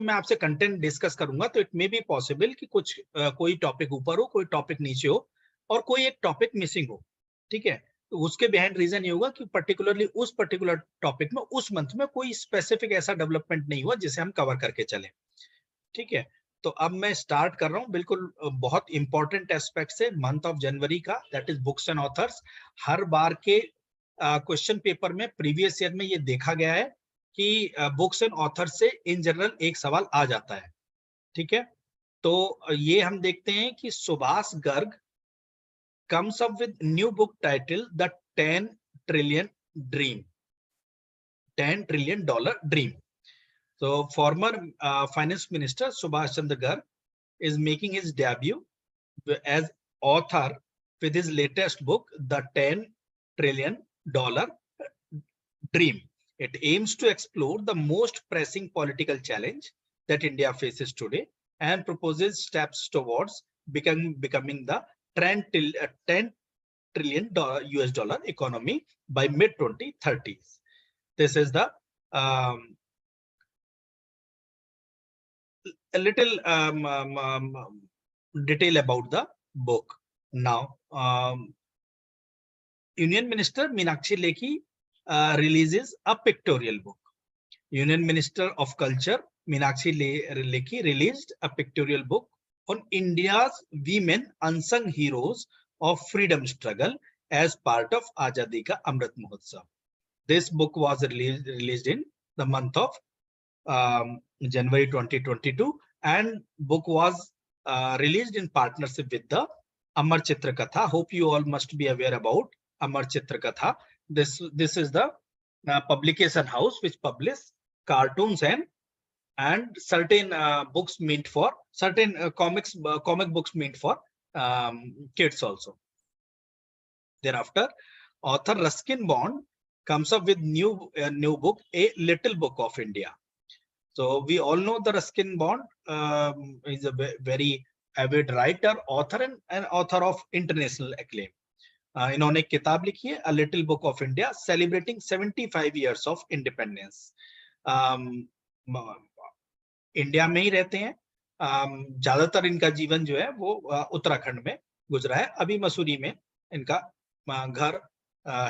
मैं आपसे content discuss करूंगा तो इट मे बी पॉसिबल कि कुछ कोई टॉपिक ऊपर हो, कोई टॉपिक नीचे हो और कोई एक टॉपिक मिसिंग हो, ठीक है। तो उसके बिहाइंड रीजन ये होगा कि पर्टिकुलरली उस पर्टिकुलर टॉपिक में उस मंथ में कोई स्पेसिफिक ऐसा डेवलपमेंट नहीं हुआ जिसे हम कवर करके चले, ठीक है। तो अब मैं स्टार्ट कर रहा हूँ बिल्कुल बहुत इंपॉर्टेंट एस्पेक्ट से मंथ ऑफ जनवरी का, that is books and authors. हर बार के क्वेश्चन पेपर में प्रीवियस ईयर में ये देखा गया है कि बुक्स एंड ऑथर्स से इन जनरल एक सवाल आ जाता है, ठीक है। तो ये हम देखते हैं कि Subhash Garg comes up with new book title The 10 Trillion Dream, $10 trillion dream. So former finance minister Subhash Chandra Garg is making his debut as author with his latest book The 10 Trillion Dream. It aims to explore the most pressing political challenge that India faces today and proposes steps towards becoming the $10 trillion US dollar economy by mid 2030s. This is the a little detail about the book. Now, Union Minister Meenakshi Lekhi releases a pictorial book. Union Minister of Culture Meenakshi Lekhi released a pictorial book on India's women unsung heroes of freedom struggle as part of Azadi Ka Amrit Mahotsav. This book was released in the month of January 2022, and book was released in partnership with the Amar Chitra Katha. Hope you all must be aware about Amar Chitra Katha. This is the publication house which publish cartoons and certain books meant for certain comic books meant for kids also. Thereafter, author Ruskin Bond comes up with new book, A Little Book of India. So we all know the Ruskin Bond is a very avid writer, author and author of international acclaim. इन्होंने एक किताब लिखी है A Little Book of India celebrating 75 years of independence. India में ही रहते हैं, ज्यादातर इनका जीवन जो है वो उत्तराखंड में गुजरा है, अभी मसूरी में इनका घर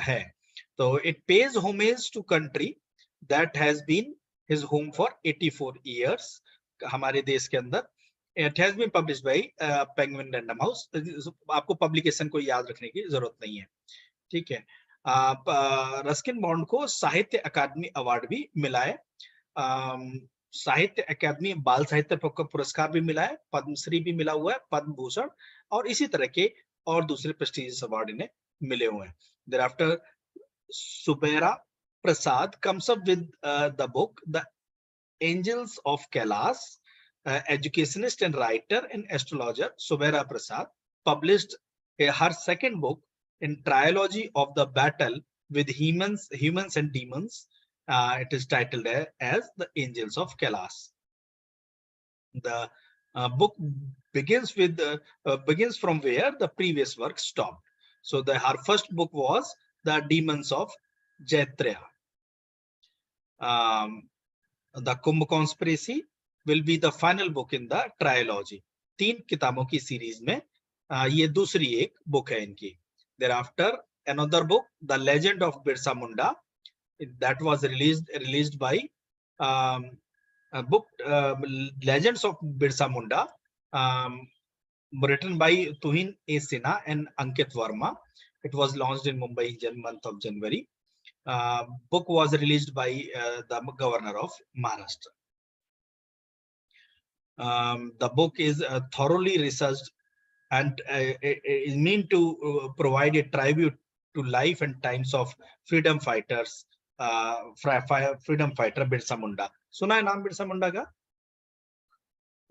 है। तो it pays homage to country that has been his home for 84 years, हमारे देश के अंदर। It has been published by Penguin Random House. आपको पब्लिकेशन को याद रखने की जरूरत नहीं है, ठीक है। रस्किन बॉन्ड को साहित्य अकादमी अवार्ड भी मिला है, साहित्य अकादमी बाल साहित्य पुरस्कार भी मिला है, पद्मश्री भी मिला हुआ है, पद्म भूषण और इसी तरह के और दूसरे प्रेस्टिजियस अवार्ड इन्हें मिले हुए हैं। Thereafter, Subera Prasad comes up with the book The Angels of Kailash. Educationist and writer and astrologer Subera Prasad published her second book in trilogy of the battle with humans and demons. It is titled as The Angels of Kailash. The book begins from where the previous work stopped. So her first book was The Demons of Jaitrya. The Kumbh Conspiracy will be the final book in the trilogy. 3 किताबों की series में ये दूसरी एक book है इनकी. Thereafter, another book, The Legend of Birsa Munda, that was released by a book Legends of Birsa Munda, written by Tuhin A. Sinha and Ankit Verma. It was launched in Mumbai in month of January. Book was released by the governor of Maharashtra. The book is thoroughly researched and is meant to provide a tribute to life and times of freedom fighters, freedom fighter Birsa Munda. सुना है नाम बिरसा मुंडा का?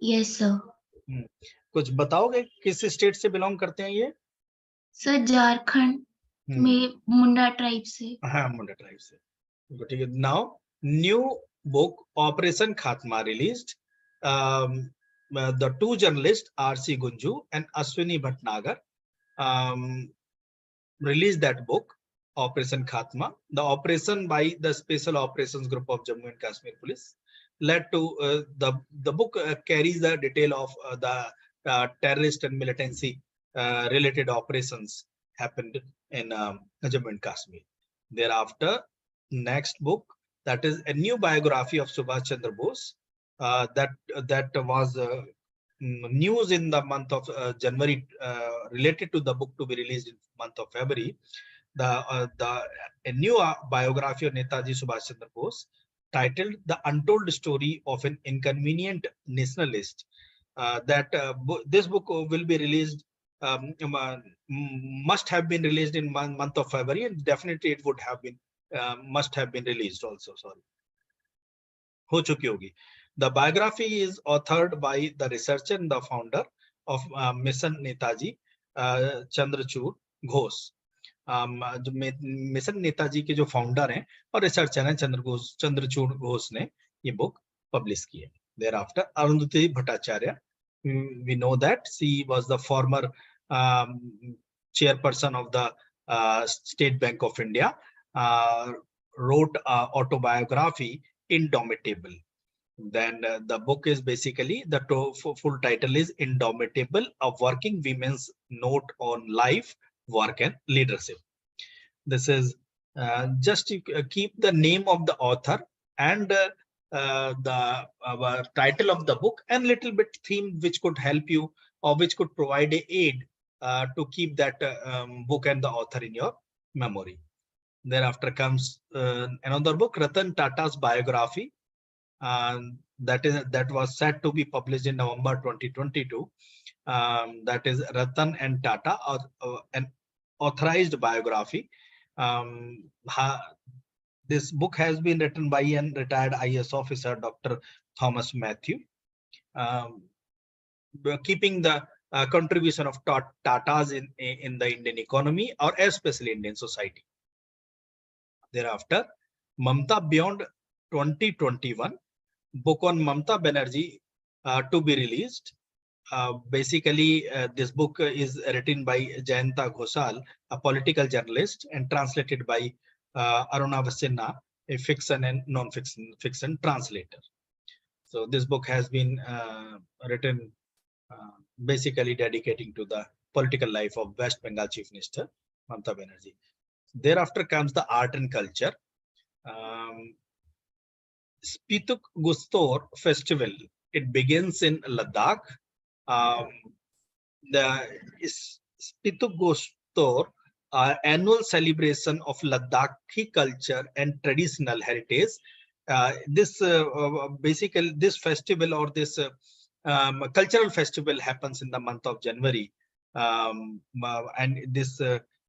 Yes sir. कुछ बताओगे किस state से belong करते हैं ये? सर झारखंड में मुंडा ट्राइब से। हाँ, मुंडा ट्राइब से, ठीक है। नाउ न्यू बुक ऑपरेशन खात्मा released. The 2 journalists R.C. Gunju and Ashwini Bhatnagar released that book, Operation Khatma, the operation by the Special Operations Group of Jammu and Kashmir Police, led to the book carries the detail of the terrorist and militancy related operations happened in Jammu and Kashmir. Thereafter, next book, that is a new biography of Subhash Chandra Bose, that was news in the month of January, related to the book to be released in month of February. A new biography of Netaji Subhash Chandra Bose, titled "The Untold Story of an Inconvenient Nationalist." This book will be released, must have been released in month of February, and definitely it would have been must have been released also. Sorry, ho chuki hogi. The biography is authored by the researcher and the founder of Mission Netaji, Chandrachud Ghose. जो mission Netaji के जो founder हैं और researcher हैं चंद्रचूड़ घोष ने ये book publish की है. Thereafter, Arundhati Bhattacharya, we know that she was the former chairperson of the State Bank of India, wrote autobiography Indomitable. Then the book is basically, the full title is Indomitable, a working women's note on life, work and leadership. This is just to keep the name of the author and the title of the book and little bit theme which could help you or which could provide a aid to keep that book and the author in your memory. Thereafter comes another book, Ratan Tata's biography. That was set to be published in November 2022. That is Ratan and Tata, or an authorized biography. This book has been written by an retired IAS officer, Dr. Thomas Matthew, keeping the contribution of Tatas in the Indian economy, or especially Indian society. Thereafter, Mamta Beyond 2021, book on Mamta Banerjee to be released. Basically, this book is written by Jayanta Ghoshal, a political journalist, and translated by Aruna Vasinna, a fiction and non-fiction translator. So this book has been written basically dedicating to the political life of West Bengal Chief Minister Mamta Banerjee. Thereafter comes the art and culture. Spituk Gustor Festival. It begins in Ladakh. The Spituk Gustor annual celebration of Ladakhi culture and traditional heritage. Basically, this festival or this cultural festival happens in the month of January, and this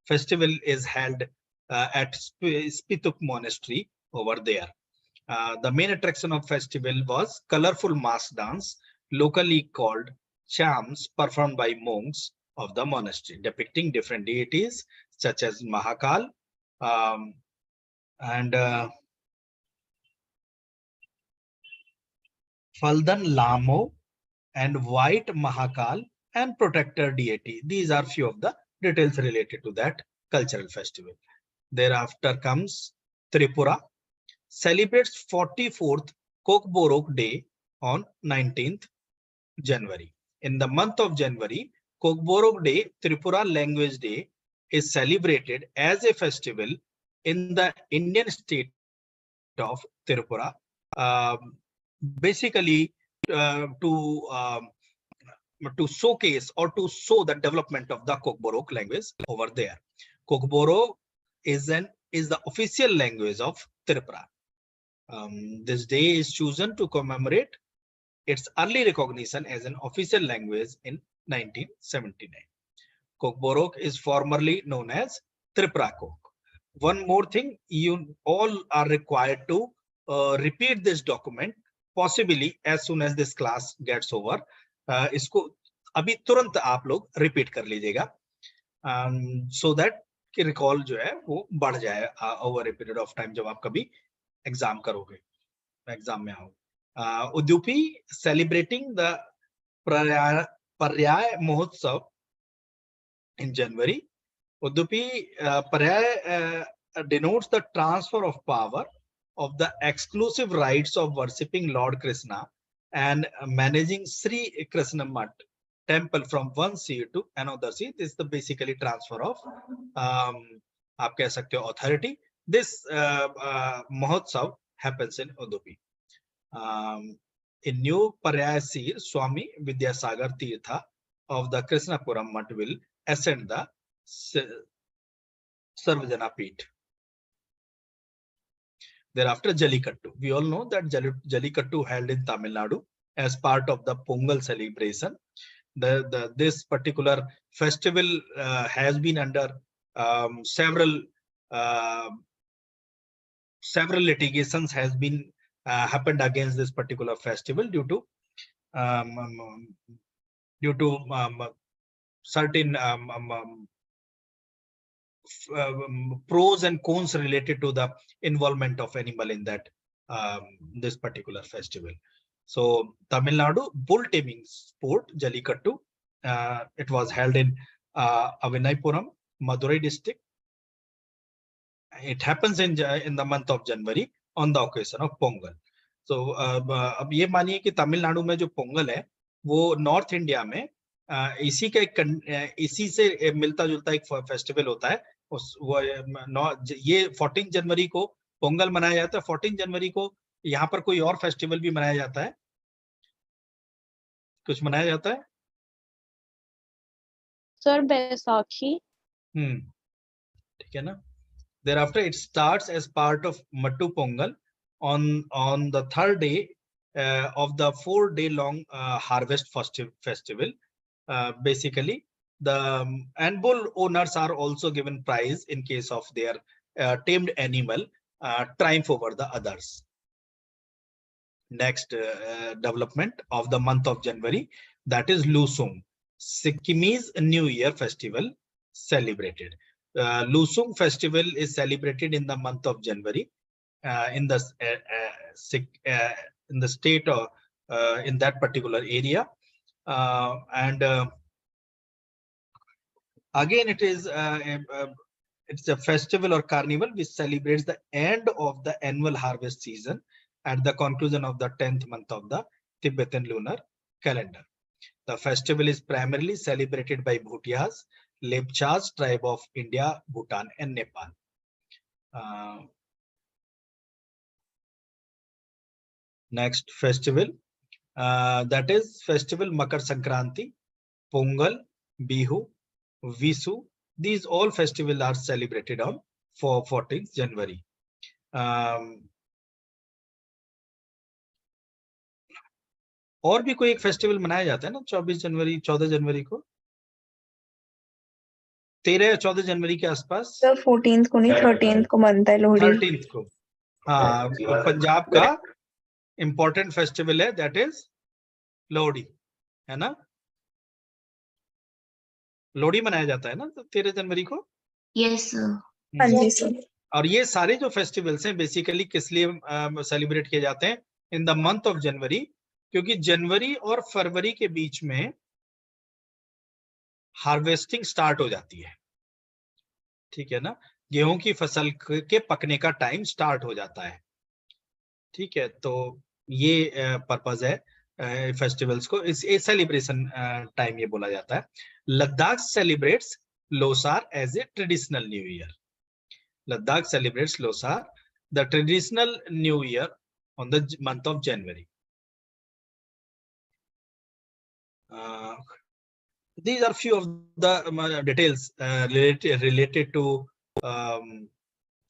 festival is held at Spituk Monastery over there. The main attraction of festival was colorful mass dance, locally called chams, performed by monks of the monastery, depicting different deities such as Mahakal and Faldan Lamo and White Mahakal and protector deity. These are few of the details related to that cultural festival. Thereafter comes Tripura, celebrates 44th Kokborok Day on 19th January. In the month of January, Kokborok Day, Tripura Language Day, is celebrated as a festival in the Indian state of Tripura, basically to showcase or to show the development of the Kokborok language over there. Kokborok is the official language of Tripura. This day is chosen to commemorate its early recognition as an official language in 1979. Kokborok is formerly known as Tripura Kok. One more thing, you all are required to repeat this document, possibly as soon as this class gets over. इसको अभी तुरंत आप लोग repeat कर लीजिएगा, so that कि recall जो है वो बढ़ जाए over a period of time जब आप कभी exam करोगे, exam में आओ. Udupi celebrating the Paryay Mahotsav in January. Udupi Paryay denotes the transfer of power of the exclusive rights of worshipping Lord Krishna and managing Sri Krishna Mat temple from one sea to another sea. This is the basically transfer of आप कह सकते हो authority. This Mahotsav happens in Udupi. In New Parayasir, Swami Vidyasagar Tirtha of the Krishnapuram Mutt will ascend the Sarvajana Peeth. Thereafter, Jallikattu. We all know that Jallikattu held in Tamil Nadu as part of the Pongal celebration. This particular festival has been under several litigations has been happened against this particular festival due to certain pros and cons related to the involvement of animal in that this particular festival. So Tamil Nadu bull taming sport Jallikattu, it was held in Avinaipuram, Madurai district. It happens in the month of January on the occasion of Pongal. So अब ये मानिए कि तमिलनाडु में जो पोंगल है वो north India में इसी से मिलता जुलता एक फेस्टिवल होता है. ये 14 जनवरी को पोंगल मनाया जाता है. 14 जनवरी को यहाँ पर कोई और फेस्टिवल भी मनाया जाता है, कुछ मनाया जाता है सर? बैसाखी. ठीक है ना. Thereafter, it starts as part of Mattu Pongal on the third day of the 4-day-long harvest festival. Basically, the and bull owners are also given prize in case of their tamed animal triumph over the others. Next development of the month of January, that is Lusung, Sikkimese New Year festival celebrated. Lusung festival is celebrated in the month of January in the state of in that particular area, and again it is it's a festival or carnival which celebrates the end of the annual harvest season at the conclusion of the 10th month of the Tibetan lunar calendar. The festival is primarily celebrated by Bhutias, Lepchas tribe of India, Bhutan, and Nepal. Next festival, that is festival Makar Sankranti, Pongal, Bihu, Visu. These all festivals are celebrated on 14th January. और भी कोई एक festival मनाया जाता है ना 24 जनवरी 14 जनवरी को, 13 या 14 जनवरी के आसपास. 14th को नहीं, 13th को मनता है लोहड़ी. 13th को, हाँ, पंजाब का इम्पोर्टेंट फेस्टिवल है, दैट इज लोहड़ी, है ना. लोहड़ी मनाया जाता है ना 13 जनवरी को. यस हाँ जी सर. और ये सारे जो फेस्टिवल्स हैं बेसिकली किस लिए सेलिब्रेट किए जाते हैं? इन द मंथ ऑफ जनवरी, क्योंकि जनवरी और फरवरी के बीच में हार्वेस्टिंग स्टार्ट हो जाती है. ठीक है ना, गेहूं की फसल के पकने का टाइम स्टार्ट हो जाता है. ठीक है, तो ये पर्पस है फेस्टिवल्स को, इस सेलिब्रेशन टाइम ये बोला जाता है. Ladakh celebrates Losar as a traditional new year. Ladakh celebrates Losar the traditional new year on the month of January. These are few of the details related to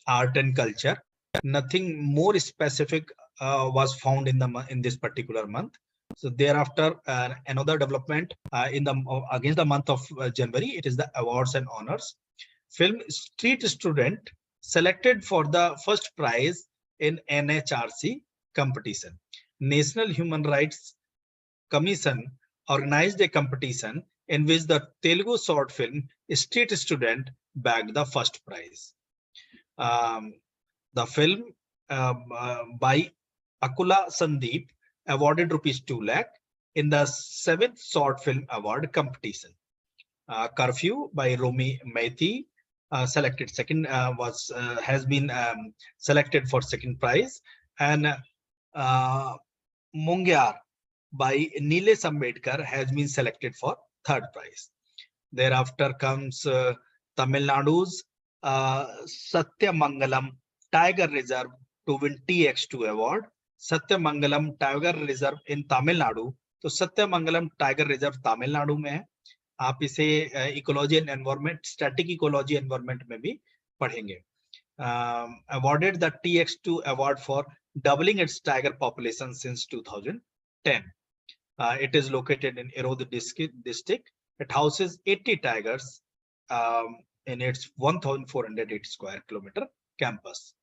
art and culture. Nothing more specific was found in this particular month. So thereafter, another development against the month of January, it is the awards and honors. Film Street Student selected for the first prize in NHRC competition. National Human Rights Commission organized a competition in which the Telugu short film Street Student bagged the first prize. The film by Akula Sandeep awarded ₹2 lakh in the 7th short film award competition. Curfew by Romi Maithi selected. Second has been selected for second prize, and Mungyar by Nilesh Ambedkar has been selected for third prize. Thereafter comes Tamil Nadu's Satyamangalam Tiger Reserve to win TX2 award. Satyamangalam Tiger Reserve in Tamil Nadu. तो Sathyamangalam tiger reserve Tamil Nadu में है. आप इसे ecology and environment, static ecology environment में भी पढ़ेंगे. Awarded the TX2 award for doubling its tiger population since 2010. It is located in Erode district. It houses 80 tigers in its 1,408 square kilometer campus.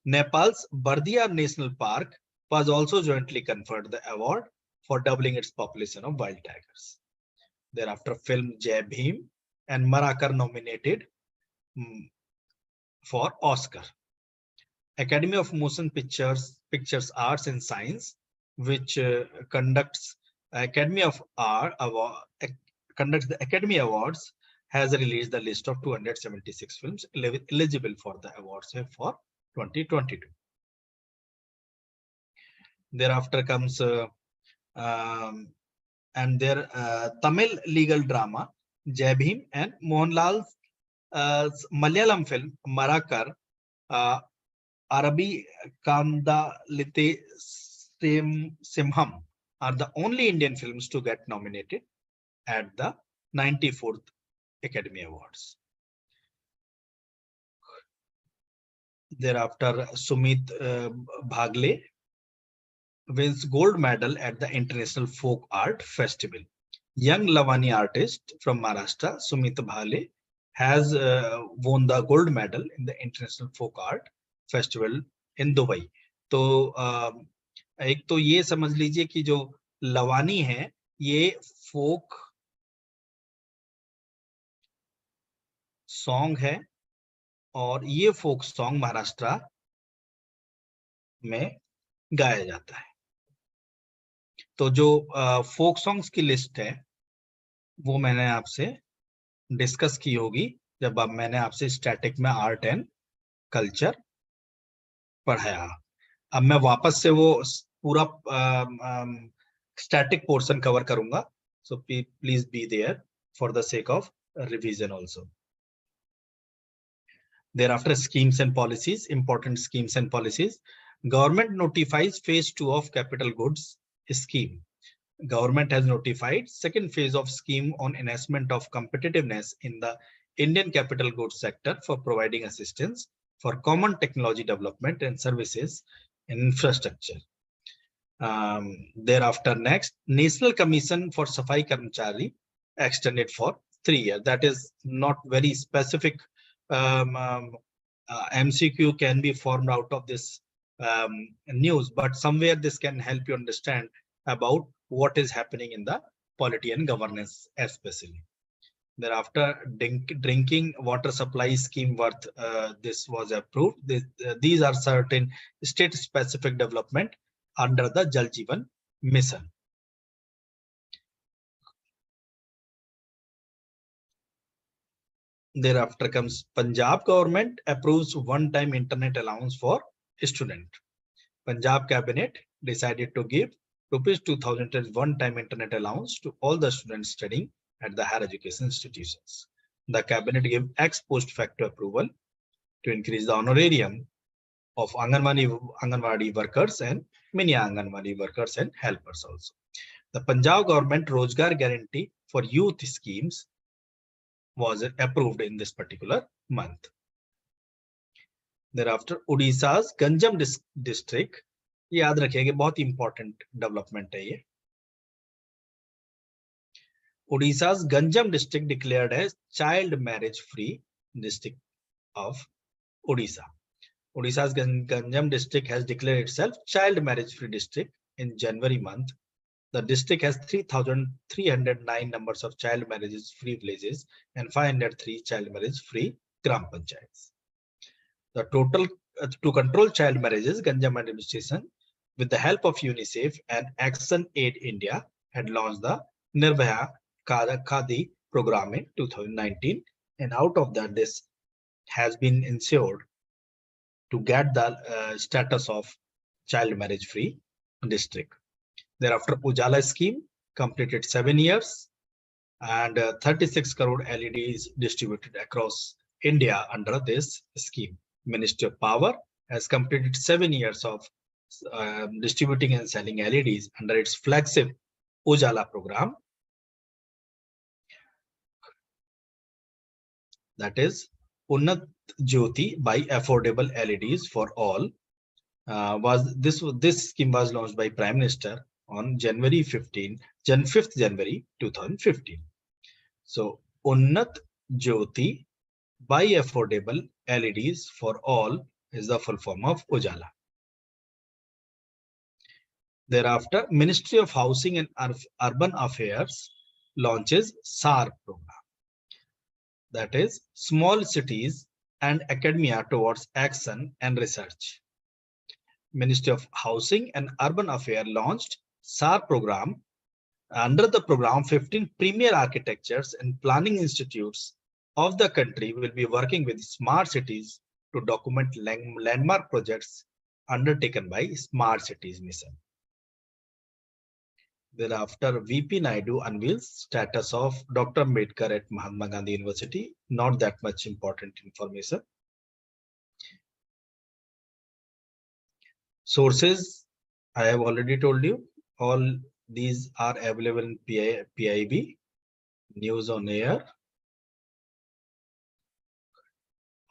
Nepal's Bardia National Park was also jointly conferred the award for doubling its population of wild tigers. Thereafter, film Jai Bhim and Marakar nominated for Oscar. Academy of Motion Pictures Arts and Science, which conducts the Academy Awards, has released the list of 276 films eligible for the awards for 2022. Thereafter comes Tamil legal drama Jai Bhim and Mohanlal's Malayalam film Marakar, Arabi Kandalite Simham are the only Indian films to get nominated at the 94th Academy Awards. Thereafter, Sumit Bhagle wins gold medal at the International Folk Art Festival. Young Lavani artist from Maharashtra, Sumit Bhagle, has won the gold medal in the International Folk Art Festival in Dubai. तो एक तो ये समझ लीजिए कि जो लवानी है ये फोक सॉन्ग है और ये फोक सॉन्ग महाराष्ट्र में गाया जाता है. तो जो फोक सॉन्ग्स की लिस्ट है वो मैंने आपसे डिस्कस की होगी जब मैंने आपसे स्टैटिक में आर्ट एंड कल्चर पढ़ाया. अब मैं वापस से वो पूरा स्टैटिक पोर्शन कवर करूंगा. So please be there for the sake of revision also. Thereafter, schemes and policies, important schemes and policies. Government notifies phase 2 of capital goods scheme. Government has notified second phase of scheme on enhancement of competitiveness in the Indian capital goods sector for providing assistance for common technology development and services and infrastructure. Thereafter, next, National Commission for Safai Karmachari extended for 3 years. That is not very specific. MCQ can be formed out of this news, but somewhere this can help you understand about what is happening in the polity and governance especially. Thereafter, drinking water supply scheme worth this was approved. These are certain state specific development under the Jal Jeevan mission. Thereafter comes Punjab government approves one-time internet allowance for student. Punjab cabinet decided to give ₹2,000 as one-time internet allowance to all the students studying at the higher education institutions. The cabinet gave ex post facto approval to increase the honorarium of Anganwadi workers and mini Anganwadi workers and helpers also. The Punjab government Rozgar guarantee for youth schemes was approved in this particular month. Thereafter, Odisha's Ganjam district, याद रखिएगा बहुत important development है ये. Odisha's Ganjam district declared as child marriage free district of Odisha. Odisha's Ganjam district has declared itself child marriage free district in January month. The district has 3,309 numbers of child marriages free villages and 503 child marriage free gram panchayats. The total to control child marriages, Ganjam administration, with the help of UNICEF and Action Aid India, had launched the Nirbhaya Khadi program in 2019 And out of that, this has been ensured to get the status of child marriage free district. Thereafter, Ujala scheme completed 7 years and 36 crore LEDs distributed across India under this scheme. Ministry of Power has completed 7 years of distributing and selling LEDs under its flagship Ujala program. That is Unnat Jyoti by affordable LEDs for all. This scheme was launched by Prime Minister on January 5th January 2015. So Unnat Jyoti by affordable LEDs for all is the full form of Ujala. Thereafter, Ministry of Housing and Urban Affairs launches SAR program. That is Small Cities and Academia Towards Action and Research. Ministry of Housing and Urban Affairs launched SAR program. Under the program, 15 premier architectures and planning institutes of the country will be working with smart cities to document landmark projects undertaken by Smart Cities Mission. Thereafter, VP Naidu unveils status of Dr. Ambedkar at Mahatma Gandhi University. Not that much important information. Sources, I have already told you. All these are available in PIB, News on Air,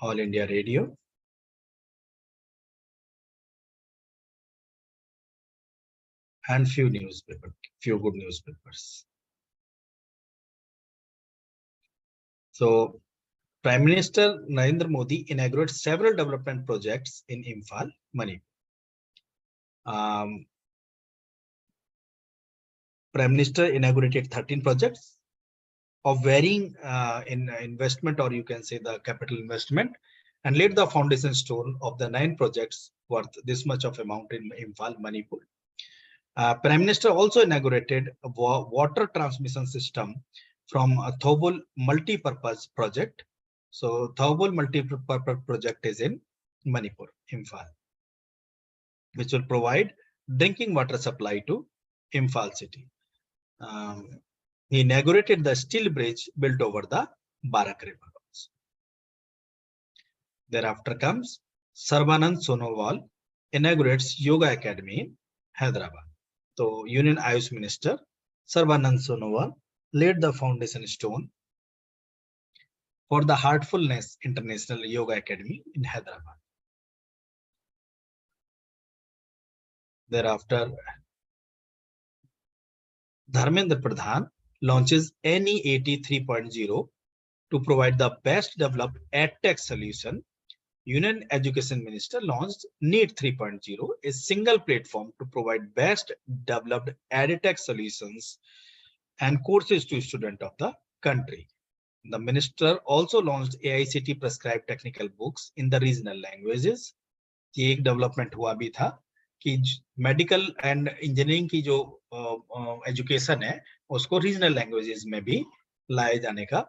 All India Radio, and few good newspapers. So, Prime Minister Narendra Modi inaugurates several development projects in Imphal, Manipur. Prime Minister inaugurated 13 projects of varying in investment, or you can say the capital investment, and laid the foundation stone of the 9 projects worth this much of amount in Imphal, Manipur. Prime Minister also inaugurated a water transmission system from a Thobul multi-purpose project. So Thobul multi-purpose project is in Manipur, Imphal, which will provide drinking water supply to Imphal city. He inaugurated the steel bridge built over the Barak River. Thereafter comes Sarbanand Sonowal inaugurates Yoga Academy in Hyderabad. So Union Ayush Minister Sarbanand Sonowal laid the foundation stone for the Heartfulness International Yoga Academy in Hyderabad. Thereafter, Dharmendra Pradhan launches NEAT 3.0 to provide the best developed EdTech solution. Union Education Minister launched NEAT 3.0, a single platform to provide best developed EdTech solutions and courses to students of the country. The minister also launched AICT prescribed technical books in the regional languages. ये एक development हुआ भी था कि medical and engineering की जो education है उसको रीजनल लैंग्वेजेस में भी लाए जाने का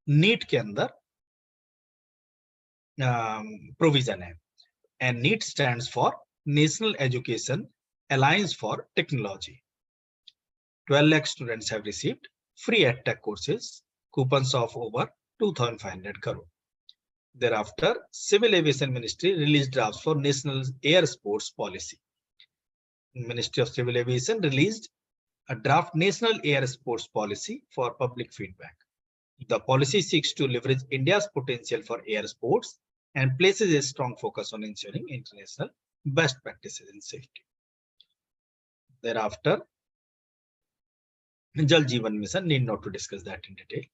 नीट के अंदर प्रोविजन है. And NEAT stands for National Education Alliance for Technology. 12 lakh students have received free EdTech courses, coupons of over 2,500 crore. Thereafter, Civil Aviation Ministry released drafts for National Air Sports Policy. Ministry of Civil Aviation released a draft National Air Sports Policy for public feedback. The policy seeks to leverage India's potential for air sports and places a strong focus on ensuring international best practices in safety. Thereafter, Jal Jeevan Mission, need not to discuss that in detail.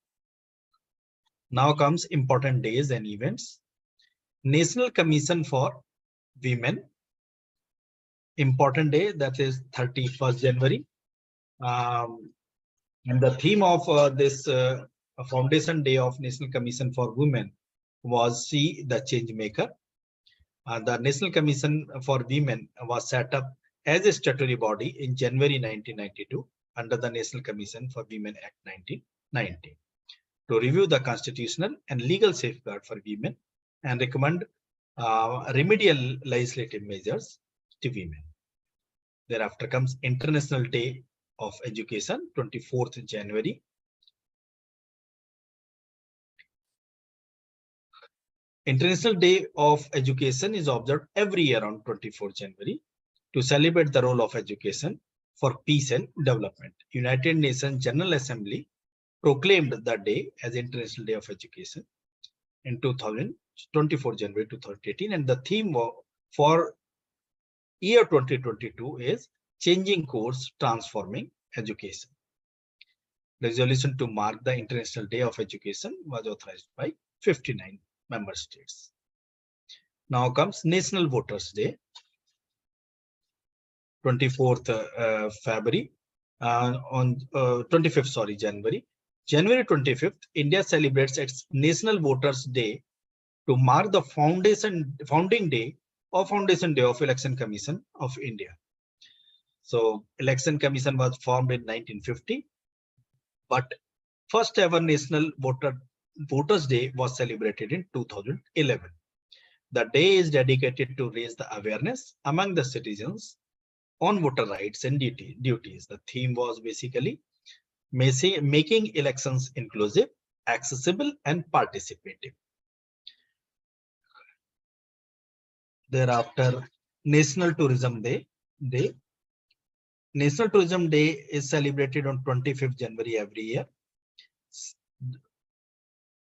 Now comes important days and events. National Commission for Women, important day, that is 31st January. And the theme of this Foundation Day of National Commission for Women was See the Change Maker. The National Commission for Women was set up as a statutory body in January 1992 under the National Commission for Women Act 1990. to review the constitutional and legal safeguard for women and recommend remedial legislative measures to women. Thereafter comes International Day of Education, 24th January. International Day of Education is observed every year on 24th January to celebrate the role of education for peace and development. United Nations General Assembly proclaimed the day as International Day of Education in 24 January 2018, and the theme for year 2022 is Changing Course, Transforming Education. Resolution to mark the International Day of Education was authorized by 59 member states. Now comes National Voters Day, 24th February, on 25th, January. January 25th, India celebrates its National Voters Day to mark the founding day of Election Commission of India. So Election Commission was formed in 1950, but first ever National Voters Day was celebrated in 2011. The day is dedicated to raise the awareness among the citizens on voter rights and duties. The theme was basically making elections inclusive, accessible, and participative. Thereafter, National Tourism Day. National Tourism Day is celebrated on 25th January every year.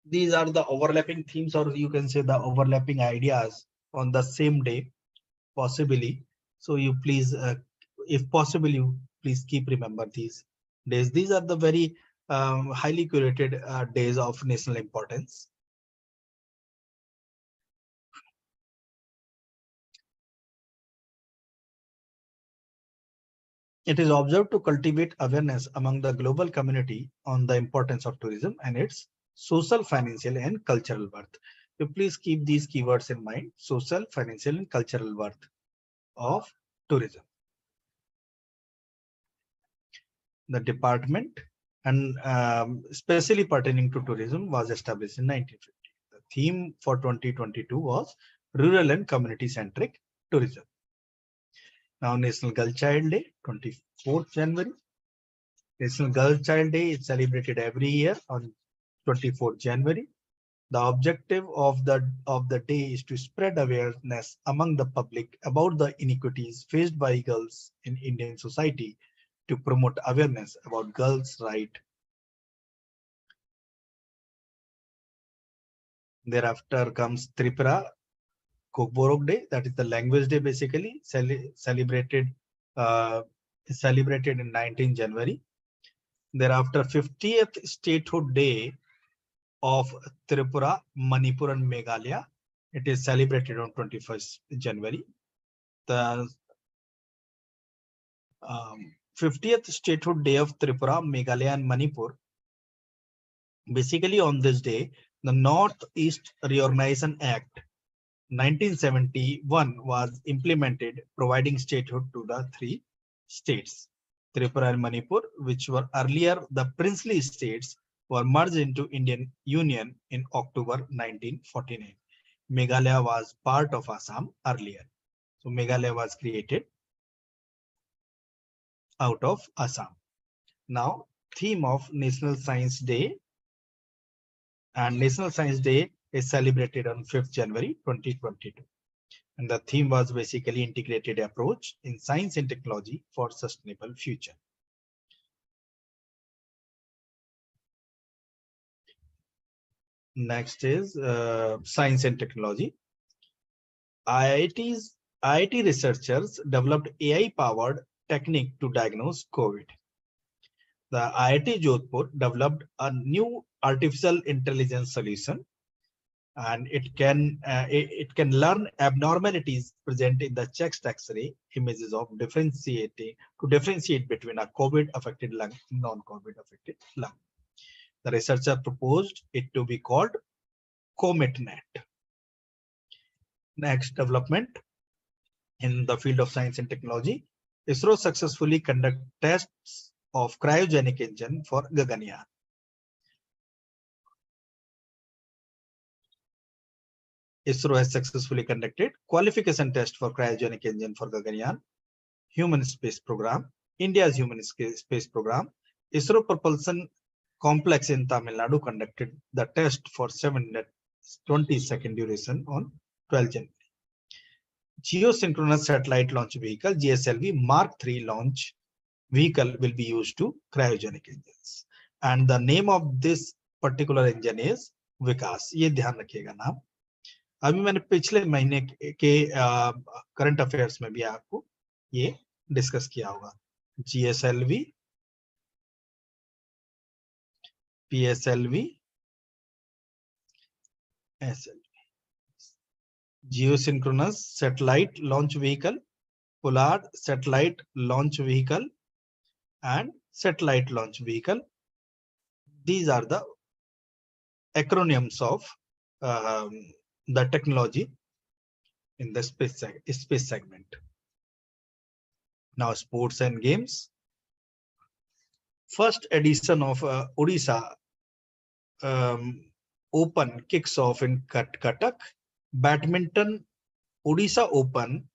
These are the overlapping themes, or you can say the overlapping ideas on the same day, possibly. So you please, if possible, you please keep remember these days. These are the very highly curated days of national importance. It is observed to cultivate awareness among the global community on the importance of tourism and its social, financial, and cultural worth. So please keep these keywords in mind: social, financial, and cultural worth of tourism. The department and especially pertaining to tourism was established in 1950. The theme for 2022 was rural and community centric tourism. Now, National Girl Child Day, 24th January. National Girl Child Day is celebrated every year on 24th January. The objective of the day is to spread awareness among the public about the inequities faced by girls in Indian society, to promote awareness about girls' rights. Thereafter comes Tripura Kokborok Day, that is the language day, basically celebrated in 19 January. Thereafter, 50th Statehood Day of Tripura, Manipur, and Meghalaya. It is celebrated on 21st January. The 50th Statehood Day of Tripura, Meghalaya, and Manipur. Basically, on this day, the Northeast Reorganization Act 1971 was implemented, providing statehood to the three states. Tripura and Manipur, which were earlier the princely states, were merged into Indian Union in October 1949. Meghalaya was part of Assam earlier. So Meghalaya was created out of Assam. Now, theme of National Science Day. And National Science Day is celebrated on 5th January 2022. And the theme was basically integrated approach in science and technology for sustainable future. Next is science and technology. IIT researchers developed AI-powered technique to diagnose COVID. The IIT Jodhpur developed a new artificial intelligence solution, and it can learn abnormalities present in the chest X-ray images of differentiate between a COVID-affected lung and non-COVID affected lung. The researcher proposed it to be called COMET-NET. Next development in the field of science and technology, ISRO successfully conducted tests of cryogenic engine for Gaganyaan. ISRO has successfully conducted qualification test for cryogenic engine for Gaganyaan human space program, India's human space program. ISRO propulsion complex in Tamil Nadu conducted the test for 7 minutes 20 second duration on 12 January. Geosynchronous satellite launch vehicle GSLV Mark III launch vehicle will be used to cryogenic engines, and the name of this particular engine is विकास. ये ध्यान रखिएगा नाम. अभी मैंने पिछले महीने के current affairs में भी आपको ये डिस्कस किया होगा. GSLV, PSLV, SLV. Geosynchronous satellite launch vehicle, Pollard satellite launch vehicle, and satellite launch vehicle. These are the acronyms of the technology in the space segment. Now, sports and games. First edition of Odisha Open kicks off in Cuttack. Badminton Odisha Open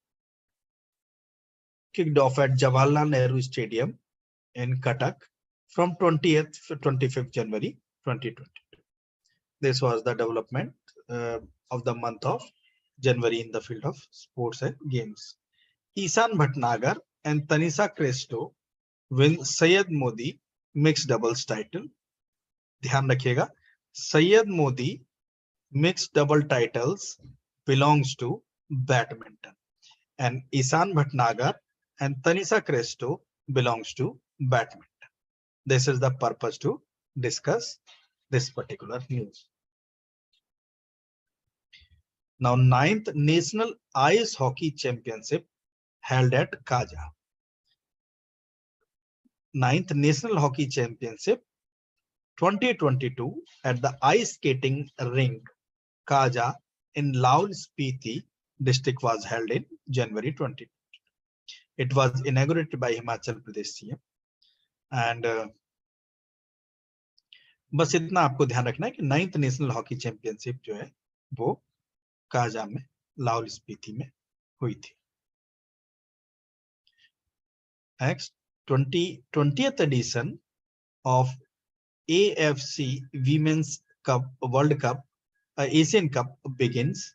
kicked off at Jawaharlal Nehru Stadium in Cuttack from 20th to 25th January 2022. This was the development of the month of January in the field of sports and games. Ishan Bhatnagar and Tanisha Cresto win Syed Modi mixed doubles title. ध्यान रखिएगा, Syed Modi mixed double titles belongs to badminton, and Ishan Bhatnagar and Tanisha Cresto belongs to badminton. This is the purpose to discuss this particular news. Now, 9th National Ice Hockey Championship held at Kaja. 9th National Hockey Championship 2022 at the ice skating rink Kaja in Laul Spiti district was held in January 2020. It was inaugurated by Himachal Pradesh CM. And बस इतना आपको ध्यान रखना है कि 9th national hockey championship जो है वो काजा में लाहौल स्पीति में हुई थी. Next, 20th edition of AFC Women's Cup World Cup Asian Cup begins.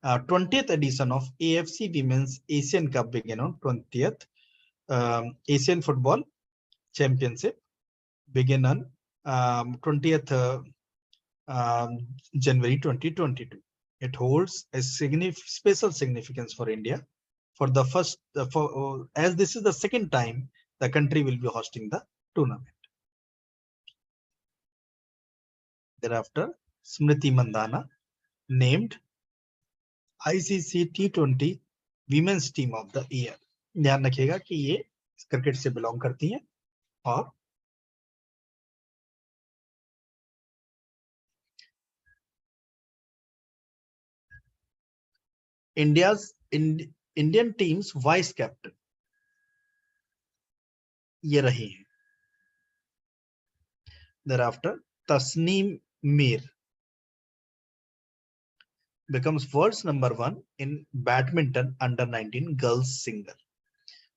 20th edition of AFC Women's Asian Cup began on 20th. Asian Football Championship began on 20th January 2022. It holds a special significance for India. For the first, as this is the second time the country will be hosting the tournament. Thereafter, Smriti Mandhana named ICC T20 Women's Team of the Year. ध्यान रखिएगा कि ये cricket से belong करती हैं और Indian team's vice captain ये रही हैं. Thereafter, Tasneem Mir becomes world's #1 in badminton under-19 girls single.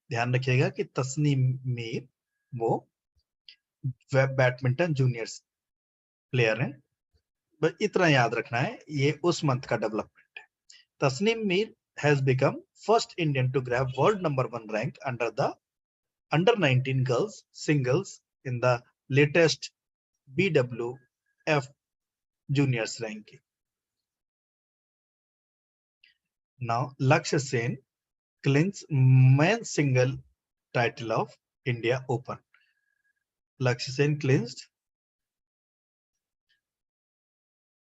ध्यान रखिएगा कि तस्नीम मीर वो बैडमिंटन जूनियर्स प्लेयर हैं. बस इतना याद रखना है, ये उस मंथ का डेवलपमेंट है. Tasneem Mir has become first Indian to grab world #1 rank under the under-19 girls singles in the latest BWF juniors ranking. Now, Lakshya Sen clinches men's single title of India Open. Lakshya Sen clinched.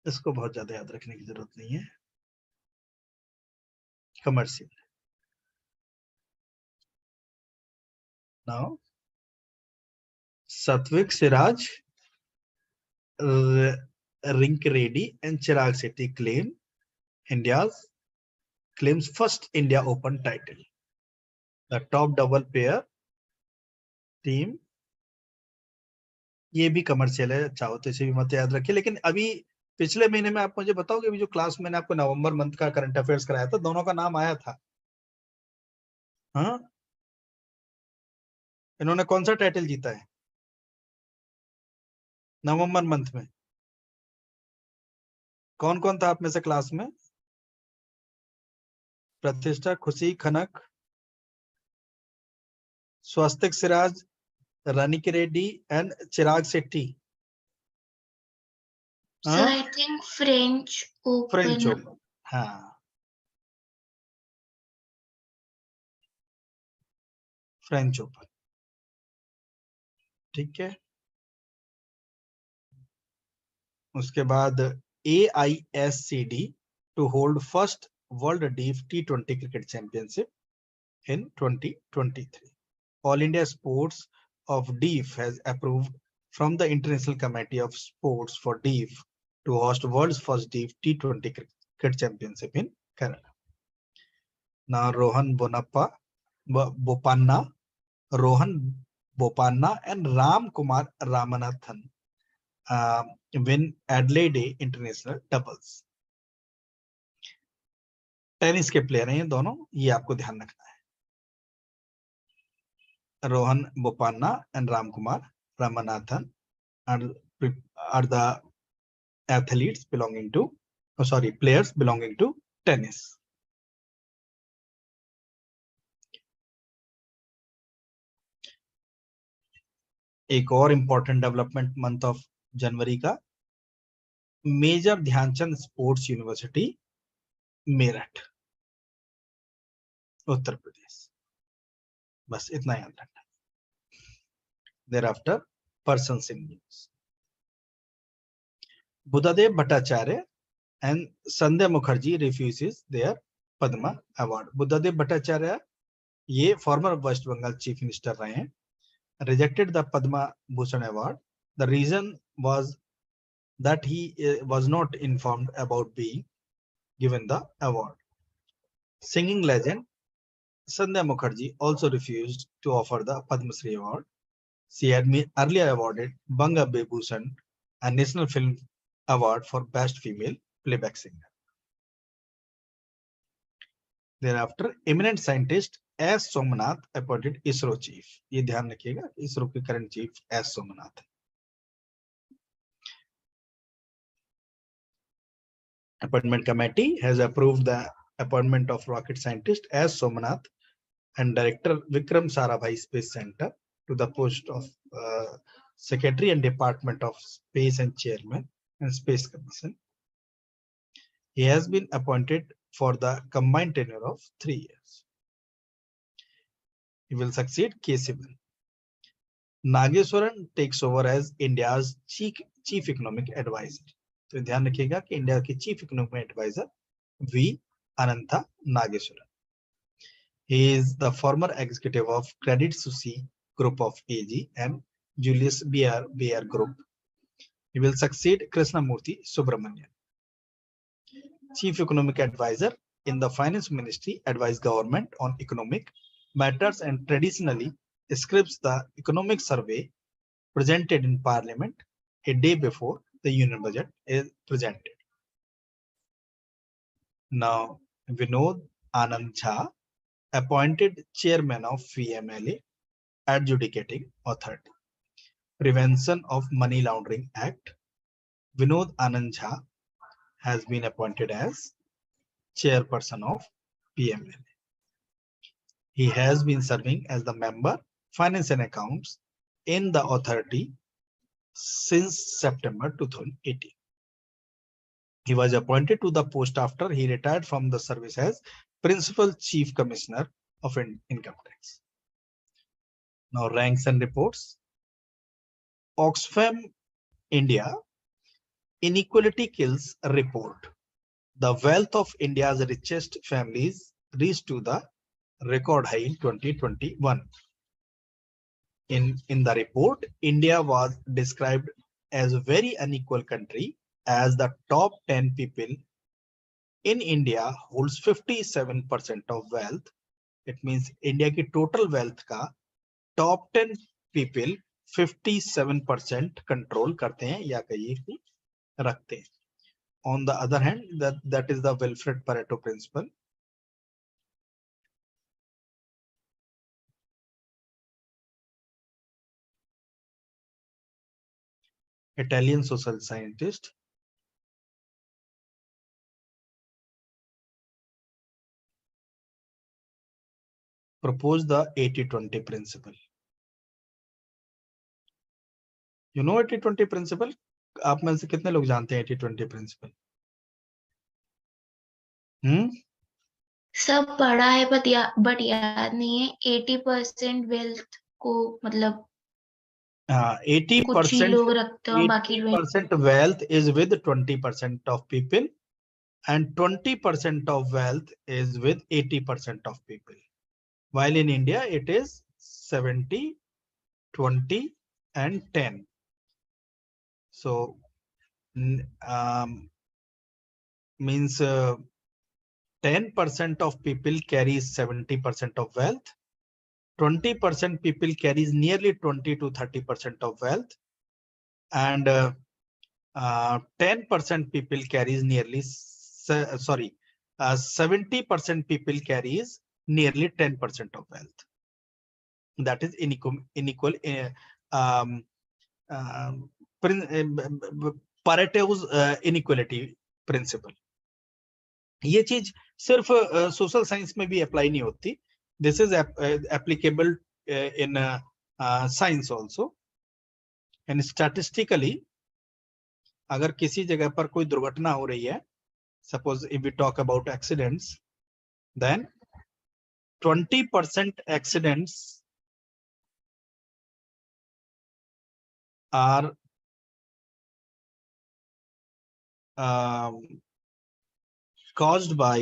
इसको बहुत ज्यादा याद रखने की जरूरत नहीं है. Commercial. Now, Satvik Siraj, Rink Reddy, and Chirag Sethi claims first India Open title. The top double pair team, ये भी कमर्शियल है, चाहो तो इसे भी मत याद रखिए. लेकिन अभी पिछले महीने में आप मुझे बताओगे, अभी जो क्लास मैंने आपको नवंबर मंथ का करंट अफेयर्स कराया था, दोनों का नाम आया था। हाँ, इन्होंने कौन सा टाइटल जीता है नवंबर मंथ में? कौन कौन था आप में से क्लास में? Pratishtha, Khushi, Khanak, Swastik Siraj, Rani Reddy and Chirag Shetty. Sir I think French French open. Open, हाँ, फ्रेंच ओपन, ठीक है। उसके बाद AISCD to hold first World Deaf T20 Cricket Championship in 2023. All India Sports of Deaf has approved from the International Committee of Sports for Deaf to host world's first Deaf T20 Cricket Championship in Canada. Now Rohan Bopanna and Ram Kumar Ramanathan win Adelaide International Doubles. Tennis के player हैं ये दोनों, ये आपको ध्यान रखना है। Rohan Bopanna and Ram Kumar Ramanathan are the athletes belonging to, players belonging to tennis. एक और इंपॉर्टेंट डेवलपमेंट मंथ ऑफ जनवरी का, major Dhyan Chand sports university Meerut, Uttar Pradesh. बस इतना याद रखना। Thereafter, persons in news. Buddhadev Bhattacharya and Sandhya Mukherjee refuses their Padma Award. Buddhadev Bhattacharya, ये former West Bengal Chief Minister रहे हैं, rejected the Padma Bhushan Award. The reason was that he was not informed about being given the award. Singing legend Sandhya Mukherjee also refused to offer the Padma Shri Award. She had been earlier awarded Banga Bhushan, a National Film Award for Best Female Playback Singer. Thereafter, eminent scientist S. Somnath appointed ISRO chief. ये ध्यान रखिएगा, ISRO के current chief S. Somnath. Appointment committee has approved the appointment of rocket scientist S. Somnath and director Vikram Sarabhai Space Center to the post of Secretary and Department of Space and Chairman and Space Commission. He has been appointed for the combined tenure of 3 years. He will succeed K. Sivan. Nageswaran takes over as India's chief economic advisor. तो ध्यान रखिएगा कि India के chief economic adviser V. Anantha Nageswaran. He is the former executive of Credit Suisse Group of AG and Julius Baer Group. He will succeed Krishnamurthy Subramanian. Chief Economic Advisor in the Finance Ministry advise government on economic matters and traditionally scripts the economic survey presented in Parliament a day before the Union Budget is presented. Now, Vinod Anand Jha appointed Chairman of VMLA Adjudicating Authority. Prevention of Money Laundering Act. Vinod Anand Jha has been appointed as Chairperson of PMLA. He has been serving as the member Finance and Accounts in the authority since September 2018. He was appointed to the post after he retired from the service as Principal Chief Commissioner of Income Tax. Now ranks and reports. Oxfam India Inequality Kills Report. The wealth of India's richest families reached to the record high in 2021. In the report, India was described as a very unequal country, as the top 10 people in India holds 57% of wealth. It means India की total wealth का top 10 people 57% control करते हैं या कहिए कि रखते हैं. On the other hand, that is the Wilfred Pareto principle. Italian social scientist proposed the 80-20 principle. You know 80-20 principle? आप में से कितने लोग जानते हैं 80-20 principle? सब पढ़ा है बट याद नहीं है। 80% वेल्थ को मतलब कुछ ही 80% लोग रखते हैं, बाकी 80% wealth is with 20% of people, and 20% of wealth is with 80% of people. While in India it is 70, 20, and 10. So means 10% of people carries 70% of wealth. 20% people carries nearly 20 to 30% of wealth, and 10% people carries nearly 70% people carries nearly 10% of wealth. That is unequal Pareto's inequality principle. ये चीज सिर्फ social science में भी apply नहीं होती. This is applicable in science also. And statistically अगर किसी जगह पर कोई दुर्घटना हो रही है, suppose if we talk about accidents, then 20% accidents are caused by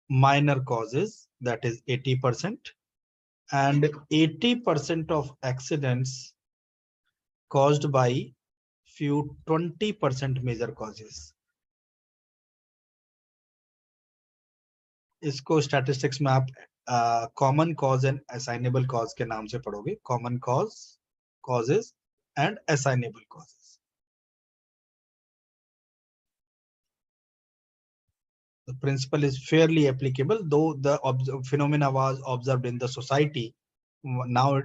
minor causes, that is 80%, and 80% of accidents caused by few 20% major causes. इसको स्टैटिस्टिक्स में आप common cause and assignable cause के नाम से पढ़ोगे. Common cause, causes and assignable causes. The principle is fairly applicable, though the phenomena was observed in the society. Now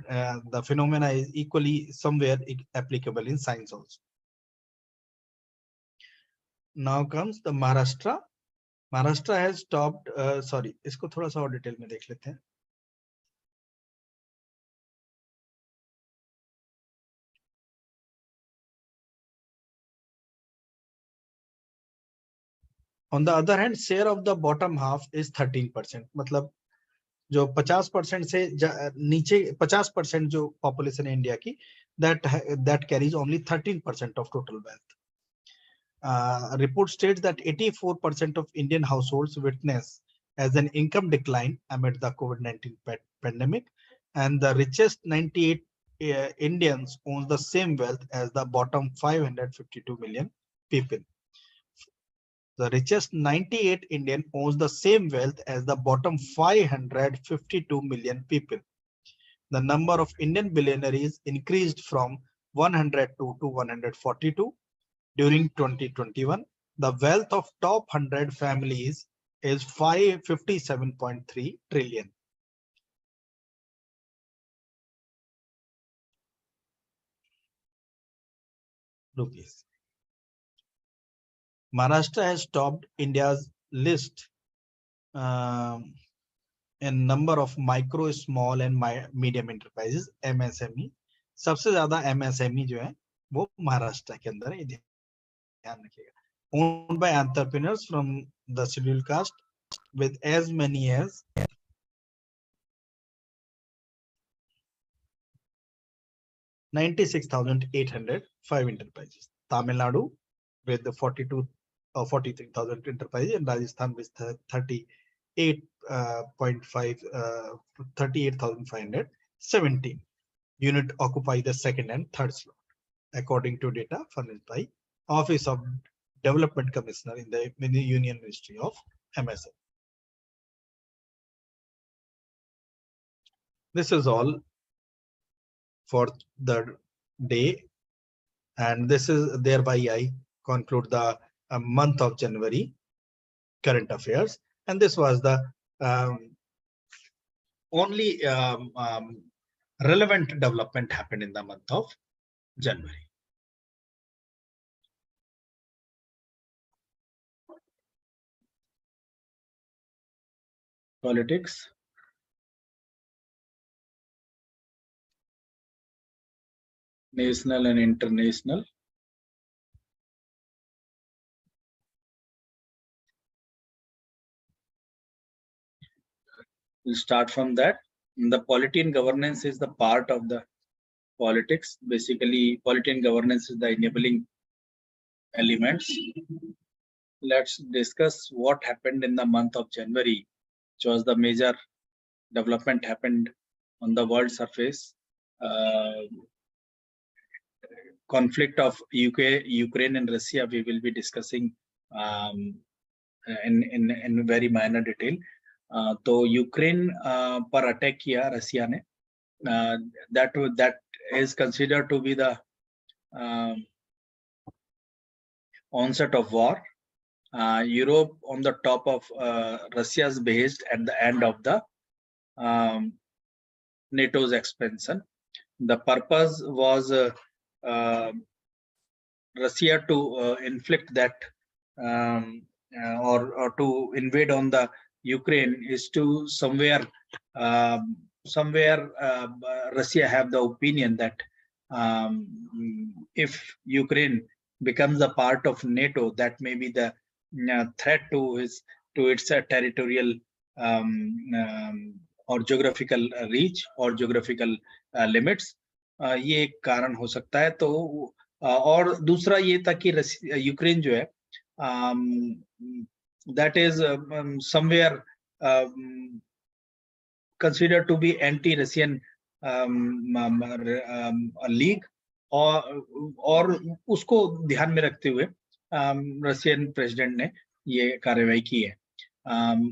the phenomena is equally somewhere applicable in science also. Now comes the Maharashtra. Maharashtra has stopped sorry, इसको थोड़ा सा और detail में देख लेते हैं. On the other hand, share of the bottom half is 13%. मतलब जो 50% से नीचे 50% जो पॉपुलेशन है इंडिया की, that carries only 13% of total wealth. Report states that 84% of Indian households witness as an income decline amid the COVID-19 pandemic, and the richest 98 Indians own the same wealth as the bottom 552 million people. The richest 98 Indian owns the same wealth as the bottom 552 million people. The number of Indian billionaires increased from 102 to 142 during 2021. The wealth of top 100 families is 557.3 trillion rupees. Maharashtra has topped India's list in number of micro, small and medium enterprises, MSME. सबसे ज्यादा MSME जो है वो महाराष्ट्र के अंदर है, ध्यान रखिएगा. Owned by entrepreneurs from the scheduled caste with as many as 96,805 enterprises. Tamil Nadu with the 43,000 enterprises, and Rajasthan with 38,517 unit occupy the second and third slot, according to data furnished by Office of Development Commissioner in the Union Ministry of MSM. This is all for the day. And this is thereby I conclude the month of January current affairs. And this was the only relevant development happened in the month of January. Politics. National and international. We'll start from that. The polity and governance is the part of the politics. Basically, polity and governance is the enabling elements. Let's discuss what happened in the month of January, which was the major development happened on the world surface. Conflict of Ukraine and Russia we will be discussing in very minor detail. तो Ukraine पर attack किया रसिया ने. That is considered to be the onset of war. Europe on the top of Russia's based at the end of the NATO's expansion. The purpose was Russia to inflict that or to invade on the Ukraine is to somewhere Russia have the opinion that if Ukraine becomes a part of NATO, that may be the threat to its territorial or geographical reach or geographical limits. ये एक कारण हो सकता है. तो और दूसरा ये था कि यूक्रेन जो है that is somewhere considered to be anti-Russian league और उसको ध्यान में रखते हुए रशियन प्रेसिडेंट ने ये कार्रवाई की है.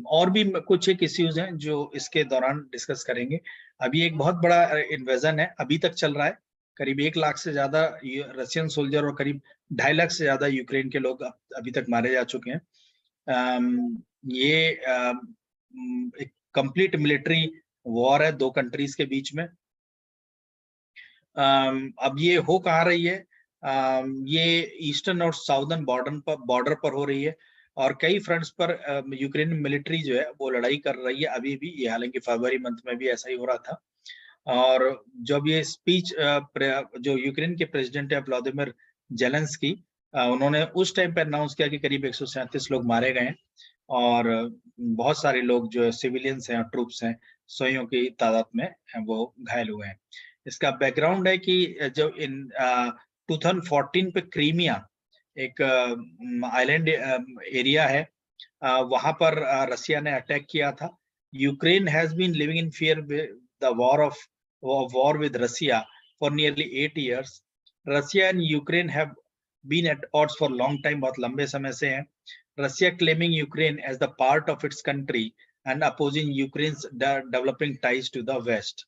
और भी कुछ एक इश्यूज हैं जो इसके दौरान डिस्कस करेंगे. अभी एक बहुत बड़ा इन्वेजन है, अभी तक चल रहा है. करीब 1 लाख से ज्यादा रशियन सोल्जर और करीब 2.5 लाख से ज्यादा यूक्रेन के लोग अभी तक मारे जा चुके हैं. ये एक कंप्लीट मिलिट्री वॉर है 2 कंट्रीज के बीच में. अब ये हो कहाँ रही है? ये ईस्टर्न और साउदर्न बॉर्डर पर हो रही है और कई फ्रंट्स पर यूक्रेन मिलिट्री जो है वो लड़ाई कर रही है अभी भी. ये हालांकि फरवरी मंथ में भी ऐसा ही हो रहा था. और जब ये स्पीच जो यूक्रेन के प्रेसिडेंट है व्लादिमीर जेलेंस्की, उन्होंने उस टाइम पर अनाउंस किया कि करीब 137 लोग मारे गए और बहुत सारे लोग जो सिविलियंस हैं और ट्रूप्स हैं 100 की तादाद में वो घायल हुए हैं. इसका बैकग्राउंड है कि जब इन 2014 पे क्रीमिया एक आइलैंड एरिया है, वहां पर रसिया ने अटैक किया था. Ukraine has been living in fear the war with Russia for nearly 8 years. Russia and Ukraine have been at odds for long time, बहुत लंबे समय से हैं. Russia claiming Ukraine as the part of its country and opposing Ukraine's developing ties to the west.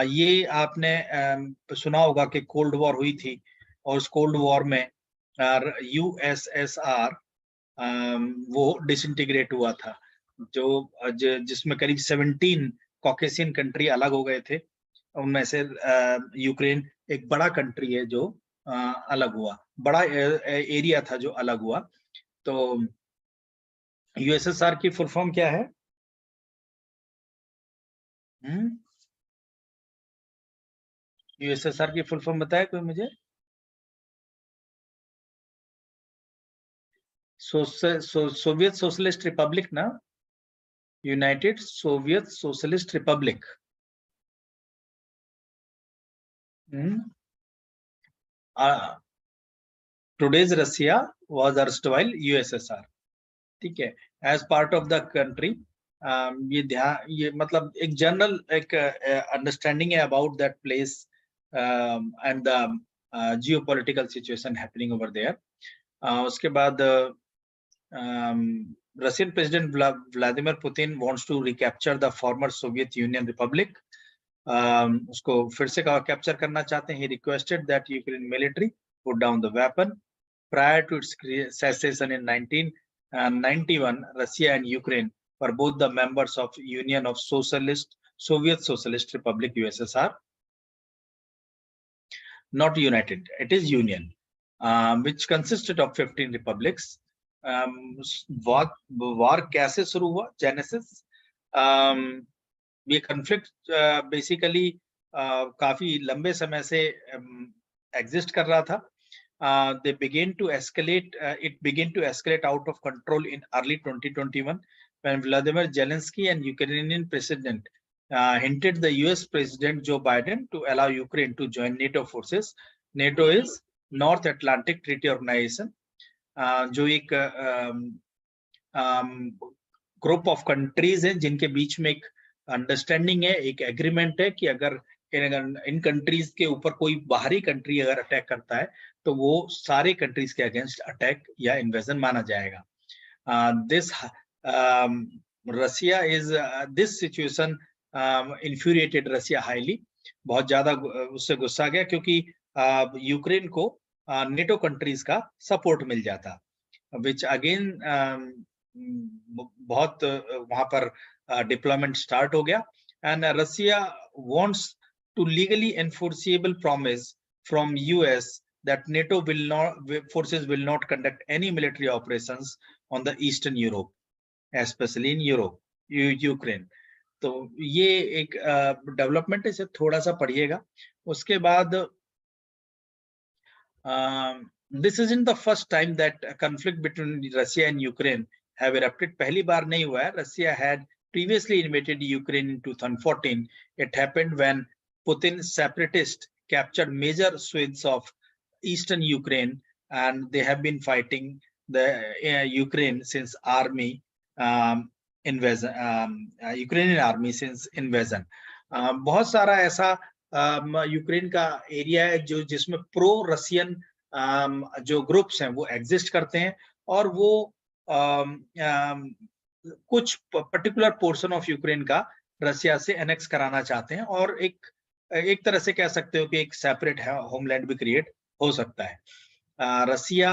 ये आपने सुना होगा कि कोल्ड वॉर हुई थी और उस कोल्ड वॉर में USSR वो डिसइंटीग्रेट हुआ था, जिसमें करीब 17 कॉकेशियन कंट्री अलग हो गए थे. उनमें से यूक्रेन एक बड़ा कंट्री है जो अलग हुआ, बड़ा एरिया था जो अलग हुआ. तो USSR की फुल फॉर्म क्या है? USSR की फुल फॉर्म बताए कोई मुझे? सोवियत सोशलिस्ट रिपब्लिक ना, United Soviet Socialist Republic. Today's Russia was erstwhile USSR. ठीक है, as part of the country. ये मतलब एक जनरल एक अंडरस्टैंडिंग है about that place and the geopolitical situation happening over there. उसके बाद Russian president Vladimir Putin wants to recapture the former Soviet Union republic. उसको फिर से कैप्चर करना चाहते हैं. He requested that Ukraine military put down the weapon. Prior to its cessation in 1991, Russia and Ukraine were both the members of Union of Soviet Socialist Republic USSR. Not united, it is union, which consisted of 15 republics. War कैसे शुरू हुआ? Genesis. ये conflict basically काफी लंबे समय से exist कर रहा था. They began to escalate. It began to escalate out of control in early 2021 when Vladimir Zelensky and Ukrainian President hinted the US President Joe Biden to allow Ukraine to join NATO forces. NATO is North Atlantic Treaty Organization, जो एक group of countries हैं जिनके बीच में एक understanding है, एक agreement है कि अगर इन कंट्रीज के ऊपर कोई बाहरी कंट्री अगर अटैक करता है तो वो सारे कंट्रीज के अगेंस्ट अटैक या इन्वेजन माना जाएगा. This Russia is this situation infuriated Russia highly. बहुत ज्यादा उससे गुस्सा गया क्योंकि यूक्रेन को नेटो कंट्रीज का सपोर्ट मिल जाता, विच अगेन बहुत वहां पर डिप्लॉयमेंट स्टार्ट हो गया. And Russia wants to legally enforceable promise from US that NATO forces will not conduct any military operations on the Eastern Europe, especially in Europe, Ukraine. तो ये एक डेवलपमेंट है, इसे थोड़ा सा पढ़िएगा. उसके बाद this isn't the first time that a conflict between Russia and Ukraine have erupted. पहली बार नहीं हुआ है. Russia had previously invaded Ukraine in 2014. It happened when Putin separatists captured major swathes of eastern Ukraine, and they have been fighting the Ukraine since army invasion, Ukrainian army since invasion. बहुत सारा ऐसा Ukraine का area है जो जिसमें pro Russian जो groups हैं वो एग्जिस्ट करते हैं और वो कुछ पर्टिकुलर पोर्शन ऑफ यूक्रेन का रशिया से एनेक्स कराना चाहते हैं और एक तरह से कह सकते हो कि एक सेपरेट होमलैंड भी क्रिएट हो सकता है. रसिया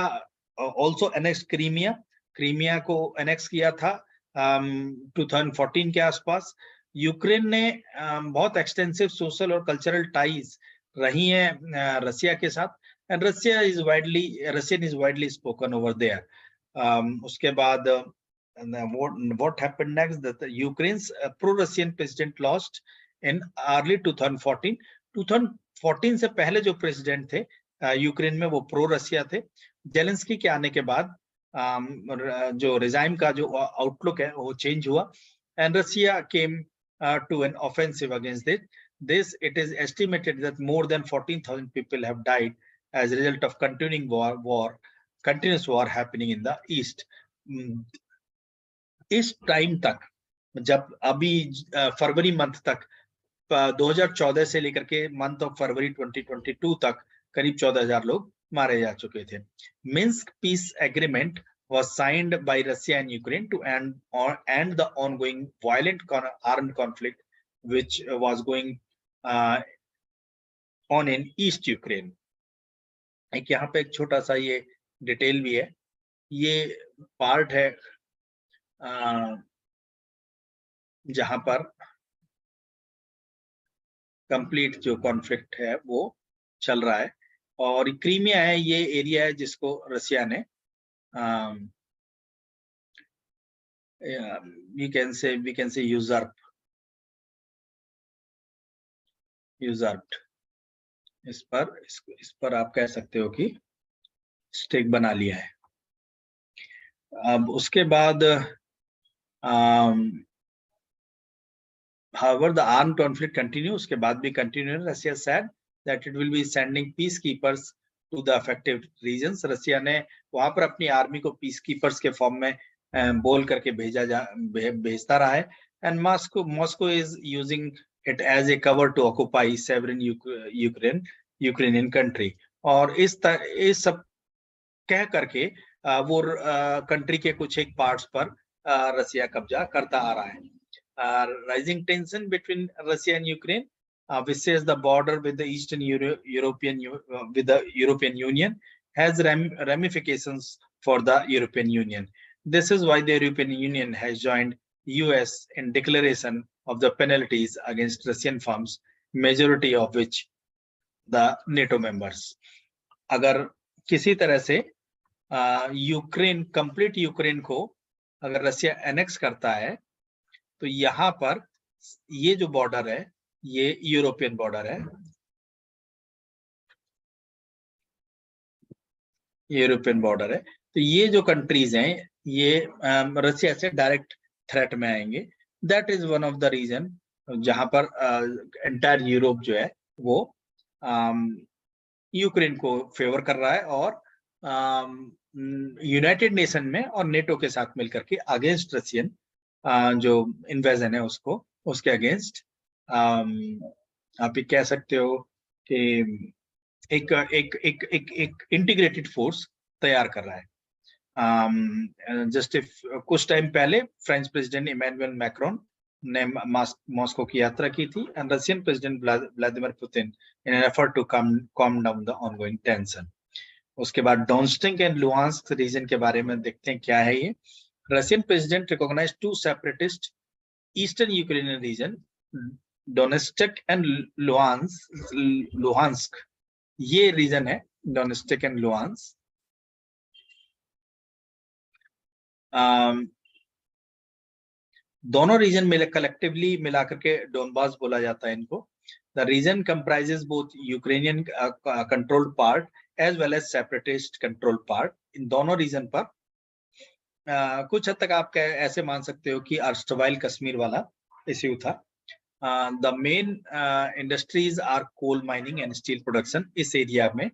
ऑल्सो एनेक्स क्रीमिया को एनेक्स किया था 2014 के आसपास. यूक्रेन ने बहुत एक्सटेंसिव सोशल और कल्चरल टाइज रही हैं रसिया के साथ, and Russian is widely spoken over there. उसके बाद what happened next, that Ukraine's pro-Russian president lost in early 2014. 2014 से पहले जो प्रेसिडेंट थे यूक्रेन में वो प्रो रशिया थे. जेलेंस्की के आने के बाद जो रिजाइम का जो आउटलुक है वो चेंज हुआ and Russia came to an offensive against this. It is estimated that more than 14,000 people have died as a result of continuous war happening in the east. इस टाइम तक, जब अभी फरवरी month तक 2014 से लेकर के मंथ ऑफ फरवरी 2022 तक करीब 14,000 लोग मारे जा चुके थे. Minsk piece agreement was signed by Russia and Ukraine to end the ongoing violent armed conflict which was going on in East Ukraine. एक यहाँ पे एक छोटा सा ये डिटेल भी है. ये पार्ट है जहां पर कंप्लीट जो कॉन्फ्लिक्ट है वो चल रहा है और क्रीमिया है, ये एरिया है जिसको रसिया ने we can say usurped. इस पर आप कह सकते हो कि स्टेक बना लिया है. अब उसके बाद however the armed conflict continues. उसके बाद भी continue. Russia said that it will be sending peacekeepers to the affected regions. रसिया ने वहां पर अपनी आर्मी को पीस कीपर्स के फॉर्म में बोल करके भेजता रहा है. And Moscow is using it as a cover to occupy sovereign Ukrainian country. और इस सब कह करके वो कंट्री के कुछ एक पार्ट्स पर रसिया कब्जा करता आ रहा है. Rising tension between Russia and Ukraine. which says the border with the Eastern European Union has ramifications for the European Union. This is why the European Union has joined US in declaration of the penalties against Russian firms, majority of which the NATO members. अगर किसी तरह से Ukraine, complete Ukraine को अगर रसिया annex करता है तो यहाँ पर ये जो बॉर्डर है ये यूरोपियन बॉर्डर है, यूरोपियन बॉर्डर है। तो ये जो कंट्रीज हैं ये रसिया से डायरेक्ट थ्रेट में आएंगे। That is one of the reason जहां पर एंटायर यूरोप जो है वो यूक्रेन को फेवर कर रहा है और यूनाइटेड नेशन में और नेटो के साथ मिलकर के अगेंस्ट रशियन जो इन्वेजन है उसको, उसके अगेंस्ट आप ये कह सकते हो कि एक इंटीग्रेटेड फोर्स तैयार कर रहा है। जस्ट कुछ टाइम पहले फ्रेंच प्रेसिडेंट इमैनुअल मैक्रोन ने मॉस्को की यात्रा की थी and Russian president Vladimir Putin in an effort to calm down the ongoing tension। उसके बाद डोनेस्टिक एंड लुहांस्क रीजन के बारे में देखते हैं क्या है ये। Russian president recognise 2 separatist eastern Ukrainian region, Donetsk and Luhansk, ये रीजन है डोनेस्टिक एंड लुहांस्क। दोनों रीजन मिले कलेक्टिवली मिलाकर के डोनबास बोला जाता है इनको। The region comprises both Ukrainian controlled part as well as separatist control part. इन दोनों रीजन पर कुछ हद तक आप ऐसे मान सकते हो कि अर्स्टवाइल कश्मीर वाला इश्यू था। The main industries are coal mining and steel production. इस एरिया में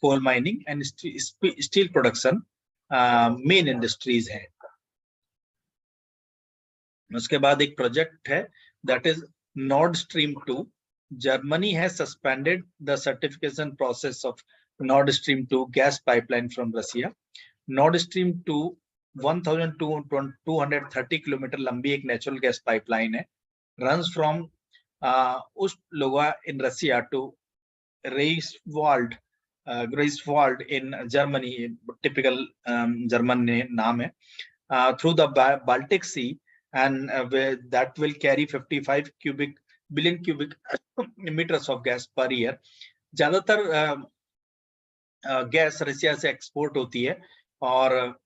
coal mining and steel production main industries है। उसके बाद एक प्रोजेक्ट है that is Nord Stream 2। Germany has suspended the certification process of Nord Stream 2 gas pipeline from Russia. Nord Stream 2 1230 kilometre लंबी एक natural gas pipeline है, runs from Ust-Luga in Russia to Greifswald in Germany, typical German नाम है, through the Baltic Sea and that will carry 55 billion cubic meters of gas per year। ज्यादातर gas रसिया से export होती है और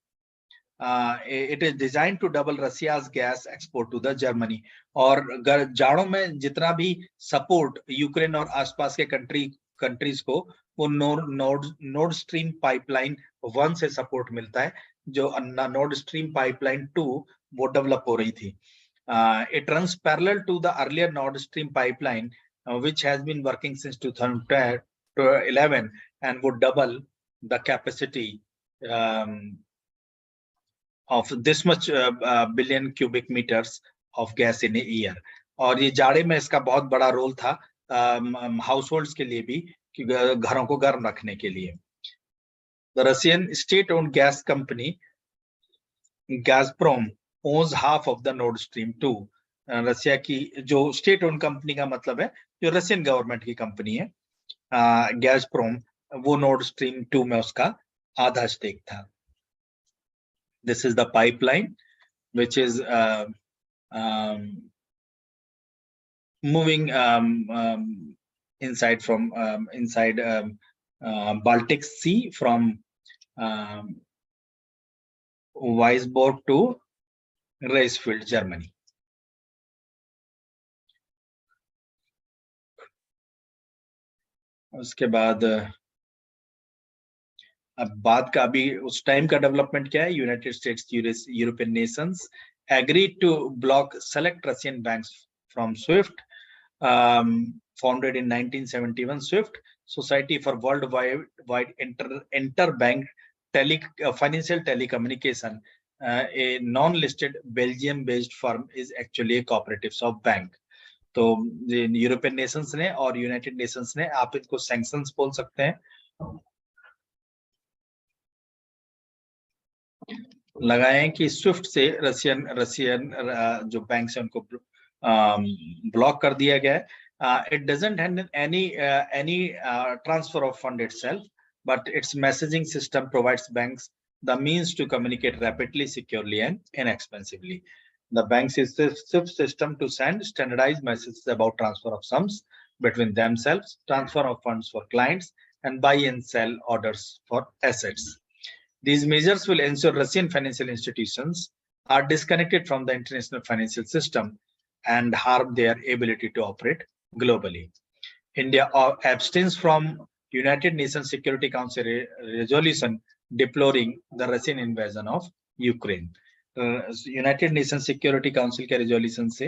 it is designed to double Russia's gas export to the Germany। और जाड़ों में जितना भी सपोर्ट यूक्रेन और आसपास के कंट्रीज को वो नॉर्ड स्ट्रीम पाइपलाइन 1 से सपोर्ट मिलता है, जो नॉर्ड स्ट्रीम पाइपलाइन 2 वो डेवलप हो रही थी। It runs parallel to the earlier Nord Stream pipeline which has been working since 2011 and would double the capacity of this much billion cubic meters of gas in a year। और ये जाड़े में इसका बहुत बड़ा रोल था house holds के लिए भी, कि घरों को गर्म रखने के लिए। The Russian state-owned gas company Gazprom owns half of the Nord Stream 2। रसिया की जो स्टेट ओन कंपनी का मतलब है जो रशियन गवर्नमेंट की कंपनी है गैज़प्रोम, वो नॉर्ड स्ट्रीम 2 में उसका आधा स्टेक था। This is the pipeline which is moving inside from Baltic Sea from Weisburg to Greifswald, Germany। उसके बाद अब बात का अभी उस टाइम का डेवलपमेंट क्या है। United States European nations agreed to block select Russian banks from SWIFT. Founded in 1971, SWIFT Society for Worldwide Interbank Financial Telecommunication, a non-listed Belgium-based firm is actually a cooperative of bank। तो European Nations ने और United Nations ने, आप इनको sanctions बोल सकते हैं, लगाए हैं कि स्विफ्ट से रशियन जो बैंक है उनको ब्लॉक कर दिया गया है। It doesn't handle any transfer of fund itself, but its messaging system provides banks the means to communicate rapidly, securely, and inexpensively. The banks is the system to send standardized messages about transfer of sums between themselves, transfer of funds for clients, and buy and sell orders for assets. These measures will ensure Russian financial institutions are disconnected from the international financial system and harm their ability to operate globally. India abstains from United Nations Security Council resolution deploring the Russian invasion of Ukraine. United nation security council के resolution से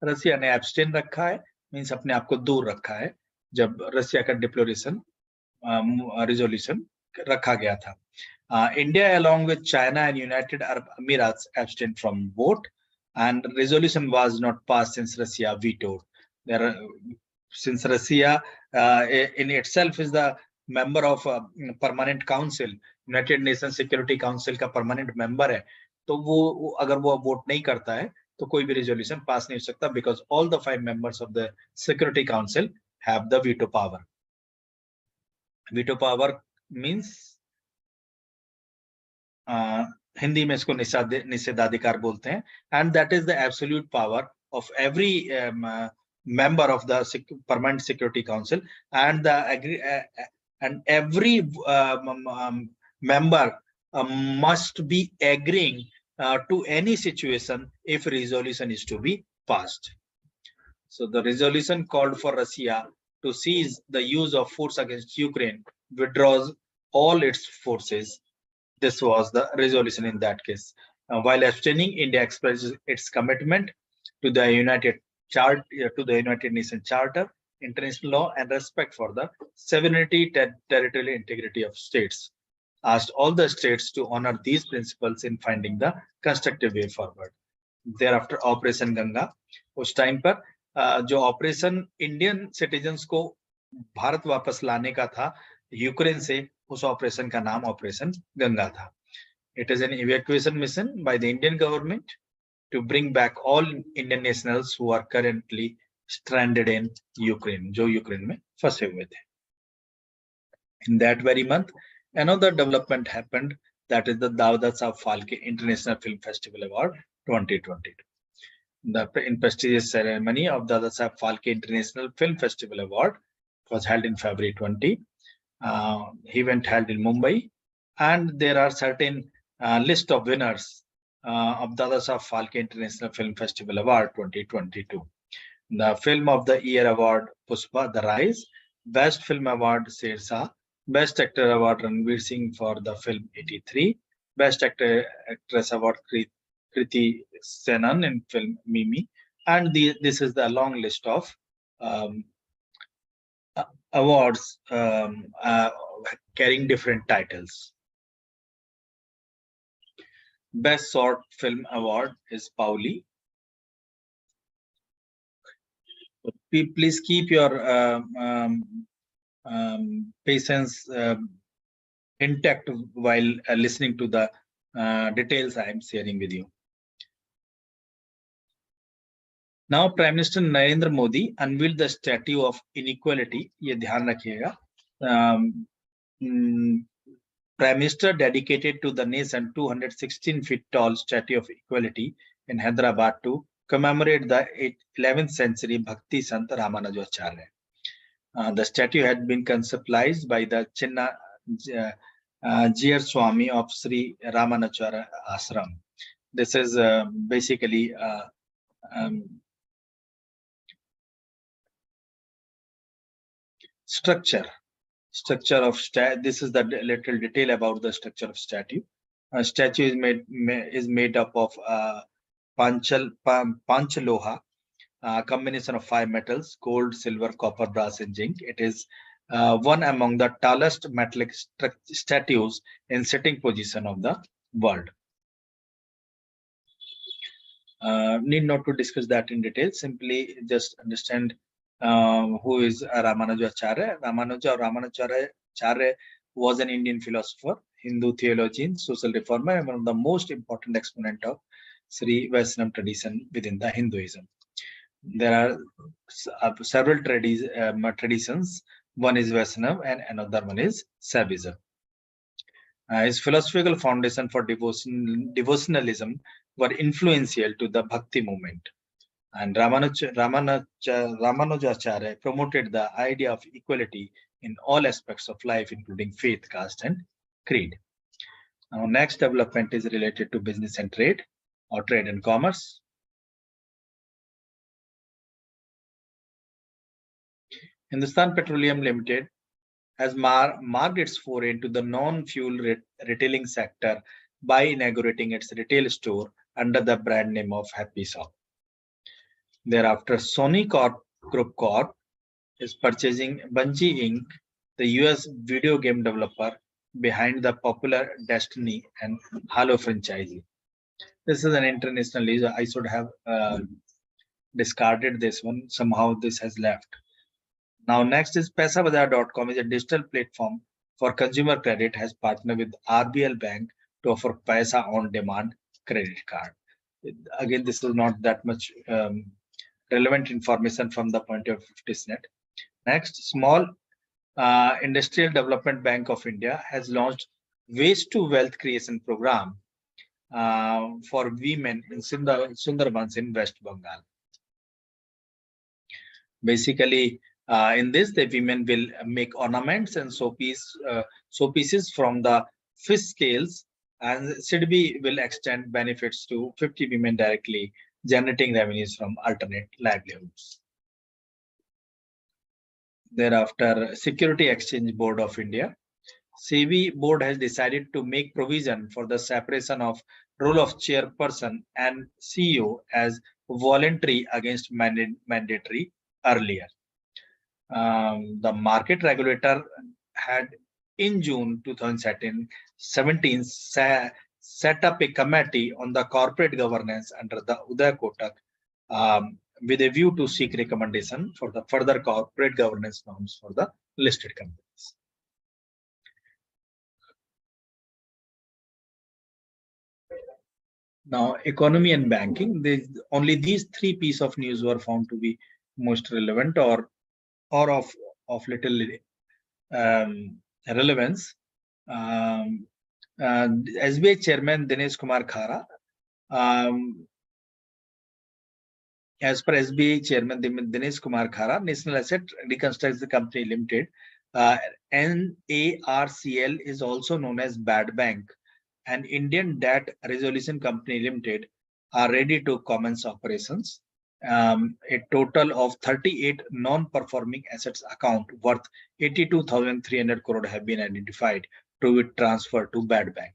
रसिया ने abstain रखा है, means अपने आप को दूर रखा है जब रसिया का डिप्लोरेशन रेजोल्यूशन रखा गया था. India along with China and United Arab Emirates abstained from vote, and resolution was not passed since Russia vetoed. Since Russia in itself is the member of permanent council, United Nations Security Council का permanent member है, तो वो अगर वो vote नहीं करता है तो कोई भी resolution पास नहीं हो सकता, because all the 5 members of the Security Council have the veto power. Veto power means Hindi में इसको निषेधाधिकार बोलते हैं, and that is the absolute power of every member of the permanent security council, and every member must be agreeing to any situation if resolution is to be passed. So the resolution called for Russia to cease the use of force against Ukraine, withdraws all its forces. This was the resolution in that case. While abstaining, India expresses its commitment to the United Nations Charter, international law, and respect for the sovereignty, territorial integrity of states. Asked all the states to honor these principles in finding the constructive way forward. Thereafter, Operation Ganga. उस time पर जो operation Indian citizens को भारत वापस लाने का था Ukraine से, उस ऑपरेशन का नाम ऑपरेशन गंगा था. It is an evacuation mission by the Indian government to bring back all Indian nationals who are currently stranded in Ukraine, जो यूक्रेन में फंसे हुए थे. In that very month, another development happened, that is the Dawda Saab Phalke International Film Festival Award 2022. The prestigious ceremony of Dawda Saab Phalke International Film Festival Award was held in February 20. Event held in Mumbai, and there are certain list of winners of Dawda Saab Phalke International Film Festival Award 2022. The Film of the Year Award Pushpa, The Rise, Best Film Award Shershah, Best Actor Award Ranveer Singh for the film 83, Best Actress Award Kriti Senan in film Mimi, and this is the long list of awards carrying different titles. Best Short Film Award is Pauli. Please keep your patience intact while listening to the details I am sharing with you. Now, Prime Minister Narendra Modi unveiled the Statue of Inequality. ये ध्यान रखिएगा. Prime Minister dedicated to the nation 216 feet tall Statue of Equality in Hyderabad to commemorate the 11th century Bhakti Sant Ramanujacharya. The statue had been conceptualized by the Chinna Jiyar Swami of Sri Ramanujacharya Ashram. This is basically structure of this is the little detail about the structure of statue. A statue is made up of panchaloha, combination of 5 metals: gold, silver, copper, brass, and zinc. It is one among the tallest metallic statues in sitting position of the world. Need not to discuss that in detail. Simply just understand who is Ramanujacharya. Ramanujacharya was an Indian philosopher, Hindu theologian, social reformer, and one of the most important exponent of Sri Vaishnava tradition within the Hinduism. There are several traditions. One is Vaishnav and another one is Saivism. His philosophical foundation for devotionalism were influential to the Bhakti movement. And Ramanujacharya promoted the idea of equality in all aspects of life, including faith, caste, and creed. Now, next development is related to business and trade, or trade and commerce. Hindustan Petroleum Limited has marked its foray into the non-fuel retailing sector by inaugurating its retail store under the brand name of Happy Shop. Thereafter, Sony Group Corp is purchasing Bungie Inc., the US video game developer behind the popular Destiny and Halo franchise. This is an international news. I should have discarded this one. Somehow this has left. Now, next is Paisabazar.com, is a digital platform for consumer credit, has partnered with RBL Bank to offer Paisa on demand credit card. Again, this is not that much relevant information from the point of TISSNET. Next, Small Industrial Development Bank of India has launched Waste to Wealth Creation Program for women in Sundarbans in West Bengal. Basically, in this, the women will make ornaments and showpieces from the fish scales, and SIDBI will extend benefits to 50 women directly, generating revenues from alternate livelihoods. Thereafter, Security Exchange Board of India. SEBI board has decided to make provision for the separation of role of chairperson and CEO as voluntary against mandatory earlier. The market regulator had in June 2017 set up a committee on the corporate governance under the Uday Kotak with a view to seek recommendation for the further corporate governance norms for the listed companies. Now, economy and banking, only these three pieces of news were found to be most relevant or of little relevance. SBI Chairman Dinesh Kumar Khara, as per SBI Chairman Dinesh Kumar Khara, National Asset Reconstruction Company Limited, NARCL is also known as Bad Bank, and Indian Debt Resolution Company Limited are ready to commence operations. A total of 38 non-performing assets account worth 82,300 crore have been identified to be transferred to Bad Bank.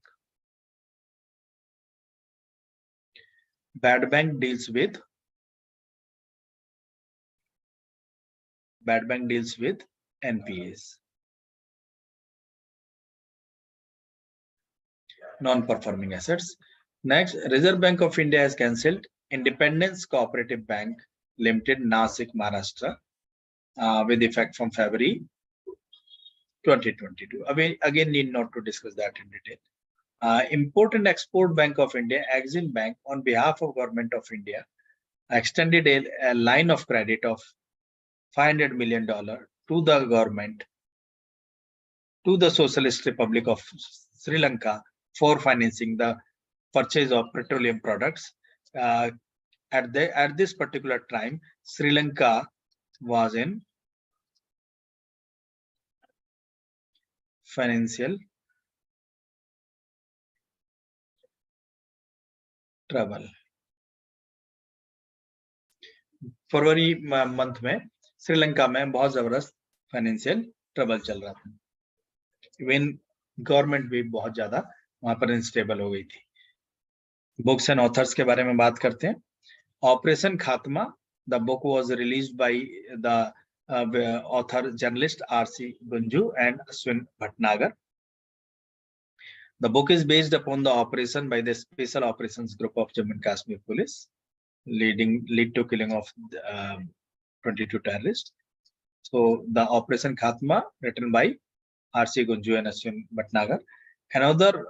Bad Bank deals with NPAs, non-performing assets. Next, Reserve Bank of India has cancelled Independence Cooperative Bank Limited, Nasik, Maharashtra, with effect from February 2022. Again, need not to discuss that in detail. Import and Export Bank of India, Exim Bank, on behalf of Government of India, extended a line of credit of $500 million to the government, to the Socialist Republic of Sri Lanka, for financing the purchase of petroleum products. At this particular time, Sri Lanka was in financial trouble. February month में श्रीलंका में बहुत जबरदस्त financial trouble चल रहा था. Even government भी बहुत ज्यादा वहां पर अनस्टेबल हो गई थी. बुक्स एंड ऑथर्स के बारे में बात करते हैं. ऑपरेशन खात्मा, the book was released by the author journalist R.C. Gunju and Ashwin Bhatnagar. The book is based upon the operation by the Special Operations Group of Jammu and Kashmir Police, lead to killing of 22 terrorists. So the Operation Khatma, written by R.C. Gunju and Ashwin Bhatnagar. Another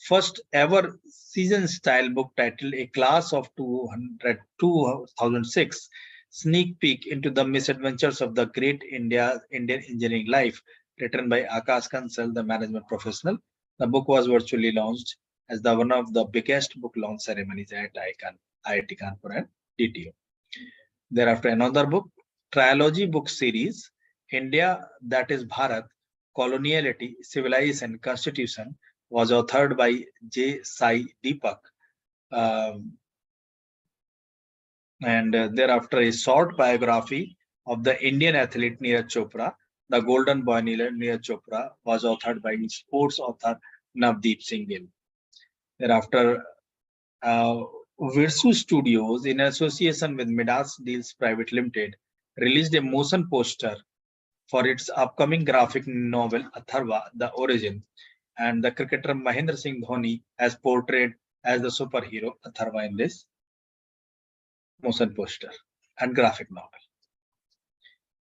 first ever season style book titled A Class of 2006 Sneak Peek into the Misadventures of the Great Indian Engineering Life, written by Akash Kansal, the management professional. The book was virtually launched as one of the biggest book launch ceremonies at IIT Kanpur and DTO. Thereafter, another book, trilogy book series, India, that is Bharat, Coloniality, Civilization, Constitution, was authored by J. Sai Deepak. And thereafter, a short biography of the Indian athlete Neeraj Chopra, the Golden Boy Neeraj Chopra, was authored by sports author Navdeep Singh Gill. Thereafter, Virsu Studios, in association with Midas Deals Private Limited, released a motion poster for its upcoming graphic novel Atharva, The Origin, and the cricketer Mahendra Singh Dhoni has portrayed as the superhero Atharva in this motion poster and graphic novel.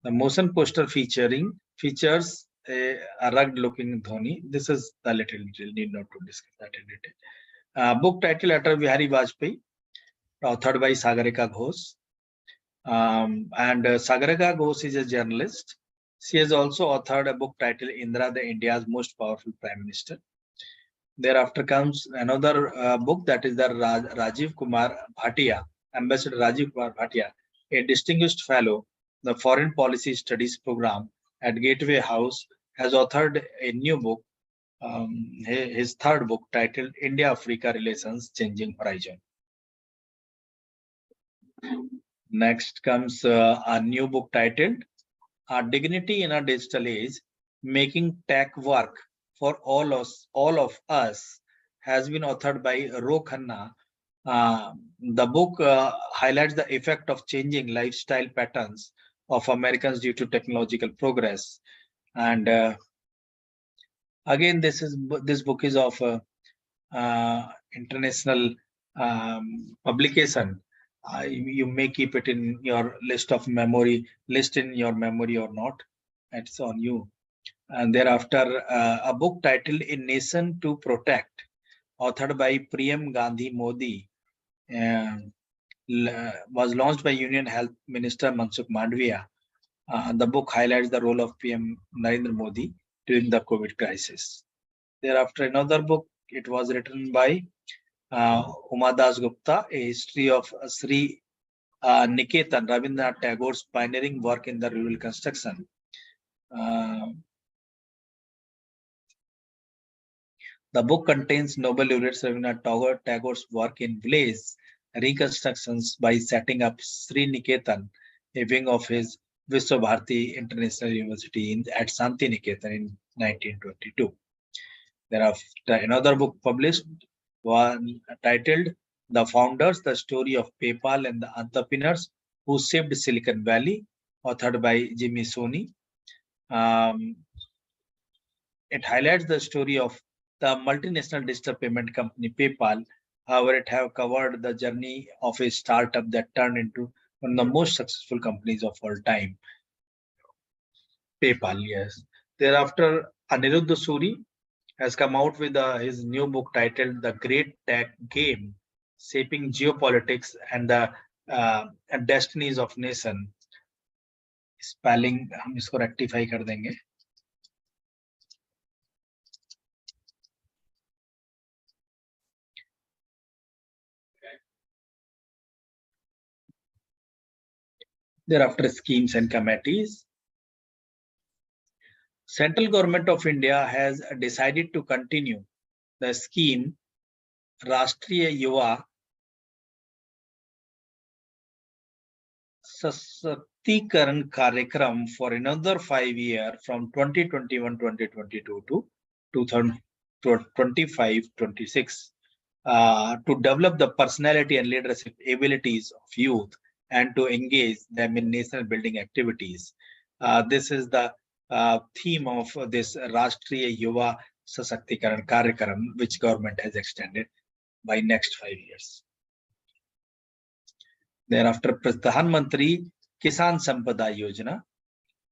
The motion poster features a rugged-looking Dhoni. This is the little detail, need not to discuss that in detail. Book title, Atal Bihari Vajpayee, authored by Sagarika Ghosh. And Sagarika Ghosh is a journalist. She has also authored a book titled Indira, the India's Most Powerful Prime Minister. Thereafter comes another book, that is the Rajiv Kumar Bhatia, Ambassador Rajiv Kumar Bhatia, a distinguished fellow, the Foreign Policy Studies program at Gateway House, has authored a new book, his third book, titled India-Africa Relations, Changing Horizon. Next comes a new book titled Dignity in a Digital Age, Making Tech Work for all of us, has been authored by Ro Khanna. The book highlights the effect of changing lifestyle patterns of Americans due to technological progress. And again, this book is of international publication. You may keep it in your list in your memory or not. It's on you. And thereafter, a book titled A Nation to Protect, authored by Priyam Gandhi Modi, was launched by Union Health Minister Mansukh Mandviya. The book highlights the role of PM Narendra Modi during the COVID crisis. Thereafter, another book, it was written by Uma Das Gupta, A History of Sri Niketan, Rabindranath Tagore's pioneering work in the rural construction. The book contains Nobel laureate Rabindranath Tagore's work in village reconstructions by setting up Sri Niketan, a wing of his Vishwabharati International University at Santi Niketan in 1922. Thereafter, another book published, one titled The Founders, The Story of PayPal and the Entrepreneurs Who Saved Silicon Valley, authored by Jimmy Soni. It highlights the story of the multinational digital payment company PayPal. However, it have covered the journey of a startup that turned into one of the most successful companies of all time. PayPal, yes. Thereafter, Aniruddha Suri has come out with his new book titled The Great Tech Game, Shaping Geopolitics and the Destinies of Nation. Spelling हम इसको rectify कर देंगे. Thereafter, schemes and committees. Central Government of India has decided to continue the scheme Rashtriya Yuva Sashaktikarn Karyakram for another 5 years from 2021-2022 to 2025-26 to develop the personality and leadership abilities of youth and to engage them in nation building activities. This is the theme of this Rashtriya Yuva Sashaktikarn Karyakram, which government has extended by next 5 years. Thereafter, Pradhan Mantri Kisan Sampada Yojana.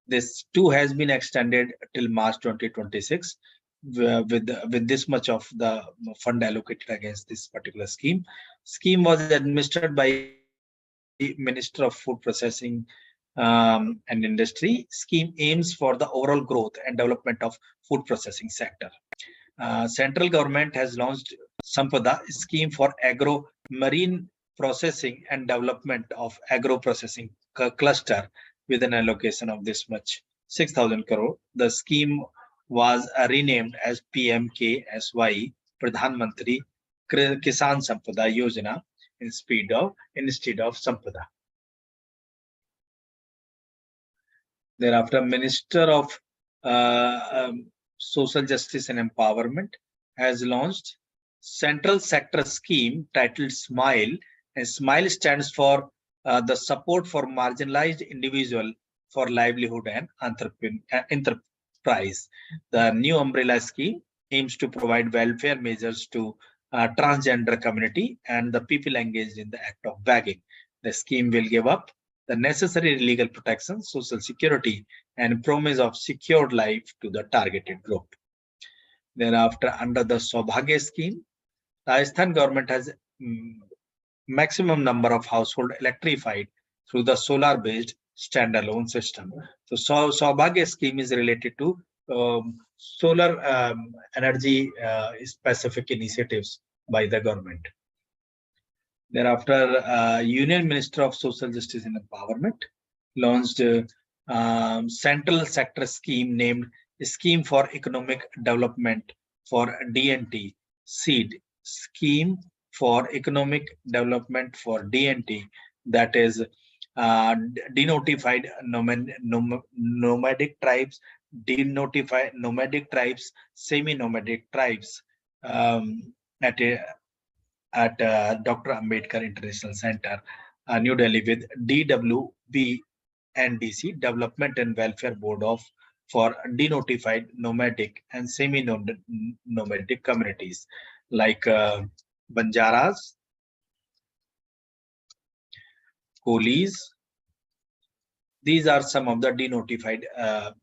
This too has been extended till March 2026 with this much of the fund allocated against this particular scheme. Scheme was administered by Minister of Food Processing and Industry. Scheme aims for the overall growth and development of food processing sector. Central government has launched Sampada scheme for agro marine processing and development of agro processing cluster with an allocation of this much 6,000 crore. The scheme was renamed as PMKSY, Pradhan Mantri Kisan Sampada Yojana, instead of Sampada. Thereafter, Minister of Social Justice and Empowerment has launched Central Sector Scheme titled SMILE, and SMILE stands for the support for marginalized individual for livelihood and enterprise. The new umbrella scheme aims to provide welfare measures to transgender community and the people engaged in the act of begging. The scheme will give up the necessary legal protection, social security, and promise of secured life to the targeted group. Thereafter, under the Saubhagya scheme, Rajasthan government has maximum number of households electrified through the solar-based standalone system. So, Saubhagya scheme is related to solar energy specific initiatives by the government. Thereafter, Union Minister of Social Justice and Empowerment launched Central Sector Scheme named Scheme for Economic Development for DNT, SEED, Scheme for Economic Development for DNT, that is denotified nomadic tribes, denotified nomadic tribes, semi-nomadic tribes at Dr. Ambedkar International Center, New Delhi, with DWBNDC, Development and Welfare Board for denotified nomadic and semi-nomadic communities like Banjaras, Coolies. These are some of the denotified.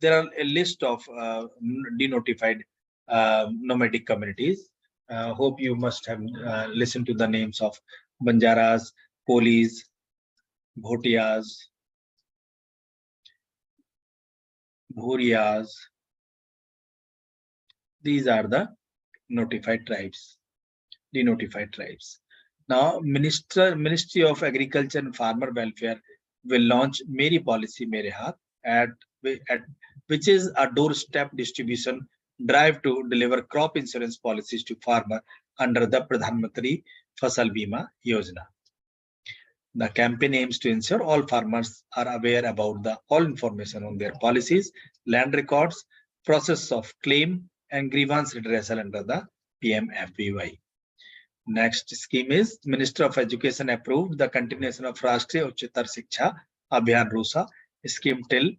There are a list of denotified nomadic communities. Hope you must have listened to the names of Banjaras, Coolies, Bhotias, Bhurias. These are the notified tribes, denotified tribes. Now, Ministry of Agriculture and Farmer Welfare will launch Meri Policy Mere Haath, which is a doorstep distribution drive to deliver crop insurance policies to farmers under the Pradhan Mantri Fasal Bima Yojana. The campaign aims to ensure all farmers are aware about all information on their policies, land records, process of claim, and grievance redressal under the PMFBY. Next scheme is Minister of Education approved the continuation of Rashtriya Uchchatar Shiksha Abhiyan RUSA scheme till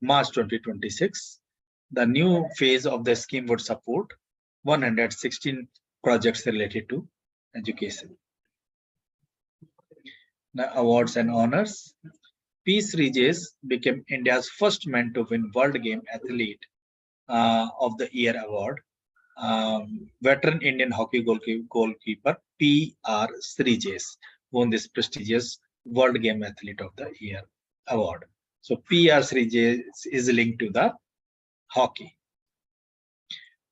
March 2026. The new phase of the scheme would support 116 projects related to education. Now, awards and honors. P. Srijes became India's first man to win World Game Athlete of the Year award. Veteran Indian hockey goalkeeper P.R. Srijes won this prestigious World Game Athlete of the Year award. So P.R. Srijes is linked to the hockey.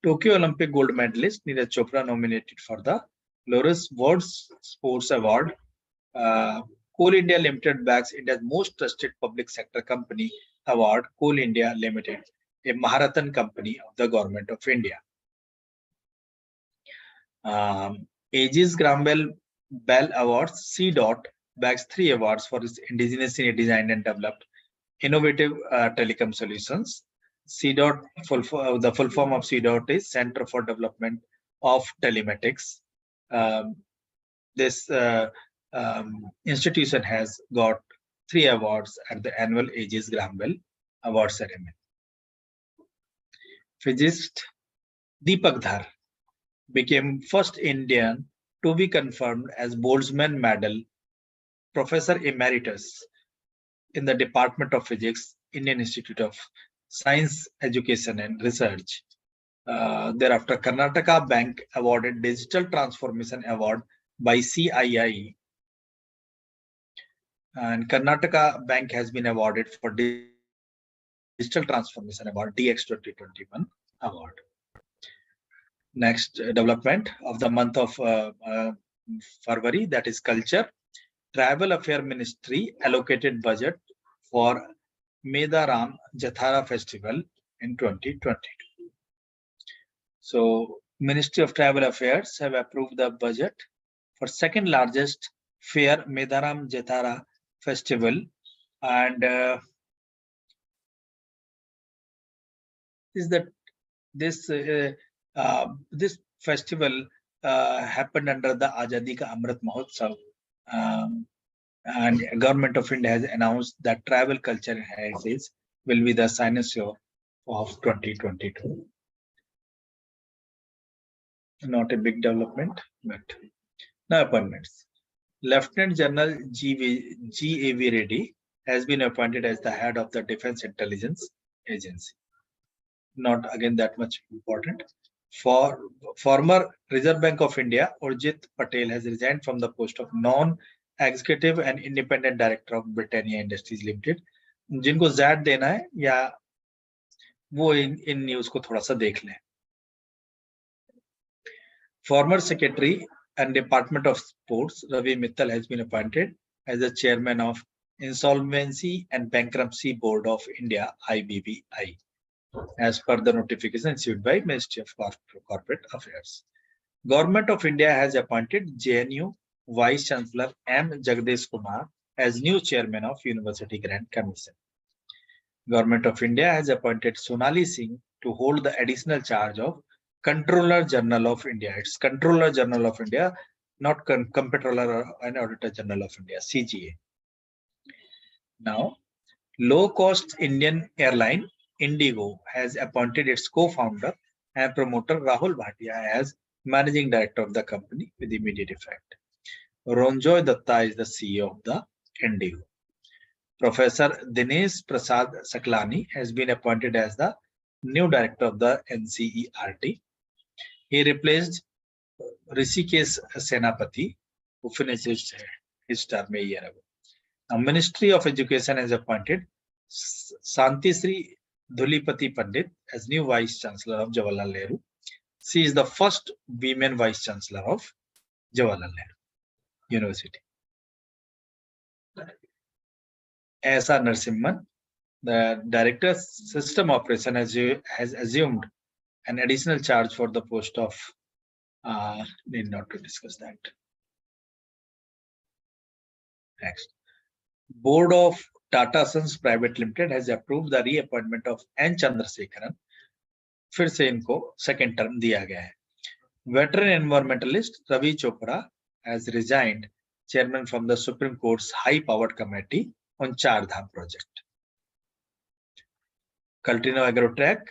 Tokyo Olympic gold medalist Neeraj Chopra nominated for the Laurus World Sports Award. Coal India Limited bags India's most trusted public sector company award, Coal India Limited, a Maharatan company of the Government of India. Aegis Graham Bell Awards, C. bags 3 awards for its indigenously designed and developed innovative telecom solutions. C. the full form of C. is Center for Development of Telematics. This institution has got 3 awards at the annual Aegis Graham Bell Award ceremony. Physicist Deepak Dhar became first Indian to be confirmed as Boltzmann Medal Professor Emeritus in the Department of Physics, Indian Institute of Science, Education and Research. Thereafter, Karnataka Bank awarded Digital Transformation Award by CII And Karnataka Bank has been awarded for Digital Transformation Award, DX 2021 award. Next development of the month of February, that is culture. Tribal Affairs Ministry allocated budget for Medaram Jathara Festival in 2022. So Ministry of Tribal Affairs have approved the budget for second largest fair Medaram Jathara Festival, and this festival happened under the Azadi Ka Amrit Mahotsav, and Government of India has announced that tribal culture and heritage will be the cynosure of 2022. Not a big development, but now appointments. Lieutenant General G.A.V. Reddy has been appointed as the head of the Defense Intelligence Agency. Not again that much important. For former Reserve Bank of India, Urjit Patel has resigned from the post of non-executive and independent director of Britannia Industries Limited. जिनको Z देना है या वो in news को थोड़ा सा देख लें. Former Secretary and Department of Sports, Ravi Mittal, has been appointed as the chairman of Insolvency and Bankruptcy Board of India, IBBI, as per the notification issued by Ministry of Corporate Affairs. Government of India has appointed JNU Vice Chancellor M. Jagdish Kumar as new chairman of University Grant Commission. Government of India has appointed Sonali Singh to hold the additional charge of Controller General of India. It's Controller General of India, not Comptroller and Auditor General of India, CGA. Now, low-cost Indian airline Indigo has appointed its co-founder and promoter Rahul Bhatia as managing director of the company with immediate effect. Ronjoy Datta is the CEO of the Indigo. Professor Dinesh Prasad Saklani has been appointed as the new director of the NCERT. He replaced Rishikesh Senapati, who finished his term a year ago. Now, Ministry of Education has appointed Santisri Dhulipati Pandit as new Vice Chancellor of Jawaharlal Nehru. She is the first women Vice Chancellor of Jawaharlal Nehru University. S.R. Narasimhan, the Director System Operation, has assumed an additional charge for the post of, need not to discuss that. Next. Board of Tata Sons Private Limited has approved the reappointment of N. Chandrasekharan. फिर से इनको second term दिया गया है. Veteran environmentalist Ravi Chopra has resigned chairman from the Supreme Court's High Powered Committee on Char Dham project. Cultino Agrotech,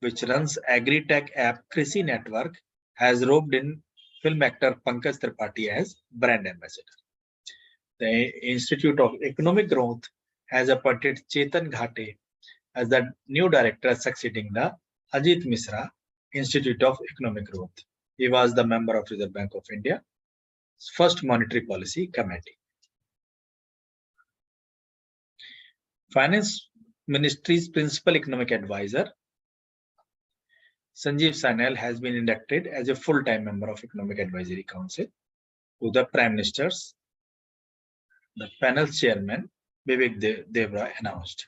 which runs Agri-Tech app Krisi Network, has roped in film actor Pankaj Tripathi as brand ambassador. The Institute of Economic Growth has appointed Chetan Ghate as the new director, succeeding the Ajit Misra Institute of Economic Growth. He was the member of Reserve Bank of India's first monetary policy committee. Finance Ministry's principal economic advisor, Sanjeev Sainal, has been inducted as a full-time member of Economic Advisory Council to the Prime Minister's. The panel's chairman, Vivek Devra, announced.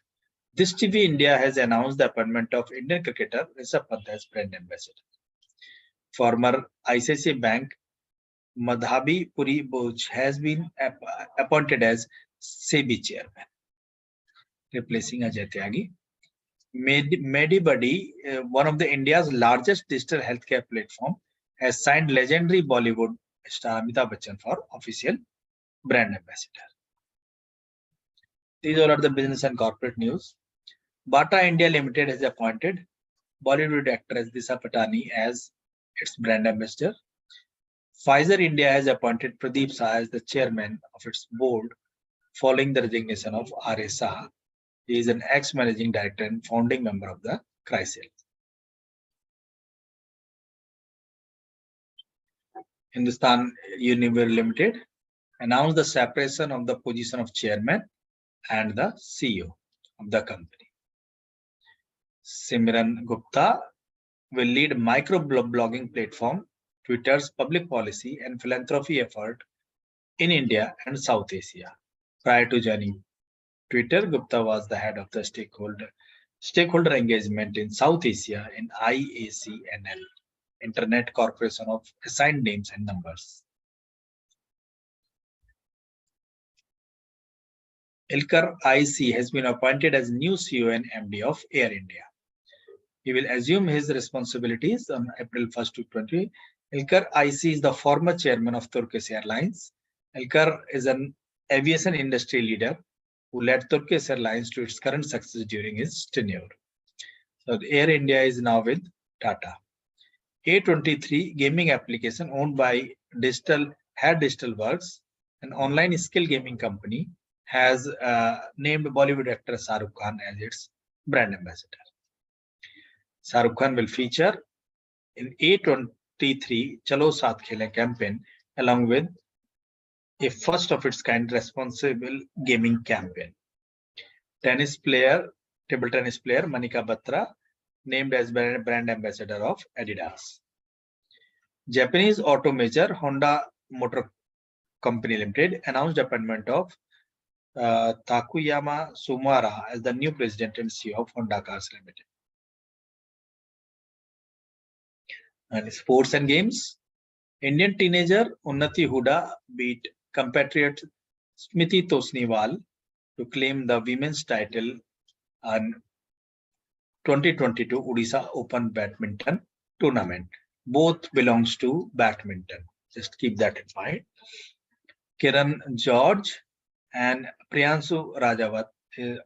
This TV India has announced the appointment of Indian cricketer Rishabh Pant as brand ambassador. Former ICICI Bank Madhabi Puri Boj has been appointed as SEBI chairman, replacing Ajay Tyagi. Medibuddy, one of the India's largest digital healthcare platform, has signed legendary Bollywood star Amitabh Bachchan for official brand ambassador. These all are the business and corporate news. Bata India Limited has appointed Bollywood actress Disha Patani as its brand ambassador. Pfizer India has appointed Pradeep Shah as the chairman of its board following the resignation of R.A. Shah. He is an ex-managing director and founding member of the CRISIL. Hindustan Unilever Limited announced the separation of the position of chairman and the CEO of the company. Simran Gupta will lead micro-blogging platform, Twitter's public policy and philanthropy effort in India and South Asia. Prior to joining Twitter, Gupta was the head of the stakeholder engagement in South Asia in IACNL, Internet Corporation of Assigned Names and Numbers. Ilkar IC has been appointed as new CEO and MD of Air India. He will assume his responsibilities on April 1st, 2020. Ilkar IC is the former chairman of Turkish Airlines. Ilkar is an aviation industry leader who led Turkish Airlines to its current success during his tenure. So Air India is now with Tata. A23 gaming application owned by Digital Works, an online skill gaming company, has named Bollywood actor Shah Rukh Khan as its brand ambassador. Shah Rukh Khan will feature in A23 Chalo Saath Khele campaign along with a first of its kind responsible gaming campaign. Table tennis player Manika Batra named as brand ambassador of Adidas. Japanese auto major Honda Motor Company Limited announced appointment of Takuyama Sumara as the new president and CEO of Honda Cars Limited. And sports and games. Indian teenager Unnati Huda beat compatriot Smriti Tosniwal to claim the women's title on 2022 Odisha Open Badminton Tournament. Both belongs to badminton. Just keep that in mind. Kiran George and Priyanshu Rajawat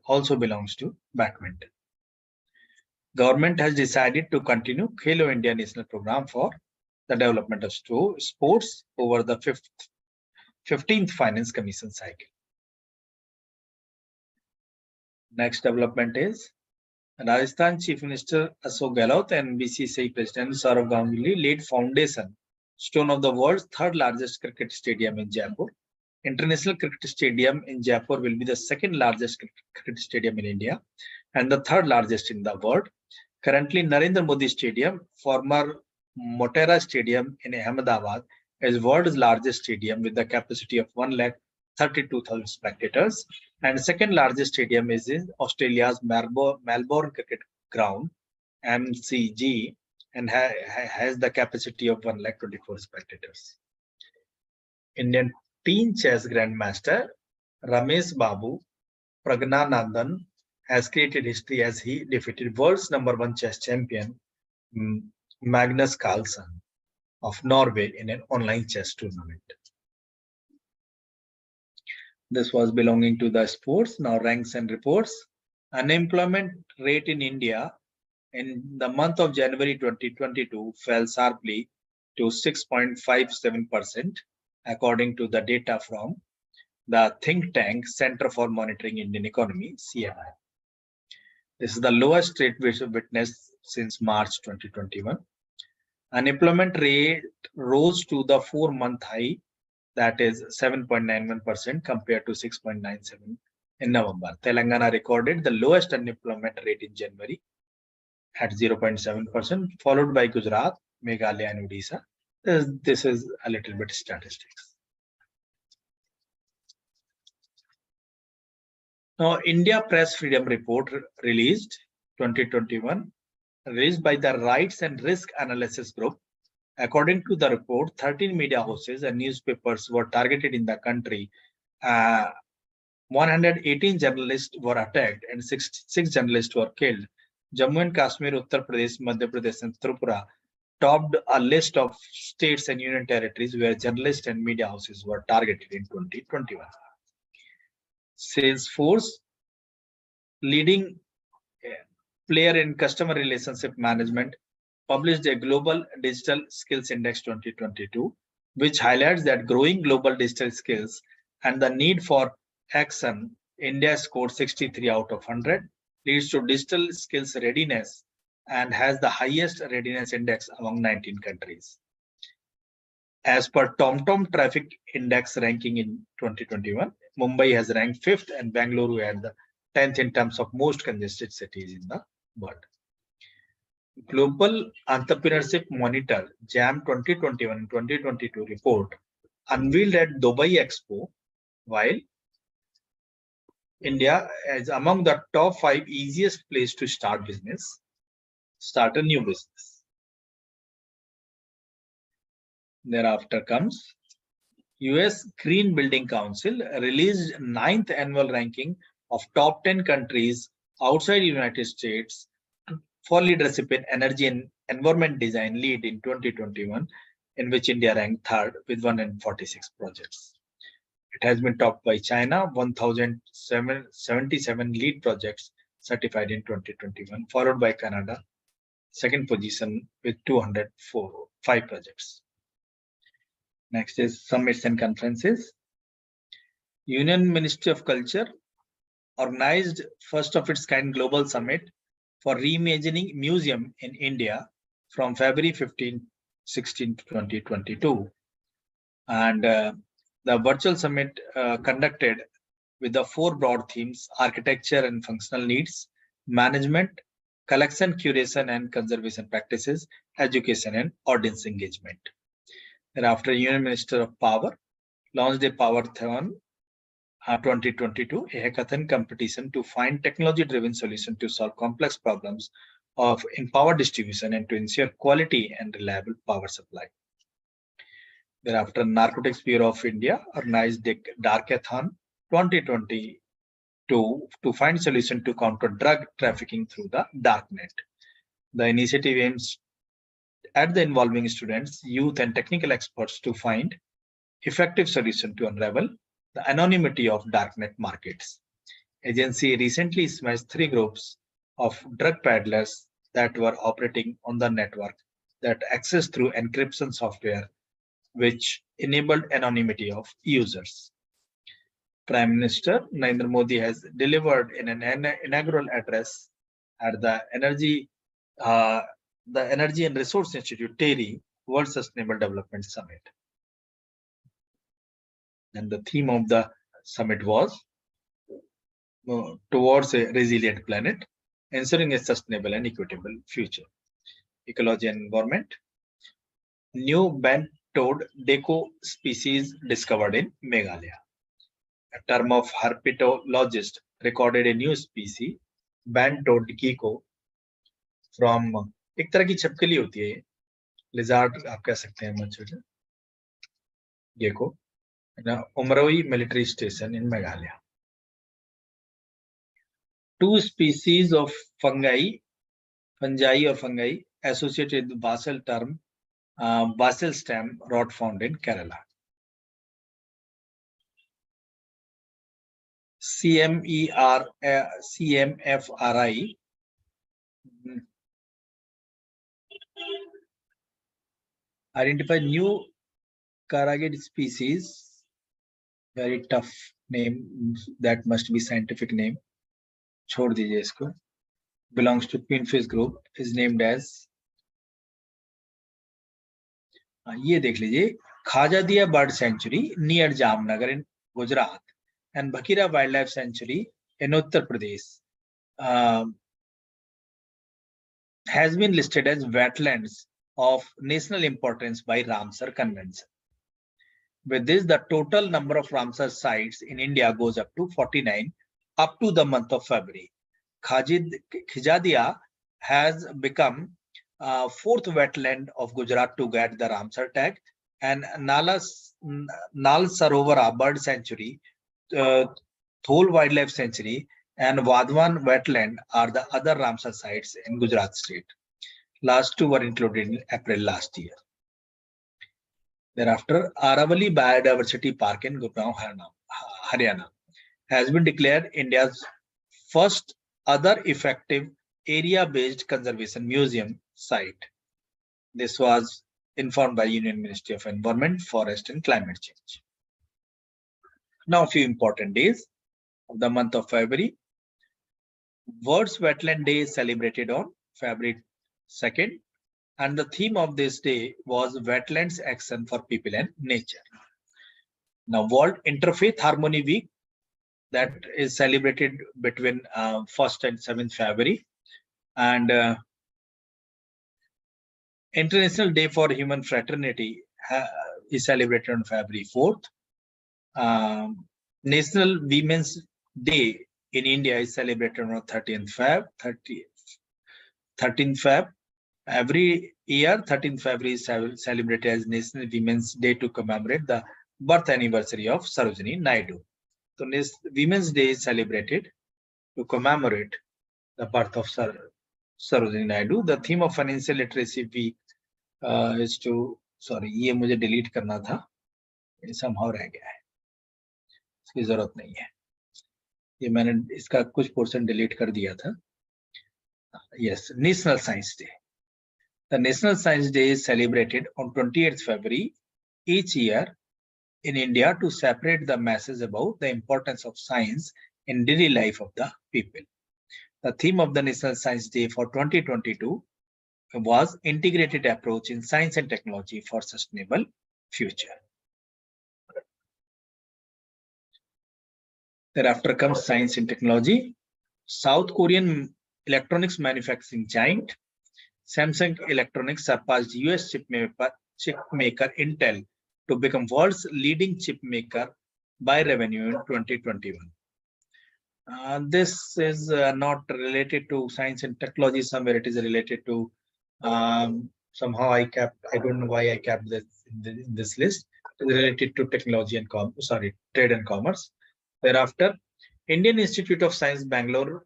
also belongs to badminton. Government has decided to continue Khelo India National Program for the development of sports over the 15th Finance Commission cycle. Next development is Rajasthan Chief Minister Ashok Gehlot and BCCI President Saurav Ganguly laid foundation stone of the world's third largest cricket stadium in Jaipur. International Cricket Stadium in Jaipur will be the second largest cricket stadium in India and the third largest in the world. Currently, Narendra Modi Stadium, former Motera Stadium in Ahmedabad, is world's largest stadium with the capacity of 132,000 spectators. And second largest stadium is in Australia's Melbourne Cricket Ground, MCG, and has the capacity of 124 spectators. Indian teen chess grandmaster Ramesh Babu Pragnanandan has created history as he defeated world's #1 chess champion Magnus Carlsen of Norway in an online chess tournament. This was belonging to the sports. Now ranks and reports. Unemployment rate in India in the month of January 2022 fell sharply to 6.57%, according to the data from the think tank Center for Monitoring Indian Economy, CMI. This is the lowest rate witnessed since March 2021. Unemployment rate rose to the 4-month high, that is 7.91% compared to 6.97% in November. Telangana recorded the lowest unemployment rate in January at 0.7%, followed by Gujarat, Meghalaya, and Odisha. This is a little bit statistics. Now, India Press Freedom Report released 2021, released by the Rights and Risk Analysis Group. According to the report, 13 media houses and newspapers were targeted in the country. 118 journalists were attacked and 6 journalists were killed. Jammu and Kashmir, Uttar Pradesh, Madhya Pradesh, and Tripura topped a list of states and union territories where journalists and media houses were targeted in 2021. Salesforce, leading player in customer relationship management, published a Global Digital Skills Index 2022, which highlights that growing global digital skills and the need for action. India scored 63 out of 100, leads to digital skills readiness, and has the highest readiness index among 19 countries. As per TomTom Traffic Index ranking in 2021, Mumbai has ranked 5th and Bangalore at the 10th in terms of most congested cities in the world. Global Entrepreneurship Monitor JAM 2021-2022 report unveiled at Dubai Expo, while India is among the top 5 easiest place to start a new business. Thereafter comes US Green Building Council released 9th annual ranking of top 10 countries outside United States for leadership in energy and environment design lead in 2021, in which India ranked 3rd with 146 projects. It has been topped by China, 1,077 lead projects certified in 2021, followed by Canada, 2nd position with 205 projects. Next is summits and conferences. Union Ministry of Culture organized first of its kind global summit for reimagining museum in India from February 15-16 to 2022. And the virtual summit conducted with the 4 broad themes: architecture and functional needs, management, collection, curation and conservation practices, education and audience engagement. Thereafter, Union Minister of Power launched a Power-thon 2022, a hackathon competition to find technology-driven solutions to solve complex problems in power distribution and to ensure quality and reliable power supply. Thereafter, Narcotics Bureau of India organized a Darkathon 2022 to find solutions to counter drug trafficking through the darknet. The initiative aims at the involving students, youth, and technical experts to find effective solutions to unravel the anonymity of darknet markets. Agency recently smashed 3 groups of drug peddlers that were operating on the network that accessed through encryption software, which enabled anonymity of users. Prime Minister Narendra Modi has delivered in an inaugural address at the Energy and Resource Institute, TERI, World Sustainable Development Summit. And the theme of the summit was towards a resilient planet, ensuring a sustainable and equitable future. Ecology and environment. New bent-toed deco species discovered in Meghalaya. A term of herpetologist recorded a new species, bent-toed gecko, from एक तरह की छिपकली होती है, lizard आप कह सकते हैं, मच्छर gecko, Umaroi military station in Meghalaya. 2 species of fungi associated with basal term, basal stem rot found in Kerala. CMFRI identified new Karagid species. Very tough name, that must be scientific name. छोड़ दीजिए इसको. Belongs to Queenfish group, is named as, ये देख लीजिए, खाजादिया bird sanctuary near Jamnagar in Gujarat and Bhakira wildlife sanctuary in Uttar Pradesh has been listed as wetlands of national importance by Ramsar Convention. With this, the total number of Ramsar sites in India goes up to 49 up to the month of February. Khijadia has become 4th wetland of Gujarat to get the Ramsar tag, and Nal Sarovara Bird Sanctuary, Thol Wildlife Sanctuary, and Vadwan Wetland are the other Ramsar sites in Gujarat state. Last 2 were included in April last year. Thereafter, Aravali Biodiversity Park in Gurgaon, Haryana has been declared India's first other effective area-based conservation museum site. This was informed by Union Ministry of Environment, Forest and Climate Change. Now, a few important days of the month of February. World's Wetland Day is celebrated on February 2nd. And the theme of this day was Wetlands Action for People and Nature. Now, World Interfaith Harmony Week, that is celebrated between 1st and 7th February. And International Day for Human Fraternity is celebrated on February 4th. National Women's Day in India is celebrated on 13th Feb. Every year, 13th February is celebrated as National Women's Day to commemorate the birth anniversary of Sarojini Naidu. So, Women's Day is celebrated to commemorate the birth of Sarojini Naidu. The theme of Financial Literacy Week is to, sorry, ये मुझे delete करना था, ये somehow रह गया है, इसकी जरूरत नहीं है, ये मैंने इसका कुछ portion delete कर दिया था. Yes, National Science Day. The National Science Day is celebrated on 28th February each year in India to separate the message about the importance of science in daily life of the people. The theme of the National Science Day for 2022 was Integrated Approach in Science and Technology for Sustainable Future. Thereafter comes Science and Technology. South Korean electronics manufacturing giant Samsung Electronics surpassed US chip maker Intel to become world's leading chip maker by revenue in 2021. This is not related to science and technology. Somewhere it is related to somehow I don't know why I kept this in this list. It is related to technology and trade and commerce. Thereafter, Indian Institute of Science Bangalore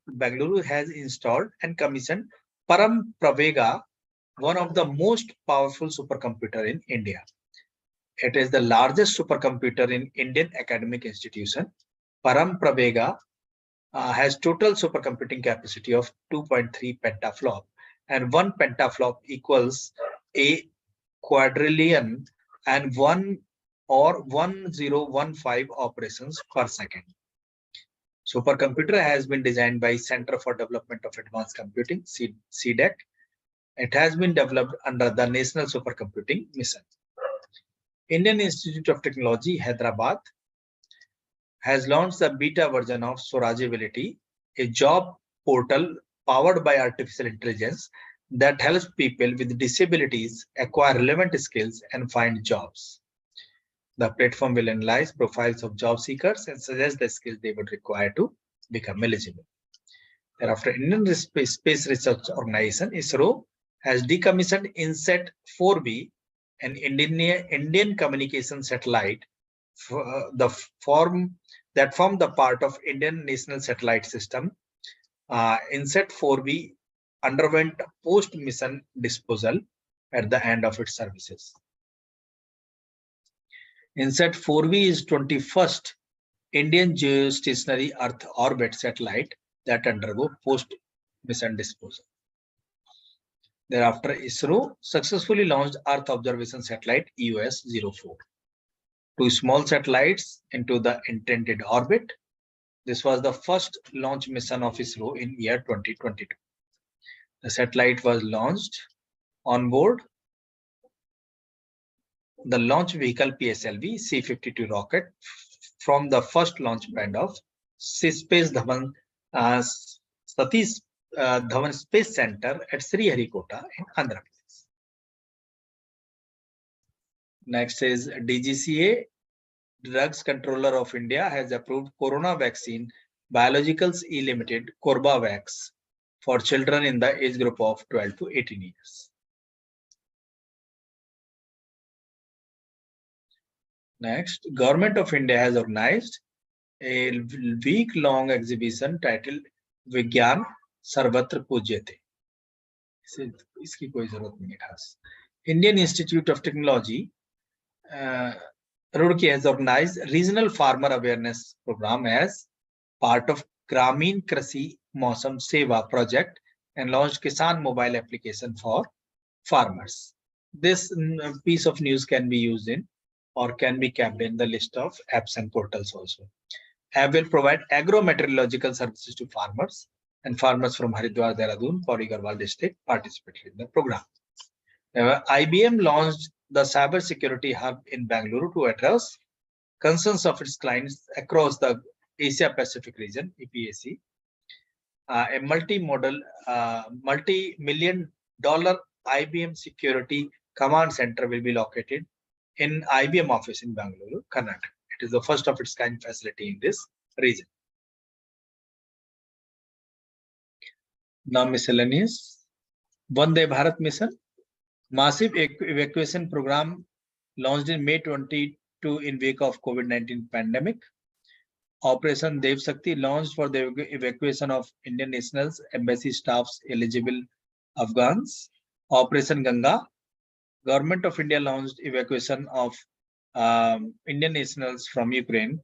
has installed and commissioned Param Pravega, one of the most powerful supercomputer in India. It is the largest supercomputer in Indian academic institution. Param Pravega has total supercomputing capacity of 2.3 petaflop, and 1 petaflop equals a quadrillion and 1 or 1015 operations per second. Supercomputer has been designed by Center for Development of Advanced Computing, CDEC. It has been developed under the National Supercomputing Mission. Indian Institute of Technology, Hyderabad, has launched the beta version of Swarajability, a job portal powered by artificial intelligence that helps people with disabilities acquire relevant skills and find jobs. The platform will analyze profiles of job seekers and suggest the skills they would require to become eligible. Thereafter, Indian Space Research Organization, ISRO, has decommissioned INSAT-4B, an Indian communication satellite that form the part of Indian National Satellite System. INSAT-4B underwent post-mission disposal at the end of its services. INSAT-4B is 21st Indian geostationary Earth orbit satellite that undergo post-mission disposal. Thereafter, ISRO successfully launched Earth Observation Satellite EOS-04. 2 small satellites into the intended orbit. This was the first launch mission of ISRO in year 2022. The satellite was launched on board the launch vehicle PSLV C-52 rocket from the first launch pad of Space Dhawan Satish Dhawan Space Center at Sriharikota in Andhra Pradesh. Next is DGCA, Drugs Controller of India, has approved Corona vaccine Biologicals E Limited Corbavax for children in the age group of 12 to 18 years. Next, Government of India has organized a week-long exhibition titled Vigyan Sarvatra Pujyate. इसकी कोई जरूरत नहीं है खास. Indian Institute of Technology, Roorkee, has organized regional farmer awareness program as part of Gramin Krishi Mausam Seva project and launched Kisan mobile application for farmers. This piece of news can be used in or can be kept in the list of apps and portals also. App will provide agro-meteorological services to farmers, and farmers from Haridwar, Dehradun, Pauri Garhwal district participated in the program. IBM launched the cybersecurity hub in Bangalore to address concerns of its clients across the Asia Pacific region, EPAC. A multi-million dollar IBM security command center will be located in IBM office in Bangalore, Karnataka. It is the first of its kind facility in this region. Now miscellaneous. Vande Bharat mission. Massive evacuation program launched in May 22 in wake of COVID-19 pandemic. Operation Dev Shakti launched for the evacuation of Indian nationals, embassy staffs, eligible Afghans. Operation Ganga. Government of India launched evacuation of Indian nationals from Ukraine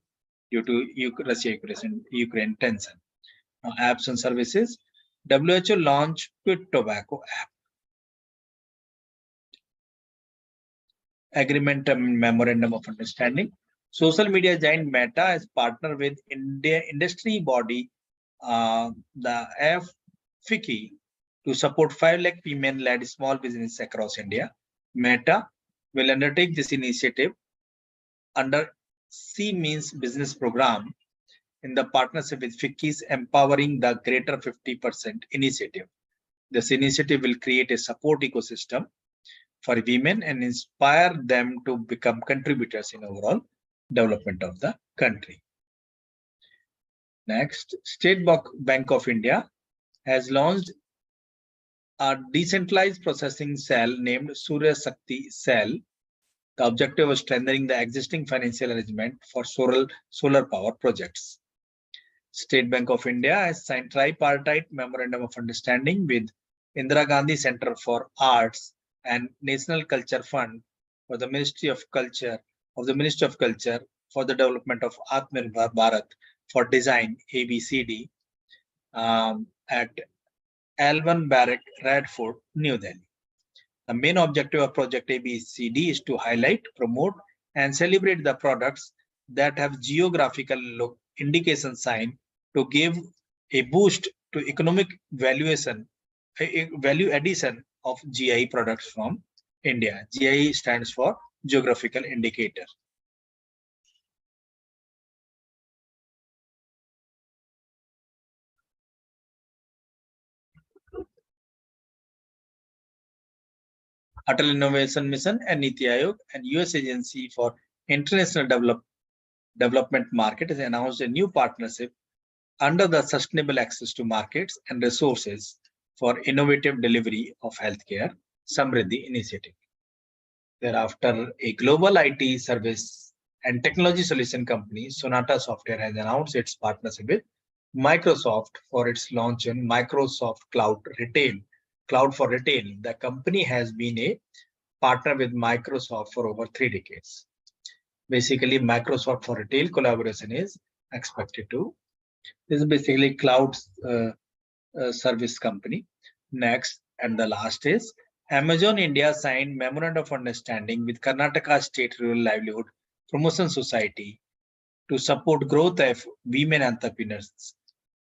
due to Russia-Ukraine tension. Apps and services. WHO launched Quit Tobacco app. Agreement and memorandum of understanding. Social media giant Meta has partnered with industry body, the FICCI, to support 5 lakh women-led small business across India. Meta will undertake this initiative under C Means Business Program in the partnership with FICCI's Empowering the Greater 50% initiative. This initiative will create a support ecosystem for women and inspire them to become contributors in overall development of the country. Next, State Bank of India has launched a decentralized processing cell named Surya Shakti Cell. The objective was strengthening the existing financial arrangement for solar power projects. State Bank of India has signed tripartite memorandum of understanding with Indira Gandhi Center for Arts and National Culture Fund for the Ministry of Culture for the development of Atmanirbhar Bharat for Design ABCD at Alvan Barrack, Radford, New Delhi. The main objective of Project ABCD is to highlight, promote, and celebrate the products that have geographical indication sign to give a boost to economic value addition of GI products from India. GI stands for Geographical Indicator. Atal Innovation Mission and Niti Aayog and US Agency for International Development Market has announced a new partnership under the Sustainable Access to Markets and Resources for Innovative Delivery of Healthcare Samriddhi Initiative. Thereafter, a global IT service and technology solution company, Sonata Software, has announced its partnership with Microsoft for its launch in Microsoft Cloud for Retail. The company has been a partner with Microsoft for over 3 decades. Basically, Microsoft for Retail collaboration is expected to. This is basically cloud service company. Next, and the last is Amazon India signed memorandum of understanding with Karnataka State Rural Livelihood Promotion Society to support growth of women entrepreneurs.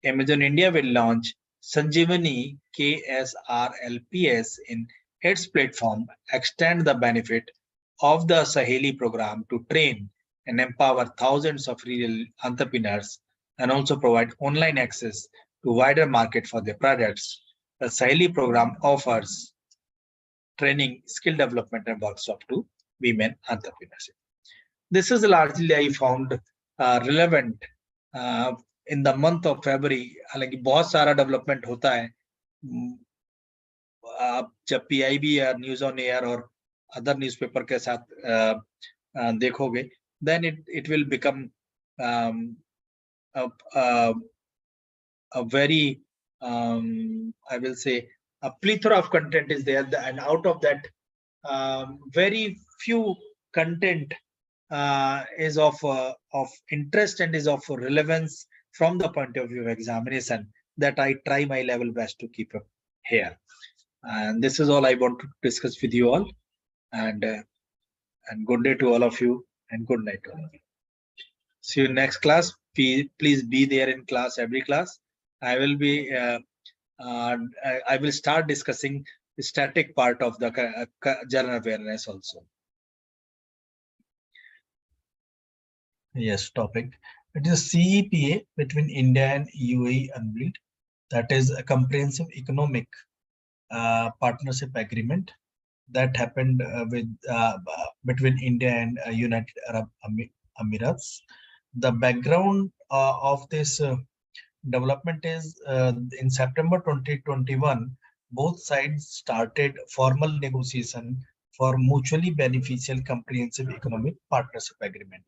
Amazon India will launch Sanjeevani KSRLPS in its platform, extend the benefit of the Saheli program to train and empower thousands of rural entrepreneurs and also provide online access to wider market for their products. The Saheli program offers training, skill development and workshop to women entrepreneurship. This is largely I found relevant in the month of February. हालांकि बहुत सारा development होता है आप जब PIB या news on air और other newspaper के साथ देखोगे, then it will become a very I will say a plethora of content is there, and out of that very few content is of interest and is of relevance from the point of view of examination that I try my level best to keep up here. And this is all I want to discuss with you all, and good day to all of you and good night to all of you. See you next class. Please be there in class, every class. I will be I will start discussing static part of the general awareness also. Yes, topic. It is CEPA between India and UAE unveiled. That is a comprehensive economic partnership agreement that happened between India and United Arab Emirates. The background of this development is in September 2021, both sides started formal negotiation for mutually beneficial comprehensive economic partnership agreement.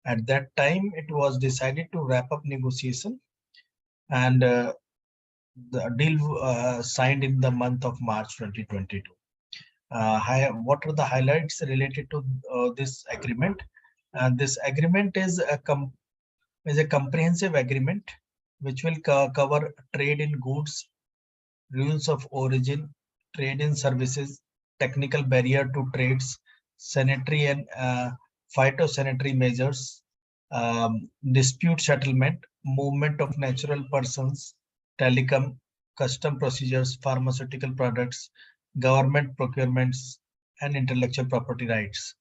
At that time, it was decided to wrap up negotiation, and the deal signed in the month of March 2022. What are the highlights related to this agreement? This agreement is a comprehensive agreement which will cover trade in goods, rules of origin, trade in services, technical barrier to trades, sanitary and phytosanitary measures, dispute settlement, movement of natural persons, telecom, custom procedures, pharmaceutical products, government procurements, and intellectual property rights.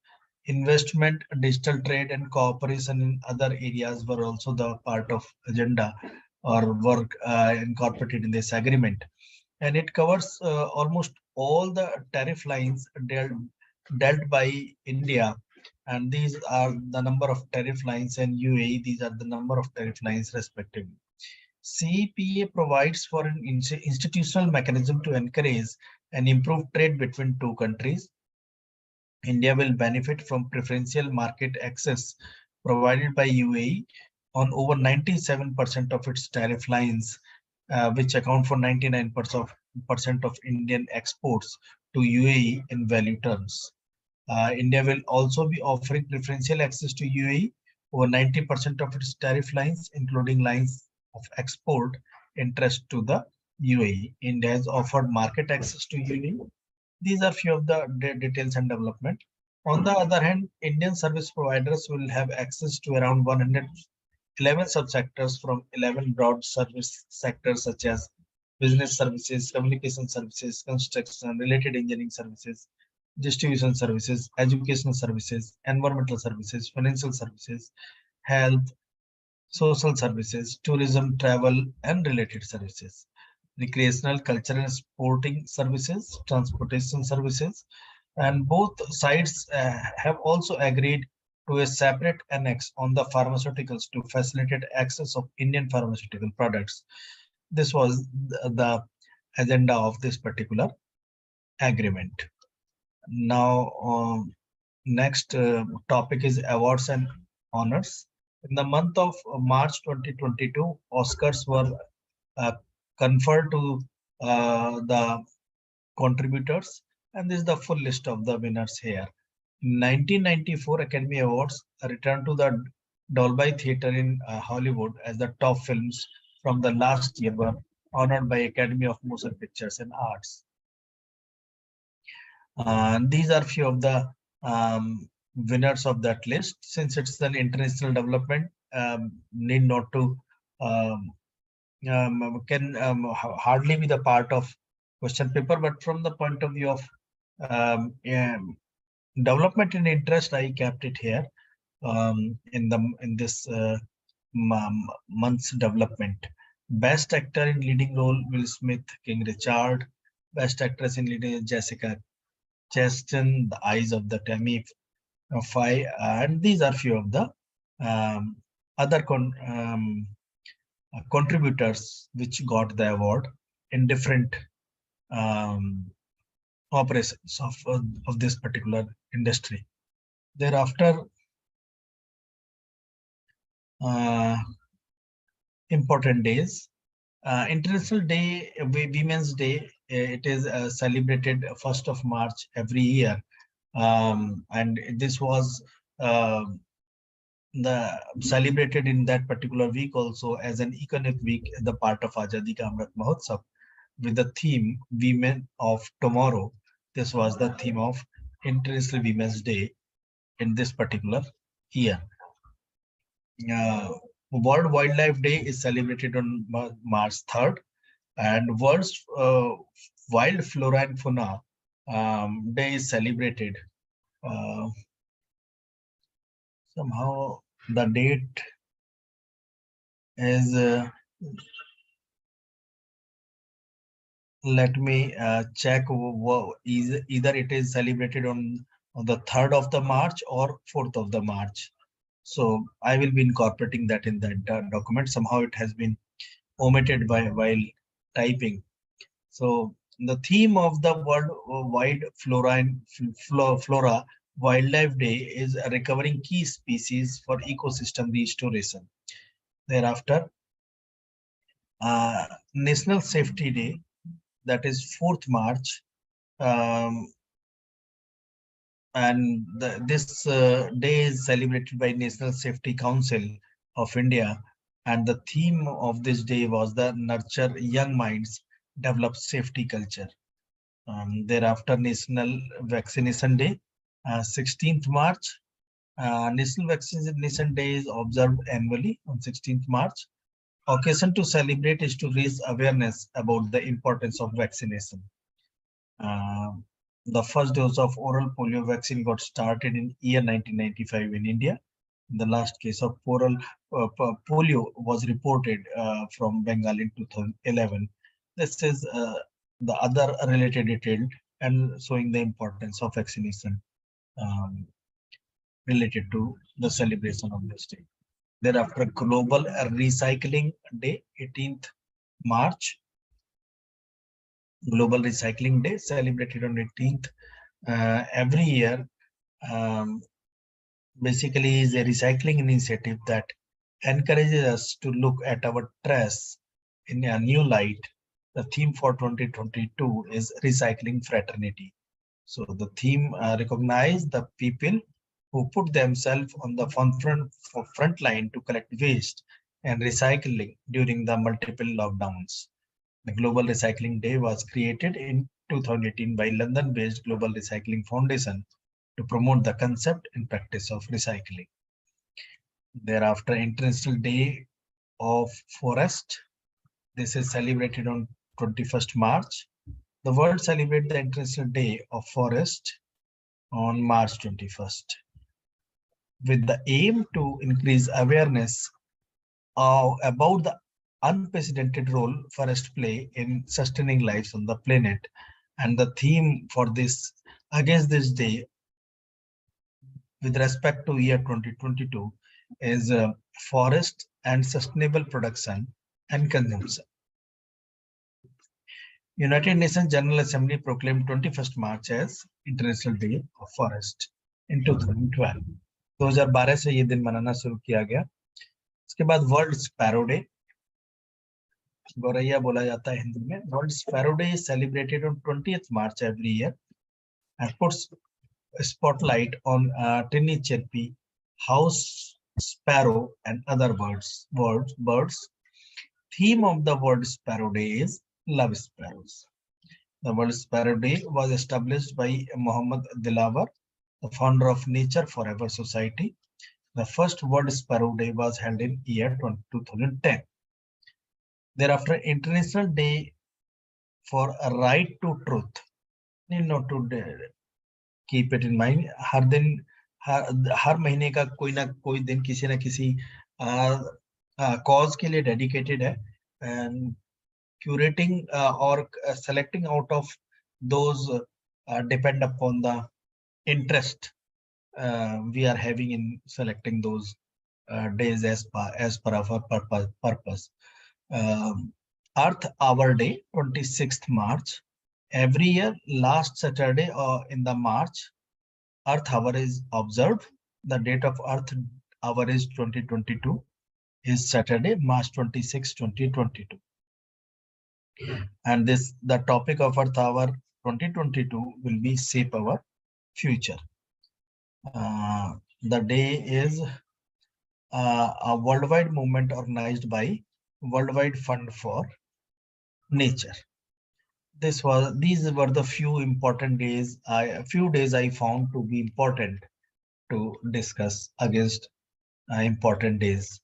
Investment, digital trade, and cooperation in other areas were also the part of agenda or work incorporated in this agreement. And it covers almost all the tariff lines dealt by India. And these are the number of tariff lines, and UAE, these are the number of tariff lines respectively. CEPA provides for an institutional mechanism to encourage and improve trade between two countries. India will benefit from preferential market access provided by UAE on over 97% of its tariff lines, which account for 99% of Indian exports to UAE in value terms. India will also be offering preferential access to UAE over 90% of its tariff lines, including lines of export interest to the UAE. India has offered market access to UAE. These are few of the details and development. On the other hand, Indian service providers will have access to around 111 subsectors from 11 broad service sectors such as business services, communication services, construction, related engineering services, distribution services, educational services, environmental services, financial services, health, social services, tourism, travel, and related services, recreational, cultural, and sporting services, transportation services, and both sides have also agreed to a separate annex on the pharmaceuticals to facilitate access of Indian pharmaceutical products. This was the agenda of this particular agreement. Now, next topic is awards and honors. In the month of March 2022, Oscars were conferred to the contributors, and this is the full list of the winners here. In 1994, Academy Awards returned to the Dolby Theatre in Hollywood as the top films from the last year were honored by Academy of Motion Pictures and Arts. These are few of the winners of that list. Since it's an international development, need not to hardly be the part of question paper, but from the point of view of development and interest, I kept it here in this month's development. Best actor in leading role, Will Smith, King Richard. Best actress in leading, Jessica Chastain, The Eyes of the Tammy Faye, and these are few of the other contributors which got the award in different operations of this particular industry. Thereafter, important days. International Day, Women's Day, it is celebrated 1st of March every year, and this was celebrated in that particular week also as an economic week, the part of Azadi Ka Amrit Mahotsav, with the theme Women of Tomorrow. This was the theme of International Women's Day in this particular year. World Wildlife Day is celebrated on March 3rd, and World's Wild Flora and Fauna Day is celebrated. Somehow the date is, let me check, either it is celebrated on the 3rd of the March or 4th of the March. So I will be incorporating that in that document. Somehow it has been omitted while typing. So the theme of the worldwide flora wildlife day is recovering key species for ecosystem restoration. Thereafter, National Safety Day, that is 4th March, and this day is celebrated by National Safety Council of India, and the theme of this day was the nurture young minds, develop safety culture. Thereafter, National Vaccination Day, 16th March. National Vaccination Day is observed annually on 16th March. Occasion to celebrate is to raise awareness about the importance of vaccination. The first dose of oral polio vaccine got started in year 1995 in India. The last case of oral polio was reported from Bengal in 2011. This is the other related detail and showing the importance of vaccination related to the celebration of this day. Thereafter, Global Recycling Day, 18th March. Global Recycling Day celebrated on 18th every year. Basically is a recycling initiative that encourages us to look at our trash in a new light. The theme for 2022 is recycling fraternity. So the theme recognizes the people who put themselves on the front line to collect waste and recycling during the multiple lockdowns. The Global Recycling Day was created in 2018 by London-based Global Recycling Foundation to promote the concept and practice of recycling. Thereafter, International Day of Forest. This is celebrated on 21st March. The world celebrates the International Day of Forest on March 21st, with the aim to increase awareness about the unprecedented role forests play in sustaining lives on the planet. And the theme for this, against this day, with respect to year 2022, is forest and sustainable production and consumption. United Nations General Assembly proclaimed 21st March as International Day of Forest in 2012. 2012 से ये दिन मनाना शुरू किया गया. इसके बाद world sparrow day, गौरैया बोला जाता है हिंदी में. World sparrow day is celebrated on 20th March every year and puts a spotlight on tiny chirpy house sparrow and other birds. Theme of the World Sparrow Day is Love Sparrows. The World Sparrow Day was established by Muhammad Dilawar, the founder of Nature Forever Society. The first World Sparrow Day was held in year 2010. Thereafter, International Day for a Right to Truth. Need not to keep it in mind. हर दिन हर महीने का कोई ना कोई दिन किसी ना किसी cause के लिए dedicated है, and curating or selecting out of those depend upon the interest we are having in selecting those days as per our purpose. Earth Hour Day, 26th March. Every year, last Saturday in the March, Earth Hour is observed. The date of Earth Hour is 2022, is Saturday, March 26, 2022. And the topic of Earth Hour 2022 will be Shape Our Future. The day is a worldwide movement organized by Worldwide Fund for Nature. These were the few important days. Few days I found to be important to discuss against important days.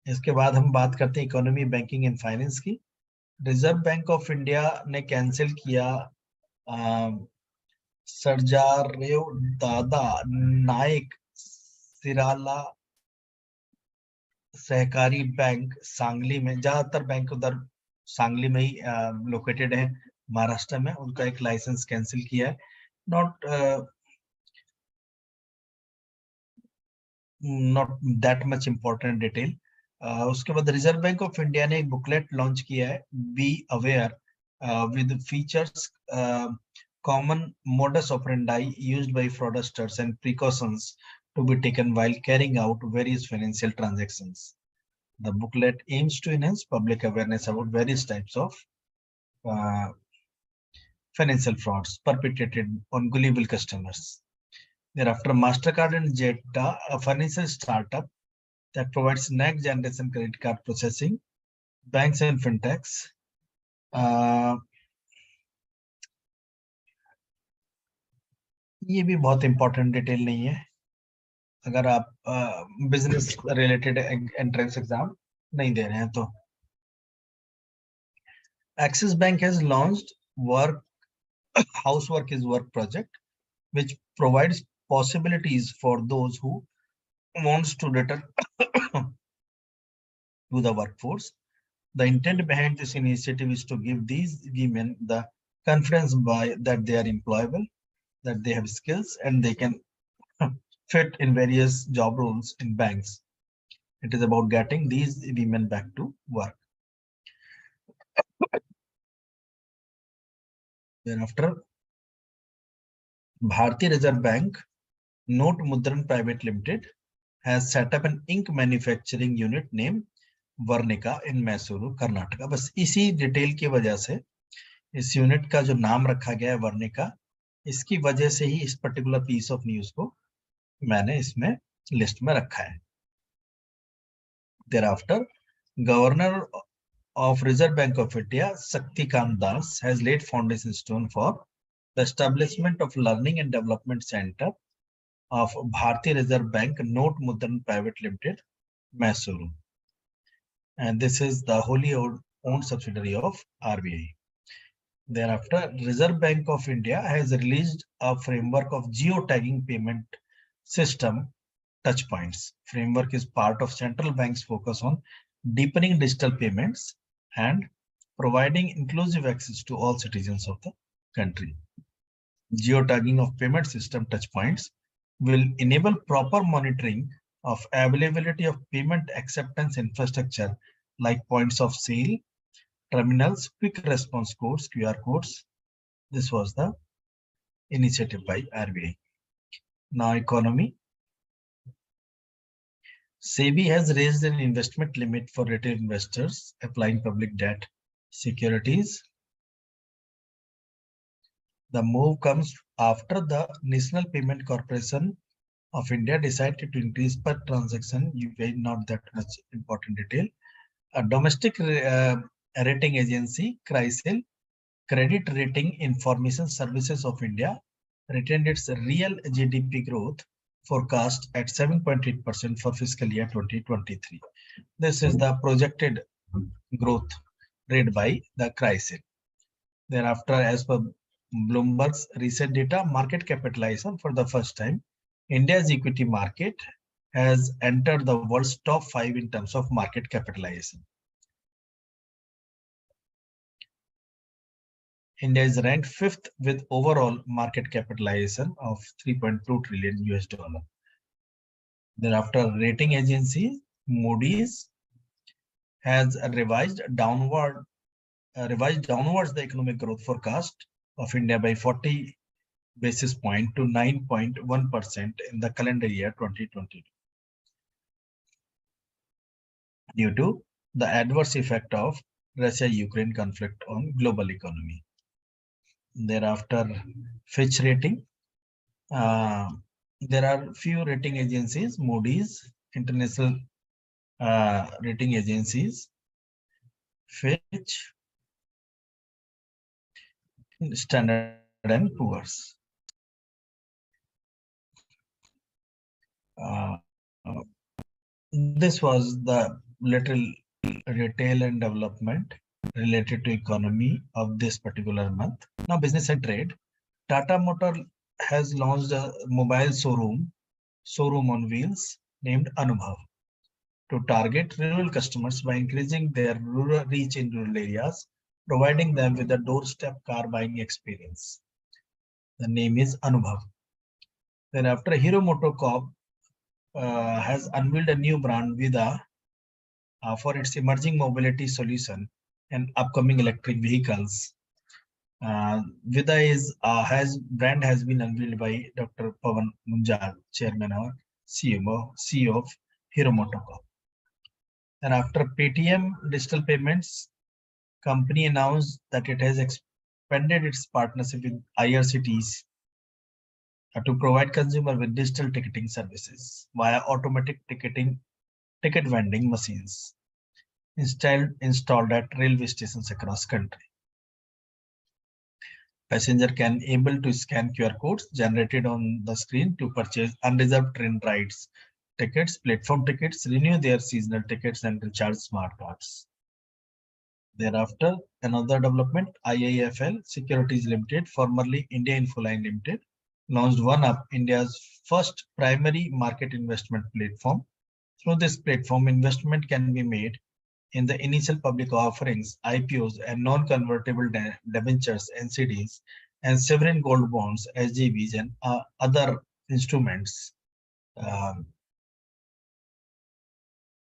इसके बाद हम बात करते हैं economy, banking and finance की. Reserve bank of India ने cancel किया सरजारेव दादा नायक सिराला सहकारी बैंक सांगली में, ज्यादातर बैंक उधर सांगली में ही लोकेटेड है महाराष्ट्र में, उनका एक लाइसेंस कैंसिल किया है। Not that much important detail. उसके बाद रिजर्व बैंक ऑफ इंडिया ने एक बुकलेट लॉन्च किया है, be aware, with features common modus operandi used by fraudsters and precautions to be taken while carrying out various financial transactions. The booklet aims to enhance public awareness about various types of financial frauds perpetrated on gullible customers. Thereafter, MasterCard and Jetta, a financial startup that provides next generation credit card processing, banks and fintechs. ये भी बहुत important detail नहीं है अगर आप business related entrance exam नहीं दे रहे हैं तो। Axis Bank has launched Housework is Work project, which provides possibilities for those who wants to return to the workforce. The intent behind this initiative is to give these women the confidence that they are employable, that they have skills, and they can fit in various job roles in banks. It is about getting these women back to work. Thereafter, Bharatiya Reserve Bank, Note Mudran Private Limited, has set up an ink manufacturing unit named Varnika इन मैसूरू कर्नाटका। बस इसी detail की वजह से इस unit का जो नाम रखा गया है वर्णिका, इसकी वजह से ही इस पर्टिकुलर पीस ऑफ न्यूज को मैंने इसमें लिस्ट में रखा है। Thereafter, Governor of Reserve Bank of India, Saktikant Das, has laid foundation stone for the establishment of Learning and Development Center of Bharatiya Reserve Bank Note Mudran Private Limited, Mysuru. And this is the wholly owned subsidiary of RBI. Thereafter, Reserve Bank of India has released a framework of geotagging payment system touchpoints. Framework is part of central bank's focus on deepening digital payments and providing inclusive access to all citizens of the country. Geotagging of payment system touchpoints will enable proper monitoring of availability of payment acceptance infrastructure like points of sale, terminals, quick response codes, QR codes. This was the initiative by RBI. Now economy. SEBI has raised an investment limit for retail investors applying public debt securities. The move comes after the National Payment Corporation of India decided to increase per transaction UPI, not that much important detail. A domestic rating agency, CRISIL, Credit Rating Information Services of India, retained its real GDP growth forecast at 7.8% for fiscal year 2023. This is the projected growth rate by the CRISIL. Thereafter, as per Bloomberg's recent data, market capitalization for the first time, India's equity market has entered the world's top 5 in terms of market capitalization. India is ranked 5th with overall market capitalization of 3.2 trillion US dollar. Thereafter, rating agency Moody's has revised downwards the economic growth forecast of India by 40 basis point to 9.1% in the calendar year 2022 due to the adverse effect of Russia-Ukraine conflict on global economy. Thereafter, Fitch rating. There are few rating agencies: Moody's, international rating agencies, Fitch, Standard and Poor's. This was the little retail and development related to economy of this particular month. Now, business and trade. Tata Motor has launched a mobile showroom on wheels named Anubhav to target rural customers by increasing their rural reach in rural areas, providing them with a doorstep car buying experience. The name is Anubhav. Then after Hero MotoCorp has unveiled a new brand Vida for its emerging mobility solution and upcoming electric vehicles. Vida has been unveiled by Dr. Pawan Munjal, Chairman or CEO of Hero MotoCorp. And after Paytm Digital Payments, company announced that it has expanded its partnership with IRCTC to provide consumer with digital ticketing services via automatic ticket vending machines installed at railway stations across country. Passenger can able to scan QR codes generated on the screen to purchase unreserved train rides, tickets, platform tickets, renew their seasonal tickets, and recharge smart cards. Thereafter, another development, IIFL Securities Limited, formerly India Infoline Limited, launched OneUp, India's first primary market investment platform. Through this platform, investment can be made in the initial public offerings, IPOs, and non-convertible debentures, NCDs, and sovereign gold bonds, SGBs, and other instruments.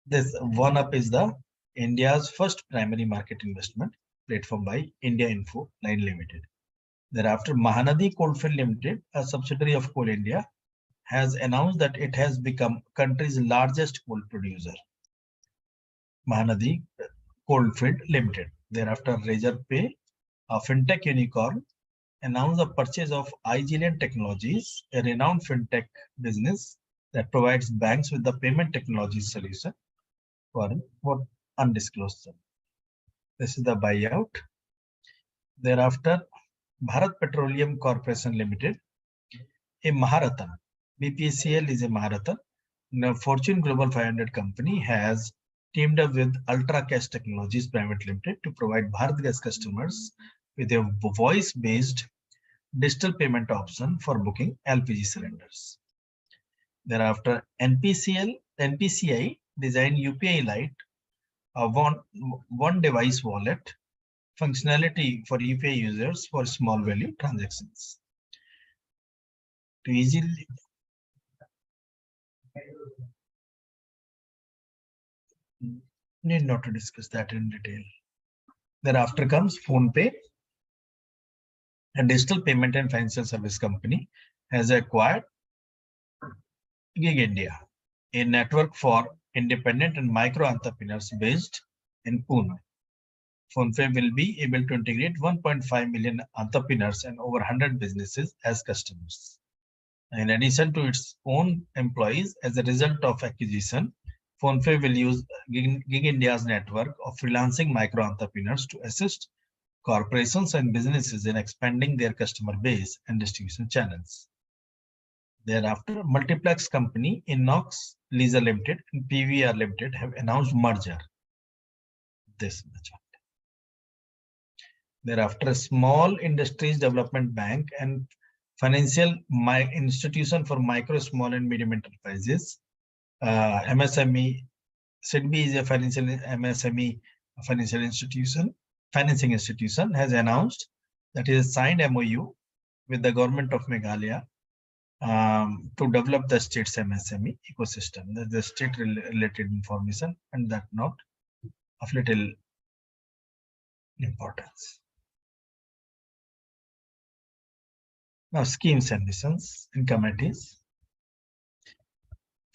This OneUp is the India's first primary market investment platform by India Info Line Limited. Thereafter, Mahanadi Coalfield Limited, a subsidiary of Coal India, has announced that it has become country's largest coal producer. Mahanadi Coalfield Limited. Thereafter, Razorpay, a fintech unicorn, announced the purchase of iGillian Technologies, a renowned fintech business that provides banks with the payment technology solution for undisclosed sum. This is the buyout. Thereafter, Bharat Petroleum Corporation Limited, a Maharathan. BPCL is a Maharathan. Now, Fortune Global 500 company has teamed up with Ultra Cash Technologies Private Limited to provide Bharat Gas customers with a voice-based digital payment option for booking LPG cylinders. Thereafter, NPCI designed UPI Lite, a one device wallet functionality for UPI users for small value transactions. To easily need not to discuss that in detail. Thereafter comes PhonePe, a digital payment and financial service company, has acquired Gig India, a network for independent and micro entrepreneurs based in Pune. PhonePe will be able to integrate 1.5 million entrepreneurs and over 100 businesses as customers. In addition to its own employees, as a result of acquisition, PhonePe will use Gig India's network of freelancing micro entrepreneurs to assist corporations and businesses in expanding their customer base and distribution channels. Thereafter, Multiplex Company, Inox Leisure Limited, and PVR Limited have announced merger. This much. Thereafter, Small Industries Development Bank and Financial Institution for Micro, Small, and Medium Enterprises, MSME. SIDBI is a MSME financial institution, financing institution, has announced that it has signed MOU with the government of Meghalaya to develop the state's MSME ecosystem. That's the state-related information, and that not of little importance. Now, schemes and missions and committees.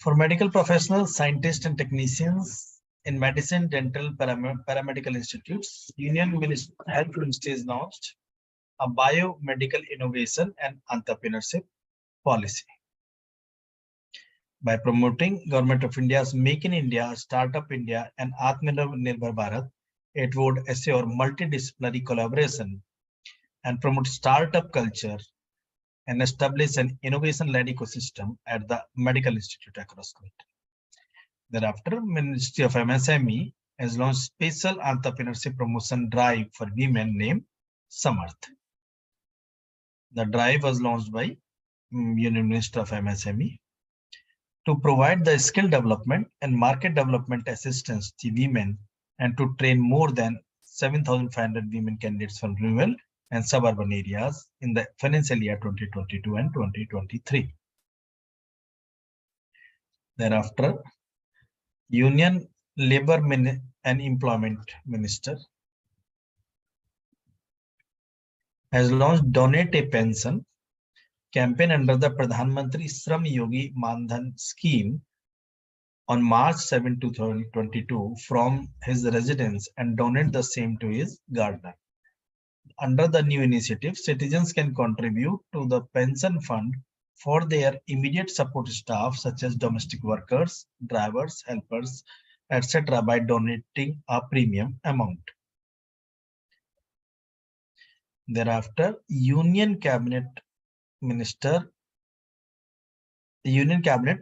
For medical professionals, scientists, and technicians in medicine, dental, paramedical institutes, Union Health Ministry has launched a biomedical innovation and entrepreneurship policy. By promoting Government of India's Make in India, Startup India, and Atmanirbhar Bharat, it would assure multidisciplinary collaboration and promote startup culture and establish an innovation-led ecosystem at the medical institute across country. Thereafter, Ministry of MSME has launched special entrepreneurship promotion drive for women named Samarth. The drive was launched by Union Minister of MSME to provide the skill development and market development assistance to women and to train more than 7,500 women candidates from rural and suburban areas in the financial year 2022 and 2023. Thereafter, Union Labour and Employment Minister has launched Donate a Pension campaign under the Pradhan Mantri Shram Yogi Mandhan scheme on March 7, 2022 from his residence and donate the same to his gardener. Under the new initiative, citizens can contribute to the pension fund for their immediate support staff such as domestic workers, drivers, helpers, etc. by donating a premium amount. Thereafter, Union Cabinet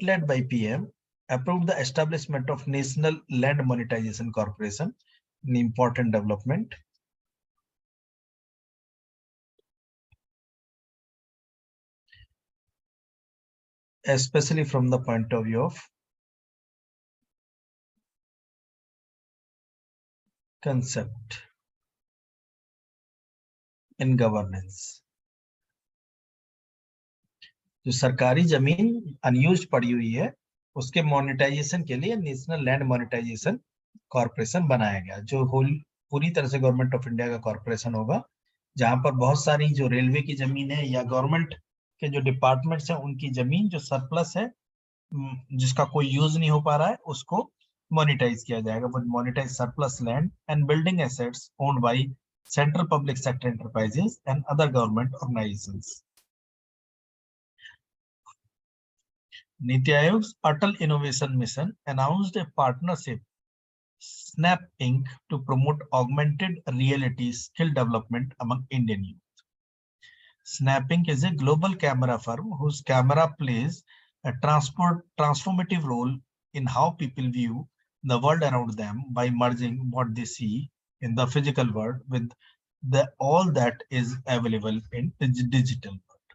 led by PM approved the establishment of National Land Monetization Corporation, an important development. Especially from the point of view of concept in governance. जो सरकारी जमीन unused पड़ी हुई है उसके monetization के लिए national land monetization corporation बनाया गया, जो पूरी तरह से गवर्नमेंट ऑफ इंडिया का कॉर्पोरेशन होगा, जहां पर बहुत सारी जो रेलवे की जमीन है या गवर्नमेंट के जो डिपार्टमेंट्स हैं उनकी जमीन जो सरप्लस है, जिसका कोई यूज नहीं हो पा रहा है, उसको मोनेटाइज किया जाएगा. वो monetise surplus land and building assets owned by central public sector enterprises and other government organisations. Niti Aayog's Atal Innovation Mission announced a partnership Snap Inc. to promote augmented reality skill development among Indian youth. Snap Inc. is a global camera firm whose camera plays a transformative role in how people view the world around them by merging what they see in the physical world with all that is available in the digital world.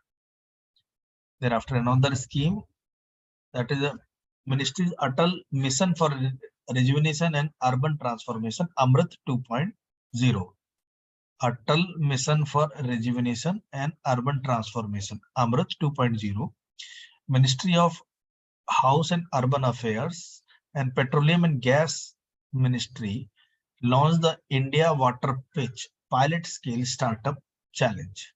Thereafter, another scheme, that is a Ministry's Atal Mission for Rejuvenation and Urban Transformation, Amrit 2.0. Atal Mission for Rejuvenation and Urban Transformation, Amrit 2.0. Ministry of House and Urban Affairs and Petroleum and Gas Ministry launched the India Water Pitch Pilot Scale Startup Challenge.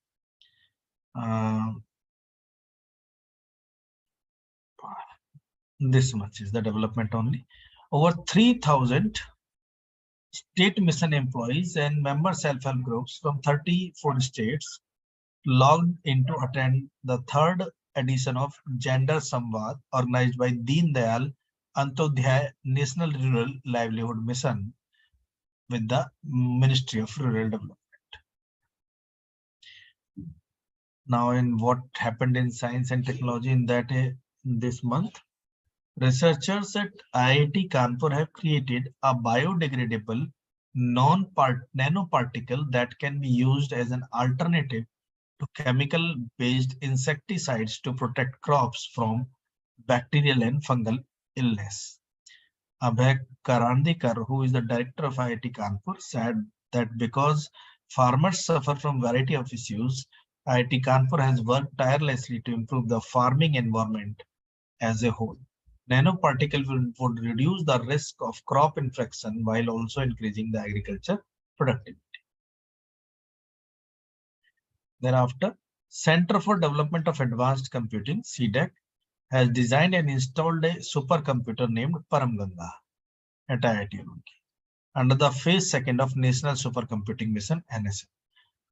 This much is the development only. Over 3,000 state mission employees and member self-help groups from 34 states logged in to attend the third edition of Gender Samvad organized by Deen Dayal Antyodaya National Rural Livelihood Mission with the Ministry of Rural Development. Now, in what happened in science and technology in that this month, researchers at IIT Kanpur have created a biodegradable nanoparticle that can be used as an alternative to chemical-based insecticides to protect crops from bacterial and fungal illness. Abhay Karandikar, who is the director of IIT Kanpur, said that because farmers suffer from a variety of issues, IIT Kanpur has worked tirelessly to improve the farming environment as a whole. Nanoparticle would reduce the risk of crop infection while also increasing the agriculture productivity. Thereafter, Center for Development of Advanced Computing, CDEC, has designed and installed a supercomputer named Paramganga at IIT Roorkee under the phase 2nd of National Supercomputing Mission NSM.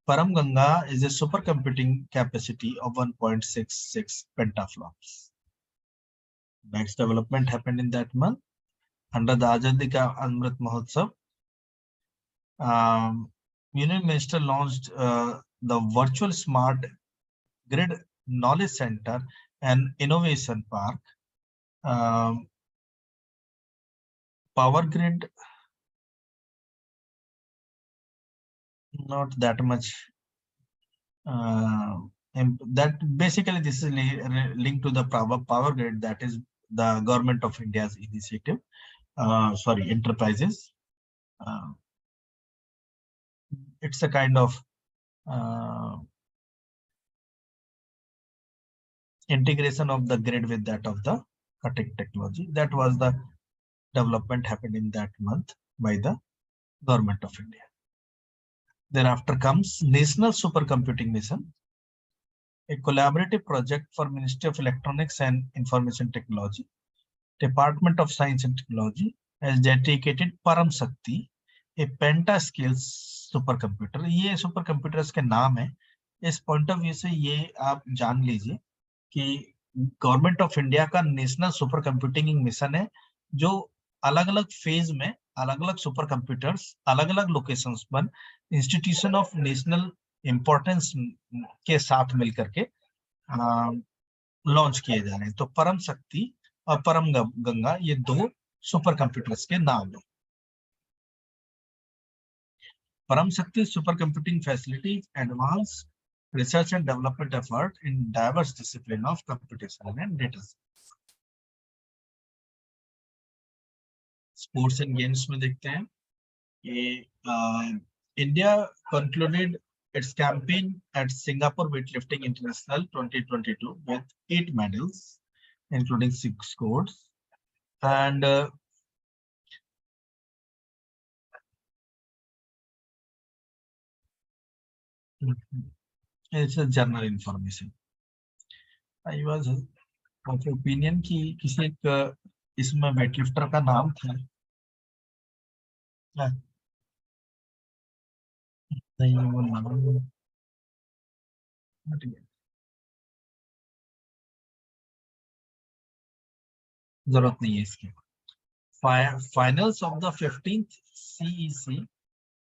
Paramganga is a supercomputing capacity of 1.66 petaflops. Next development happened in that month. Under the Azadi Ka Amrit Mahotsav, Union Minister launched the Virtual Smart Grid Knowledge Center and Innovation Park. Power Grid not that much. And that basically this is linked to the power grid, that is the government of India's initiative. Sorry, enterprises. It's a kind of integration of the grid with that of the cutting technology. That was the development happened in that month by the government of India. Thereafter comes National Supercomputing Mission, a collaborative project for Ministry of Electronics and Information Technology. Department of Science and Technology has dedicated Param Shakti, a pentascale supercomputer. ये supercomputers के नाम है. इस point of view से ये आप जान लीजिए कि गवर्नमेंट ऑफ इंडिया का नेशनल सुपर कंप्यूटिंग मिशन है, जो अलग अलग फेज में अलग अलग सुपर कंप्यूटर्स अलग अलग लोकेशंस पर इंस्टीट्यूशन ऑफ नेशनल इंपॉर्टेंस के साथ मिलकर के लॉन्च किए जा रहे हैं. तो परम शक्ति और परम गंगा ये दो सुपर कंप्यूटर्स के नाम है. परम शक्ति super computing facility advance research and development effort in diverse discipline of computation and data. Sports and games में देखते हैं कि India concluded its campaign at Singapore Weightlifting International 2022 with 8 medals, including 6 golds, and it's a general information. I was of opinion कि किसी एक इसमें weightlifter का नाम था, नहीं वो नाम जरूरत नहीं है इसकी. Finals of the 15th CEC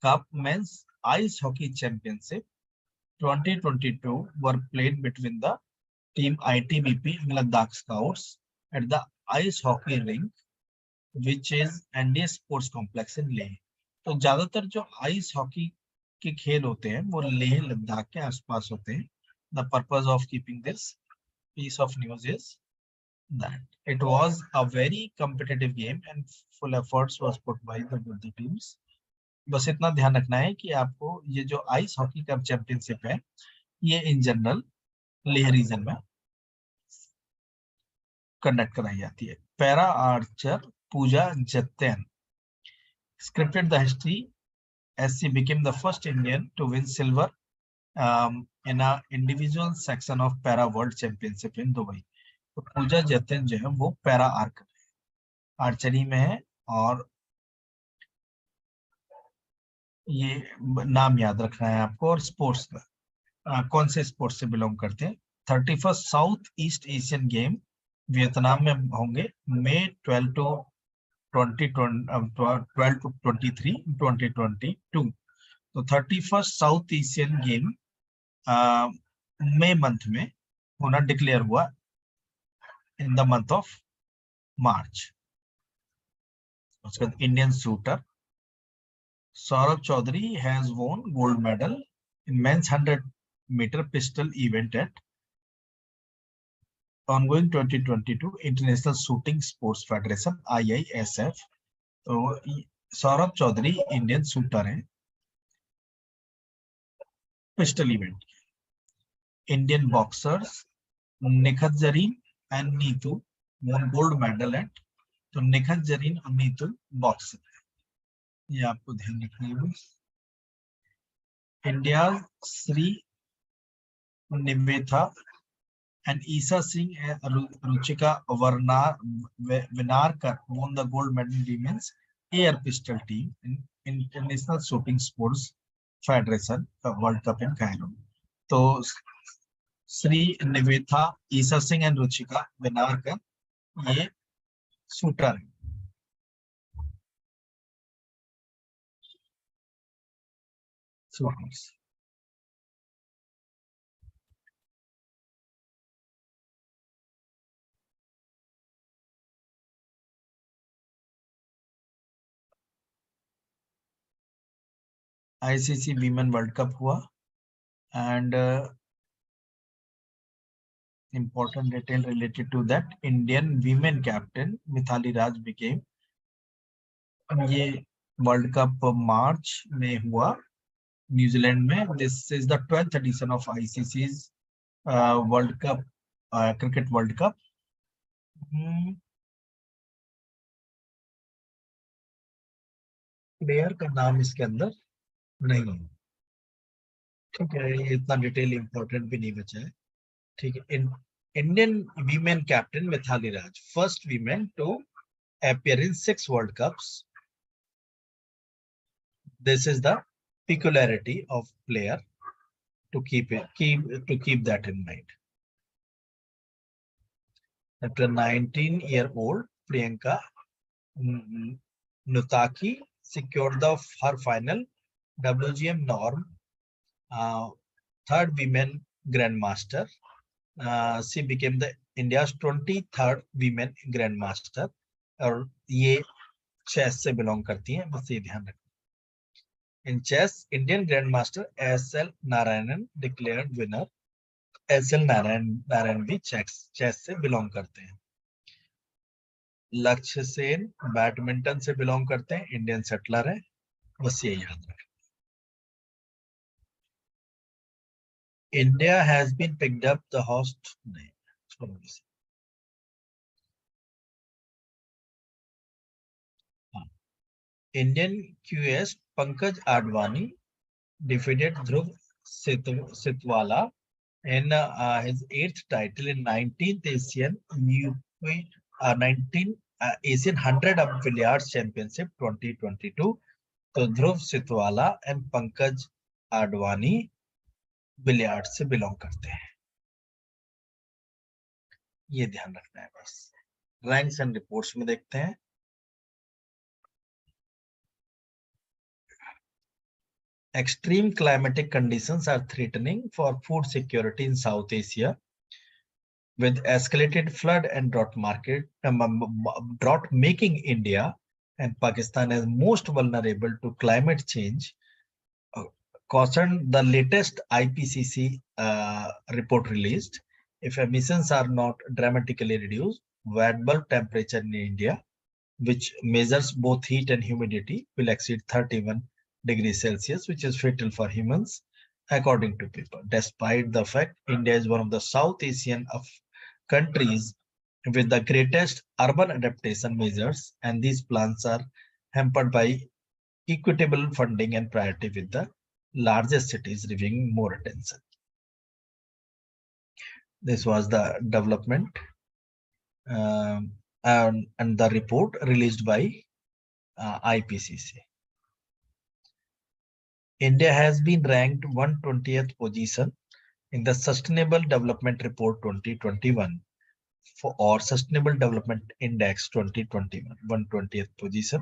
Cup Men's Ice Hockey Championship 2022 were played between the team ITBP Ladakh Scouts at the ice hockey rink, which is NDA Sports Complex in Leh. तो ज्यादातर जो आइस हॉकी के खेल होते हैं वो लेह लद्दाख के आसपास होते हैं. The purpose of keeping this piece of news is that it was a very competitive game and full efforts was put by both the teams. बस इतना ध्यान रखना है कि आपको ये जो आइस हॉकी कप चैंपियनशिप है ये इन जनरल लेह रीजन में कंडक्ट कराई जाती है. Para archer Pooja Jatyan scripted the history as she became the first Indian to win silver in a individual section of Para World Championship in Dubai. तो पूजा जतिन जो है वो पैरा आर्चरी में है और ये नाम याद रखना है आपको. और स्पोर्ट्स कौन से स्पोर्ट्स से बिलोंग करते हैं. 31st south east Asian game Vietnam में होंगे मई 12 to 23 2022. तो 31st साउथ एशियन गेम मई मंथ में होना डिक्लेयर हुआ in the month of March. उसके बाद Indian shooter Saurabh Chaudhary has won gold medal in men's 100-meter pistol event at ongoing 2022 International Shooting Sports Federation IISF. तो Saurabh Chaudhary Indian shooter हैं pistol event. Indian boxers Nikhat Zareen and Neetu won gold medal at. तो निखत जरीन और Neetu boxer, ये आपको ध्यान रखना है. India Shri Nivetha and Isa Singh and Ruchika Vinarkar won the gold medal in women's air pistol team in International Shooting Sports Federation World Cup in Cairo. तो श्री निवेथा, ईसा Singh and Ruchika विनारकर ये shooter है. Shooters ICC Women World Cup हुआ and important detail related to that, Indian women captain Mithali Raj became, ये world cup मार्च में हुआ New Zealand में. This is the 12th edition of ICC's world cup, cricket world cup. Player का नाम इसके अंदर नहीं है, ठीक है, ये इतना डिटेल इंपॉर्टेंट भी नहीं बचा है, ठीक है. Indian women captain Mithali Raj, first women to appear in 6 World Cups. This is the peculiarity of player, to keep that in mind. After 19-year-old Priyanka Nutaki secured her final WGM norm, third women grandmaster. She became the India's 23rd women grandmaster. और ये chess से belong करती हैं, बस ये ध्यान रखना. In chess Indian grandmaster SL Narayanan declared winner. SL Narayan भी चेस से बिलोंग करते हैं. लक्ष्य सेन बैडमिंटन से बिलोंग करते हैं, इंडियन सेटलर है, बस ये याद रखें. India has been picked up the host. Indian QS Pankaj Advani defeated Dhruv Sitwala in his 8th title in 19th Asian 100 Billiards Championship 2022. तो ध्रुव सितवाला एंड पंकज आडवाणी बिलियार्ड से बिलोंग करते हैं, ये ध्यान रखना है बस. रैंक्स एंड रिपोर्ट्स में देखते हैं. Extreme climatic conditions are threatening for food security in South Asia, with escalated flood and drought making India and Pakistan as most vulnerable to climate change. Cautioned the latest IPCC report released, if emissions are not dramatically reduced, variable temperature in India, which measures both heat and humidity, will exceed 31 degrees Celsius, which is fatal for humans, according to people. Despite the fact India is one of the South Asian countries with the greatest urban adaptation measures, and these plans are hampered by equitable funding and priority, with the largest cities receiving more attention. This was the development and the report released by IPCC. India has been ranked 120th position in the Sustainable Development Report 2021 or Sustainable Development Index 2021, 120th position.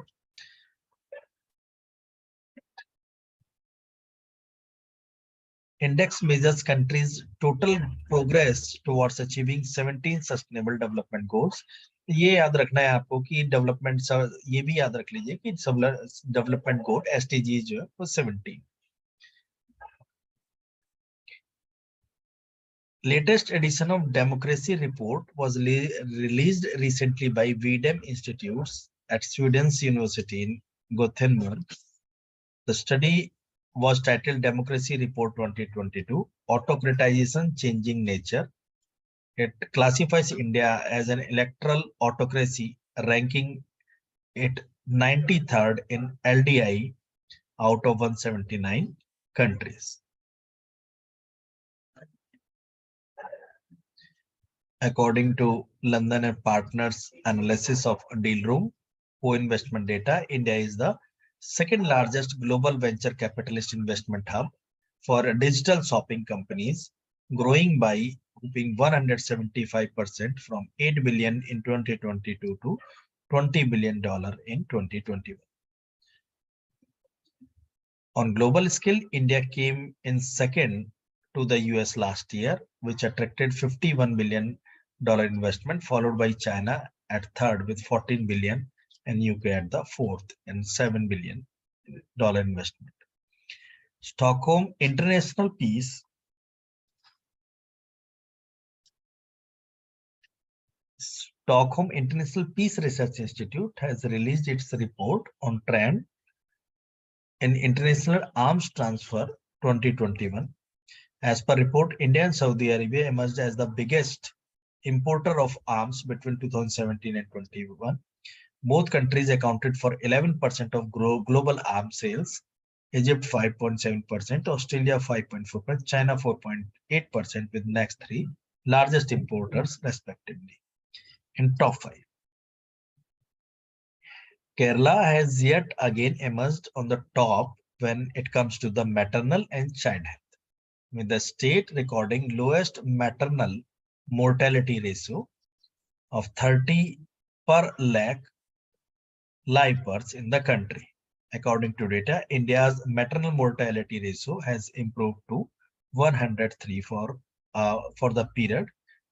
Index measures countries' total progress towards achieving 17 Sustainable Development Goals. ये याद रखना है आपको कि development, ये भी याद रख लीजिए कि डेवलपमेंट गोल SDG जो है वो 17. Latest edition of Democracy Report was released recently by VDEM Institutes at Sweden's University in Gothenburg. The study was titled Democracy Report 2022, Autocratization Changing Nature. It classifies India as an electoral autocracy, ranking it 93rd in LDI out of 179 countries. According to London and Partners analysis of Deal Room co-investment data, India is the second largest global venture capitalist investment hub for digital shopping companies, growing by 175% from 8 billion in 2022 to $20 billion in 2021. On global scale, India came in second to the US last year, which attracted $51 billion investment, followed by China at third with 14 billion and UK at the fourth and $7 billion investment. Stockholm International Peace Research Institute has released its report on trend in international arms transfer 2021. As per report, India and Saudi Arabia emerged as the biggest importer of arms between 2017 and 21. Both countries accounted for 11% of global arms sales. Egypt 5.7%, Australia 5.4%, China 4.8%, with next three largest importers respectively. In top 5, Kerala has yet again emerged on the top when it comes to the maternal and child health, with the state recording lowest maternal mortality ratio of 30 per lakh live births in the country. According to data, India's maternal mortality ratio has improved to 103 for the period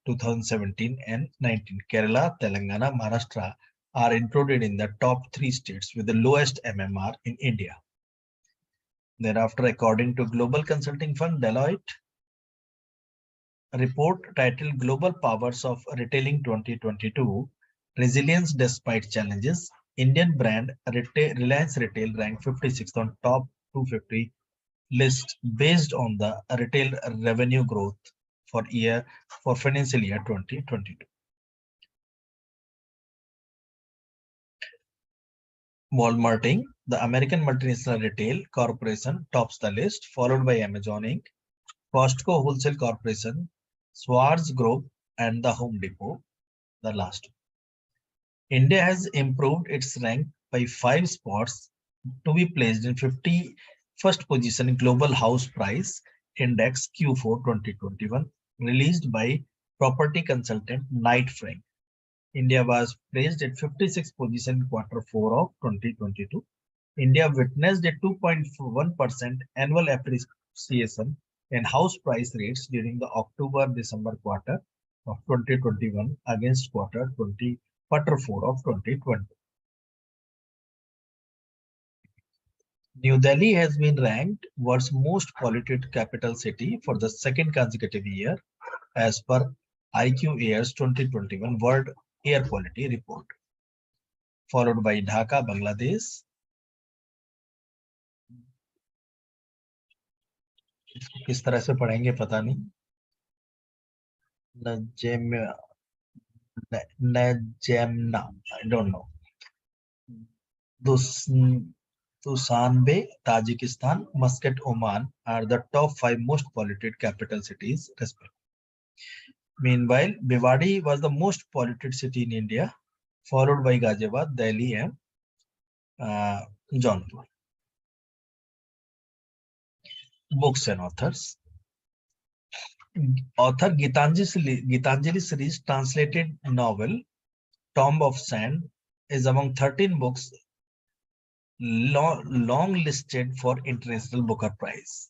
2017 and 19. Kerala, Telangana, Maharashtra are included in the top 3 states with the lowest MMR in India. Thereafter, according to global consulting firm Deloitte, a report titled Global Powers of Retailing 2022, Resilience Despite Challenges, Indian brand Reliance Retail ranked 56th on top 250 list based on the retail revenue growth for financial year 2022. Walmart Inc., the American multinational retail corporation, tops the list, followed by Amazon Inc., Costco Wholesale Corporation, Swartz Group, and the Home Depot, the last. India has improved its rank by 5 spots to be placed in 51st position in Global House Price Index Q4 2021, released by property consultant Knight Frank. India was placed at 56th position in Q4 of 2022. India witnessed a 2.1% annual appreciation in house price rates during the October-December quarter of 2021 against Q4 of 2020. New Delhi has been ranked world's most polluted capital city for the second consecutive year as per IQ Air's 2021 World Air Quality Report, followed by Dhaka, Bangladesh. किस तरह से पढ़ेंगे पता नहीं. Najemna, I don't know. Dushanbe, Tajikistan, Muscat, Oman are the top 5 most polluted capital cities, respectively. Meanwhile, Bhiwadi was the most polluted city in India, followed by Ghaziabad, Delhi, and Jaunpur. Books and authors. Author Gitanjali Series translated novel Tomb of Sand is among 13 books long listed for International Booker Prize.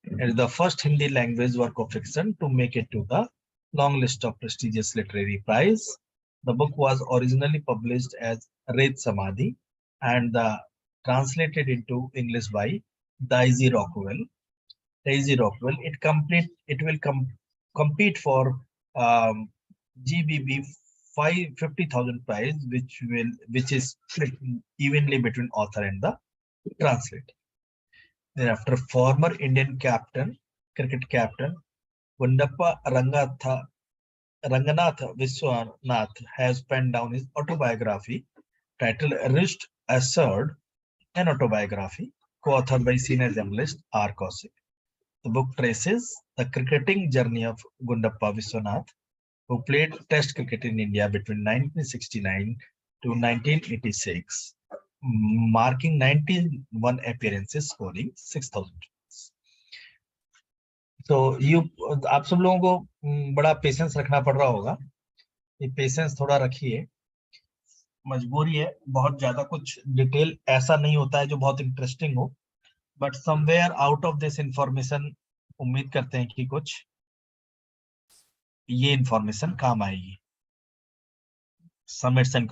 It is the first Hindi language work of fiction to make it to the long list of prestigious literary prize. The book was originally published as Red Samadhi and translated into English by Daisy Rockwell. It will compete for GBB 50,000 prize, which is split evenly between author and the translator. Thereafter, former Indian cricket captain Gundappa Ranganath Vishwanath has penned down his autobiography titled Wrist Assured, an autobiography, co-authored by senior journalist R. Kaushik. The book traces the cricketing journey of Gundappa Vishwanath, who played Test cricket in India between 1969 to 1986, marking 91 appearances, scoring 6,000 runs. So आप सब लोगों को बड़ा patience रखना पड़ रहा होगा. ये पेशेंस थोड़ा रखिए, मजबूरी है. बहुत ज्यादा कुछ डिटेल ऐसा नहीं होता है जो बहुत इंटरेस्टिंग हो, but somewhere out of this information उम्मीद करते हैं कि कुछ ये इंफॉर्मेशन काम आएगी. समिट्स एंड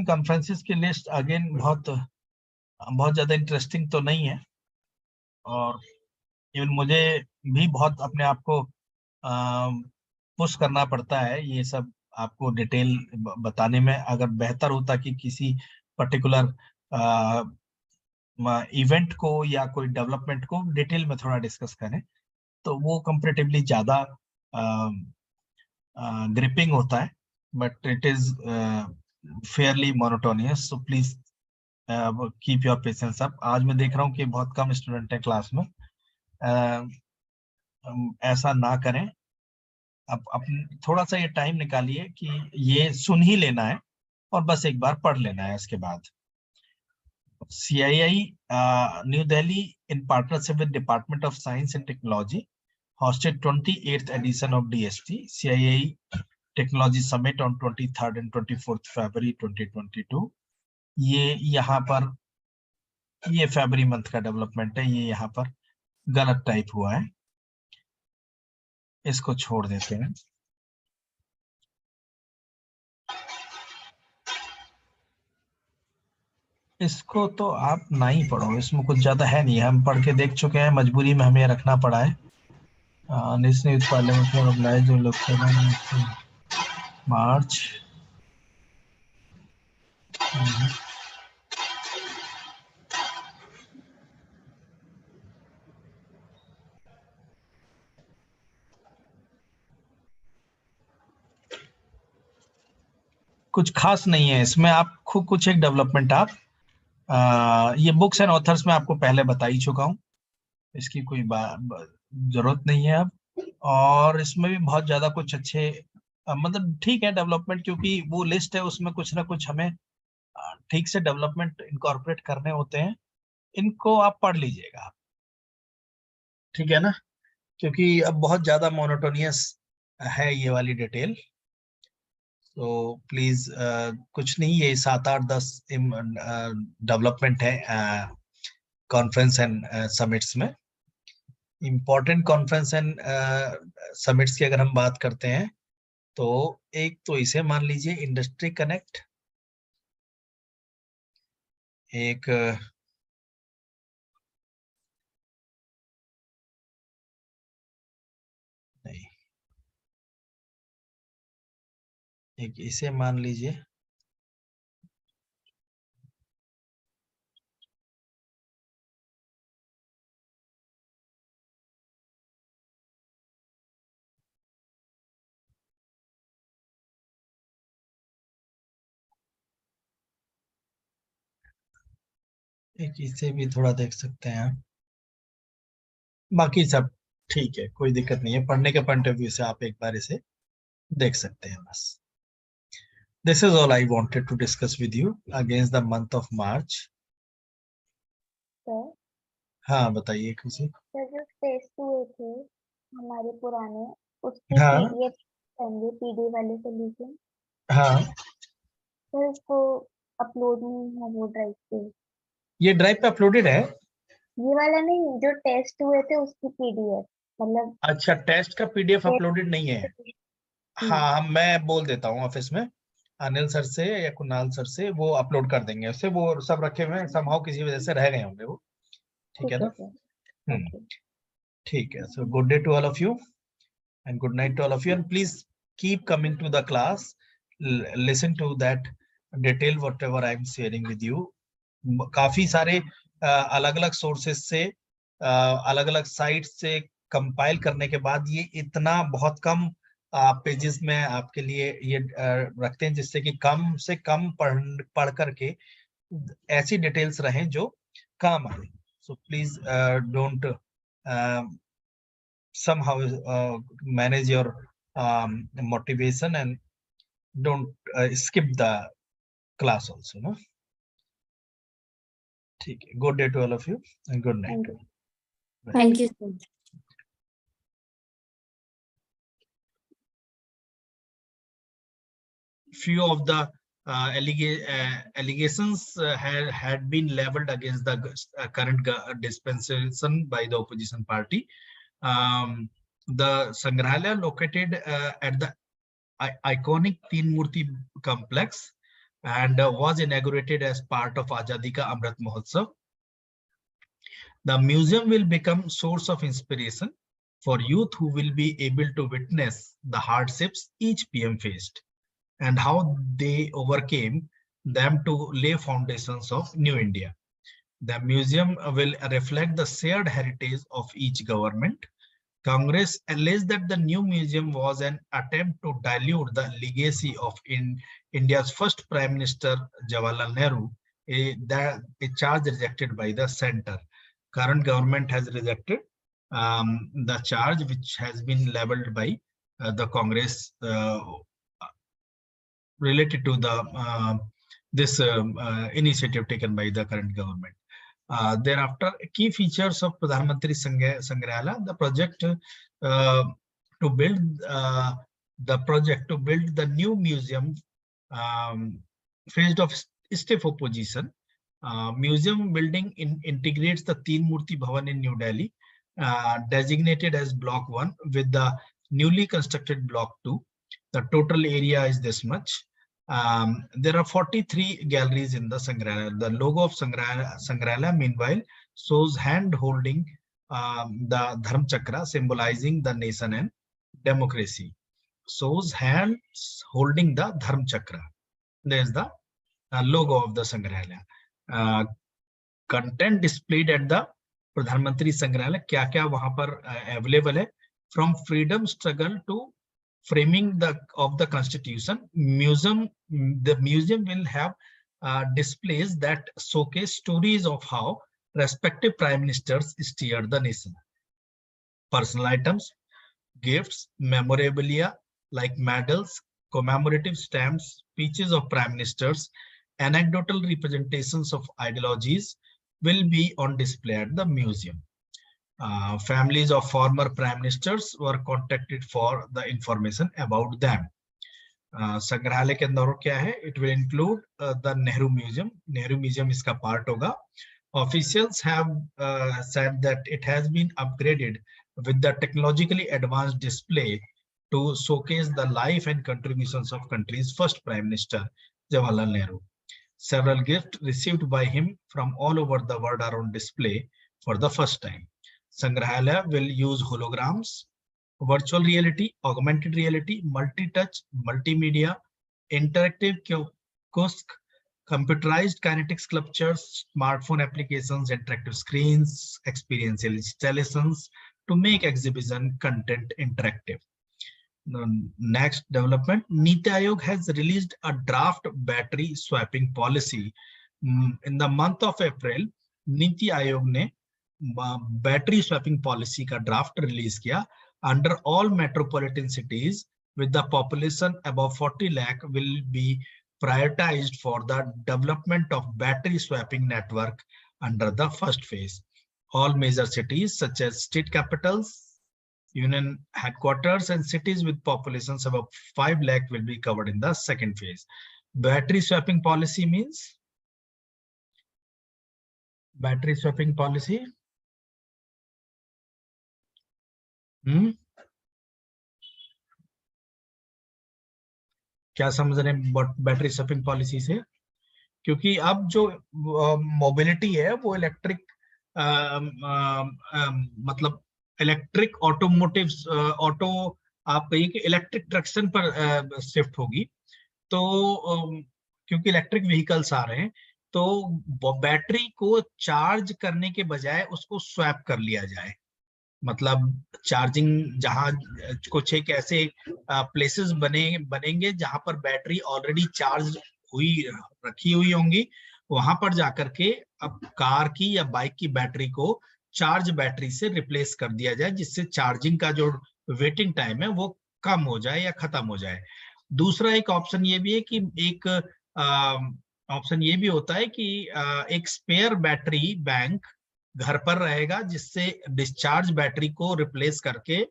कॉन्फ्रेंसेस की लिस्ट अगेन बहुत बहुत ज्यादा इंटरेस्टिंग तो नहीं है, और इवन मुझे भी बहुत अपने आप को पुश करना पड़ता है ये सब आपको डिटेल बताने में। अगर बेहतर होता कि किसी पर्टिकुलर इवेंट को या कोई डेवलपमेंट को डिटेल में थोड़ा डिस्कस करें, तो वो कंपैरेटिवली ज्यादा ग्रिपिंग होता है, but it is fairly monotonous, so please keep your patience up. आज मैं देख रहा हूँ कि बहुत कम स्टूडेंट है क्लास में, ऐसा ना करें। अब थोड़ा सा ये टाइम निकालिए कि ये सुन ही लेना है और बस एक बार पढ़ लेना है इसके बाद। CII New Delhi in partnership with Department of Science and Technology hosted 28th edition of DST CII Technology Summit on 23rd and 24th February 2022। ये यहाँ पर ये फरवरी मंथ का डेवलपमेंट है, ये यहाँ पर गलत टाइप हुआ है, इसको छोड़ देते हैं। इसको तो आप ना ही पढ़ो, इसमें कुछ ज्यादा है नहीं, हम पढ़ के देख चुके हैं, मजबूरी में हमें रखना पड़ा है। नेशनल पार्लियामेंट में ऑर्गेनाइज्ड लोकसभा मार्च कुछ खास नहीं है इसमें। आप खुद कुछ एक डेवलपमेंट आप ये बुक्स एंड ऑथर्स में आपको पहले बता ही चुका हूँ, इसकी कोई जरूरत नहीं है अब। और इसमें भी बहुत ज्यादा कुछ अच्छे मतलब ठीक है डेवलपमेंट, क्योंकि वो लिस्ट है उसमें कुछ ना कुछ हमें ठीक से डेवलपमेंट इनकॉर्पोरेट करने होते हैं, इनको आप पढ़ लीजिएगा, ठीक है ना, क्योंकि अब बहुत ज्यादा मोनोटोनियस है ये वाली डिटेल। तो प्लीज कुछ नहीं, ये 7-8-10 डेवलपमेंट है कॉन्फ्रेंस एंड समिट्स में। इम्पोर्टेंट कॉन्फ्रेंस एंड समिट्स की अगर हम बात करते हैं तो एक तो इसे मान लीजिए इंडस्ट्री कनेक्ट, एक नहीं, एक इसे मान लीजिए एक इसे भी थोड़ा देख सकते हैं आप। बाकी सब ठीक है, कोई दिक्कत नहीं है, पढ़ने के पॉइंट ऑफ व्यू से आप एक बार इसे देख सकते हैं बस। This is all I wanted to discuss with you against the month of March. Sir हाँ बताइए खुशी। सर जो टेस्ट हुए थे हमारे पुराने, उसकी हाँ पीडीएफ चाहिए, पीडी वाले सोल्यूशन। हाँ, सर उसको अपलोड नहीं है वो ड्राइव पे। ये ड्राइव पे अपलोडेड है। ये वाला नहीं, जो टेस्ट हुए थे उसकी पीडीएफ, मतलब अच्छा, टेस्ट का PDF अपलोडेड नहीं है। हम्म, हाँ मैं बोल देता हूँ ऑफिस में अनिल सर से या कुणाल सर से, वो अपलोड कर देंगे उससे, वो सब रखे हुए हैं, समहाउ किसी वजह से रह गए होंगे वो, ठीक है ठीक है ना। सर। ओके। ठीक है, so good day to all of you and good night to all of you, and please keep coming to the class, listen to that detail whatever I am sharing with you। काफी सारे अलग अलग sources से अलग अलग site से compile करने के बाद ये इतना बहुत कम पेजेस में आपके लिए ये रखते हैं, जिससे कि कम से कम पढ़ करके ऐसी डिटेल्स रहें जो काम आए। So please don't somehow manage your motivation and don't skip the class also, no? ठीक है, good day to all of you and good night. Thank you sir. Few of the allegations had been leveled against the current dispensation by the opposition party. The Sangrahalaya located at the iconic Teen Murti complex and was inaugurated as part of Azadi Ka Amrit Mahotsav. The museum will become source of inspiration for youth who will be able to witness the hardships each PM faced and how they overcame them to lay foundations of New India. The museum will reflect the shared heritage of each government. Congress alleged that the new museum was an attempt to dilute the legacy of India's first Prime Minister Jawaharlal Nehru, a charge rejected by the center. Current government has rejected the charge which has been leveled by the Congress related to the this initiative taken by the current government. Thereafter, key features of Pradhan Mantri Sangrahalaya, the project to build the new museum faced of stiff opposition. Museum building integrates the Teen Murti Bhavan in New Delhi, designated as Block 1 with the newly constructed Block 2. The total area is this much. There are 43 galleries in the Sangrahalaya. The logo of Sangrahalaya, meanwhile, shows hand holding the Dharm Chakra, symbolizing the nation and democracy. Shows hands holding the Dharm Chakra. There's the logo of the Sangrahalaya. Content displayed at the Pradhan Mantri Sangrahalaya, क्या-क्या वहाँ पर available है, from freedom struggle to framing of the Constitution. The museum will have displays that showcase stories of how respective prime ministers steered the nation. Personal items, gifts, memorabilia like medals, commemorative stamps, speeches of prime ministers, anecdotal representations of ideologies will be on display at the museum. Families of former prime ministers were contacted for the information about them. संग्रहालय के अंदर क्या है? It will include the Nehru Museum. Nehru Museum इसका part होगा. Officials have said that it has been upgraded with the technologically advanced display to showcase the life and contributions of country's first Prime Minister Jawaharlal Nehru. Several gifts received by him from all over the world are on display for the first time. Sangrahalaya will use holograms, virtual reality, augmented reality, multi-touch, multimedia, interactive kiosk, computerized kinetic sculptures, smartphone applications, interactive screens, experiential installations to make exhibition content interactive. The next development, Niti Aayog has released a draft battery swapping policy. In the month of April, Niti Aayog ने battery swapping policy का draft release किया. Under all metropolitan cities with the population above 40 lakh will be prioritized for the development of battery swapping network under the first phase. All major cities such as state capitals, union headquarters and cities with populations above 5 lakh will be covered in the second phase. Battery swapping policy means battery swapping policy. क्या समझ रहे हैं battery swapping policy से? क्योंकि अब जो mobility है वो इलेक्ट्रिक मतलब इलेक्ट्रिक ऑटोमोटिव ऑटो आप कहिए कि इलेक्ट्रिक ट्रैक्शन पर शिफ्ट होगी. तो क्योंकि इलेक्ट्रिक व्हीकल्स आ रहे हैं तो बैटरी को चार्ज करने के बजाय उसको स्वैप कर लिया जाए. मतलब चार्जिंग जहां कुछ एक ऐसे प्लेसेस बनेंगे जहां पर बैटरी ऑलरेडी चार्ज हुई रखी हुई होंगी. वहां पर जाकर के अब कार की या बाइक की बैटरी को चार्ज बैटरी से रिप्लेस कर दिया जाए, जिससे चार्जिंग का जो वेटिंग टाइम है वो कम हो जाए या खत्म हो जाए. दूसरा एक ऑप्शन ये भी है कि एक ऑप्शन ये भी होता है कि एक स्पेयर बैटरी बैंक घर पर रहेगा, जिससे डिस्चार्ज बैटरी को रिप्लेस करके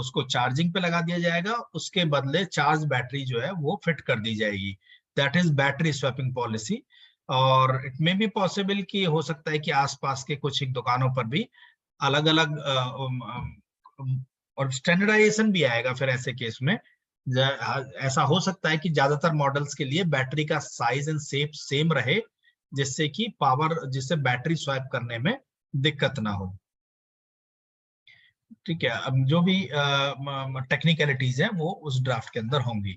उसको चार्जिंग पे लगा दिया जाएगा. उसके बदले चार्ज बैटरी जो है वो फिट कर दी जाएगी. That is battery swapping policy. और इट मे बी पॉसिबल कि हो सकता है कि आसपास के कुछ एक दुकानों पर भी अलग अलग और स्टैंडर्डाइजेशन भी आएगा फिर ऐसे केस में. ऐसा हो सकता है कि ज्यादातर मॉडल्स के लिए बैटरी का साइज एंड शेप सेम रहे, जिससे कि जिससे बैटरी स्वैप करने में दिक्कत ना हो। ठीक है, अब जो भी टेक्निकलिटीज हैं वो उस ड्राफ्ट के अंदर होंगी।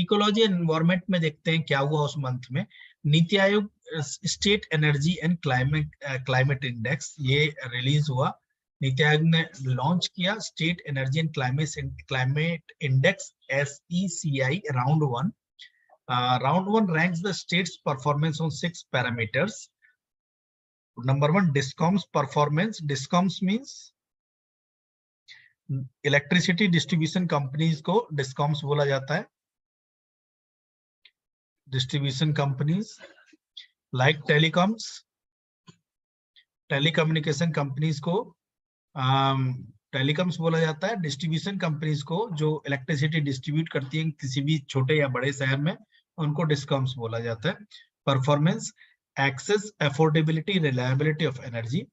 इकोलॉजी एंड एनवायरमेंट में देखते हैं क्या हुआ उस मंथ में। NITI Aayog state energy and climate index ये रिलीज हुआ। नीति आयोग ने लॉन्च किया state energy and climate index SECI round 1। Round 1 ranks the states performance on 6 parameters. Number 1 discoms performance. Discoms means electricity distribution companies को डिस्कॉम्स बोला जाता है। Distribution companies like telecoms, telecommunication companies को telecoms बोला जाता है। Distribution companies को जो इलेक्ट्रिसिटी डिस्ट्रीब्यूट करती हैं किसी भी छोटे या बड़े शहर में, उनको डिस्कॉम्स बोला जाता है। Performance, access, affordability, reliability of energy,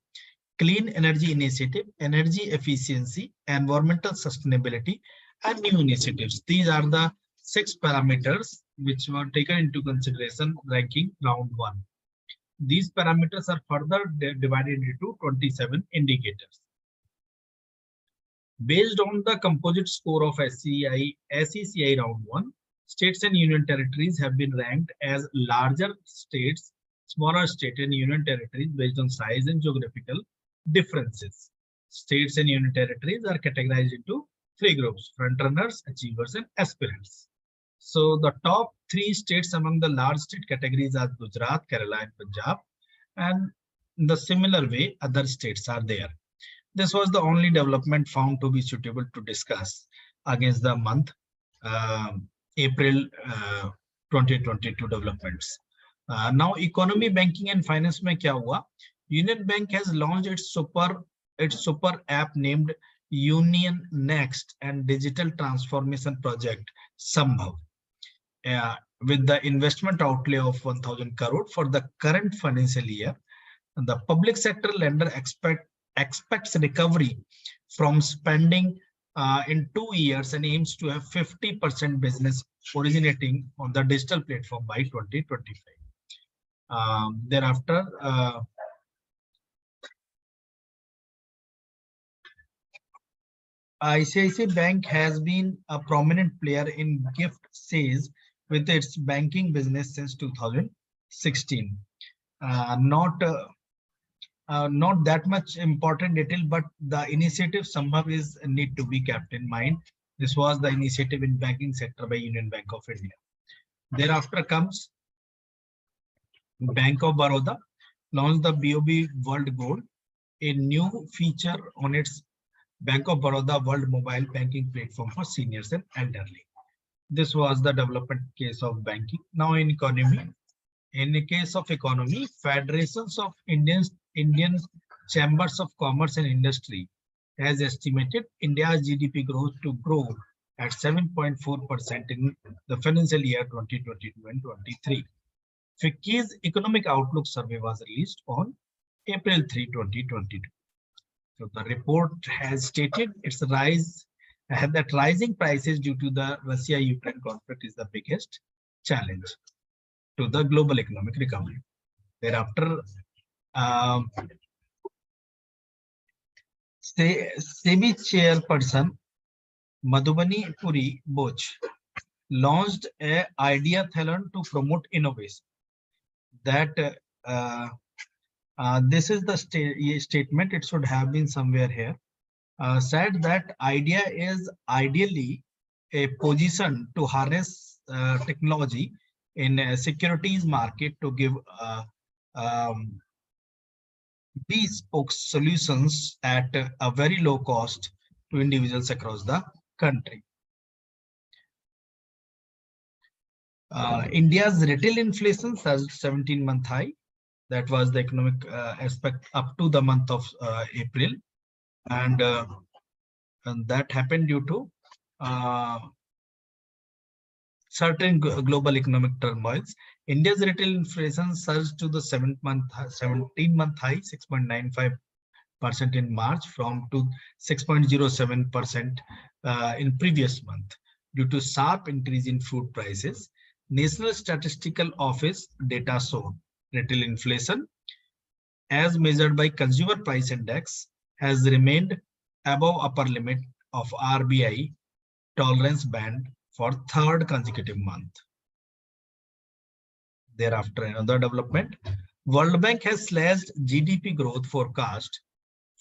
clean energy initiative, energy efficiency, environmental sustainability, and new initiatives. These are the 6 parameters which were taken into consideration ranking round 1. These parameters are further divided into 27 indicators. Based on the composite score of SECI round 1, states and union territories have been ranked as larger states, smaller state and union territories based on size and geographical differences. States and union territories are categorized into 3 groups: frontrunners, achievers, and aspirants. So the top 3 states among the large state categories are Gujarat, Kerala, and Punjab. And in the similar way, other states are there. This was the only development found to be suitable to discuss against the month April 2022 developments. Now economy, banking, and finance में क्या हुआ? Union Bank has launched its super app named Union Next and digital transformation project Sambhav, with the investment outlay of 1,000 crore for the current financial year. And the public sector lender expects recovery from spending in 2 years and aims to have 50% business originating on the digital platform by 2025. Thereafter, ICICI Bank has been a prominent player in gift sales with its banking business since 2016. Not that much important detail, but the initiative Sambhav is need to be kept in mind. This was the initiative in banking sector by Union Bank of India. Thereafter comes Bank of Baroda launched the BOB World Gold, a new feature on its Bank of Baroda World Mobile Banking Platform for seniors and elderly. This was the development case of banking. Now in economy, in the case of economy, federations of Indian chambers of commerce and industry has estimated India's GDP growth to grow at 7.4% in the financial year 2022 and 23. FICCI's economic outlook survey was released on April 3, 2022. So the report has stated that rising prices due to the Russia-Ukraine conflict is the biggest challenge to the global economic recovery. Thereafter, SEBI chairperson Madhubani Puri Boch launched an ideathon to promote innovation. That this is the statement, it should have been somewhere here, said that idea is ideally a position to harness technology in a securities market to give bespoke solutions at a very low cost to individuals across the country. India's retail inflation surged 17-month high. That was the economic aspect up to the month of April, and that happened due to certain global economic turmoils. India's retail inflation surged to the 17-month high, 6.95% in March from to 6.07% in previous month. due to sharp increase in food prices. National Statistical Office data showed retail inflation as measured by Consumer Price Index has remained above upper limit of RBI tolerance band for third consecutive month. Thereafter, another development, World Bank has slashed GDP growth forecast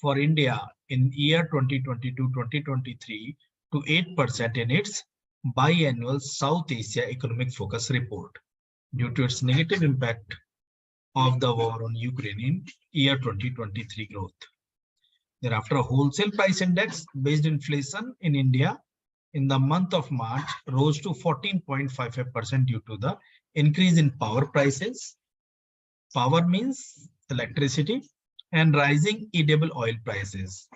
for India in year 2022-2023 to 8% in its biannual South Asia Economic Focus Report due to its negative impact of the war on Ukraine in year 2023 growth. Thereafter, wholesale price index based inflation in India in the month of March rose to 14.55% due to the increase in power prices. Power means electricity, and rising edible oil prices.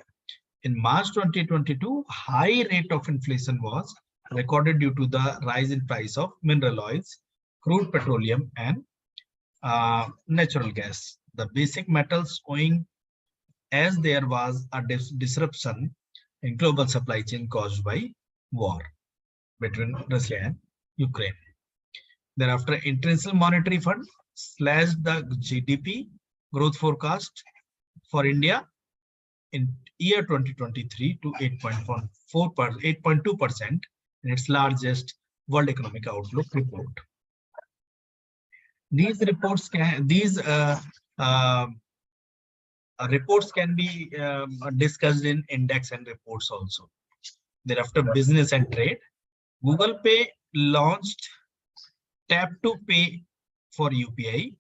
In March 2022, high rate of inflation was recorded due to the rise in price of mineral oils, crude petroleum, and natural gas. The basic metals owing as there was a disruption in global supply chain caused by war between Russia and Ukraine. Thereafter, International Monetary Fund slashed the GDP growth forecast for India in year 2023 to 8.2% in its largest World Economic Outlook report. These reports can reports can be discussed in index and reports also. Thereafter, business and trade. Google Pay launched Tap to Pay for UPI,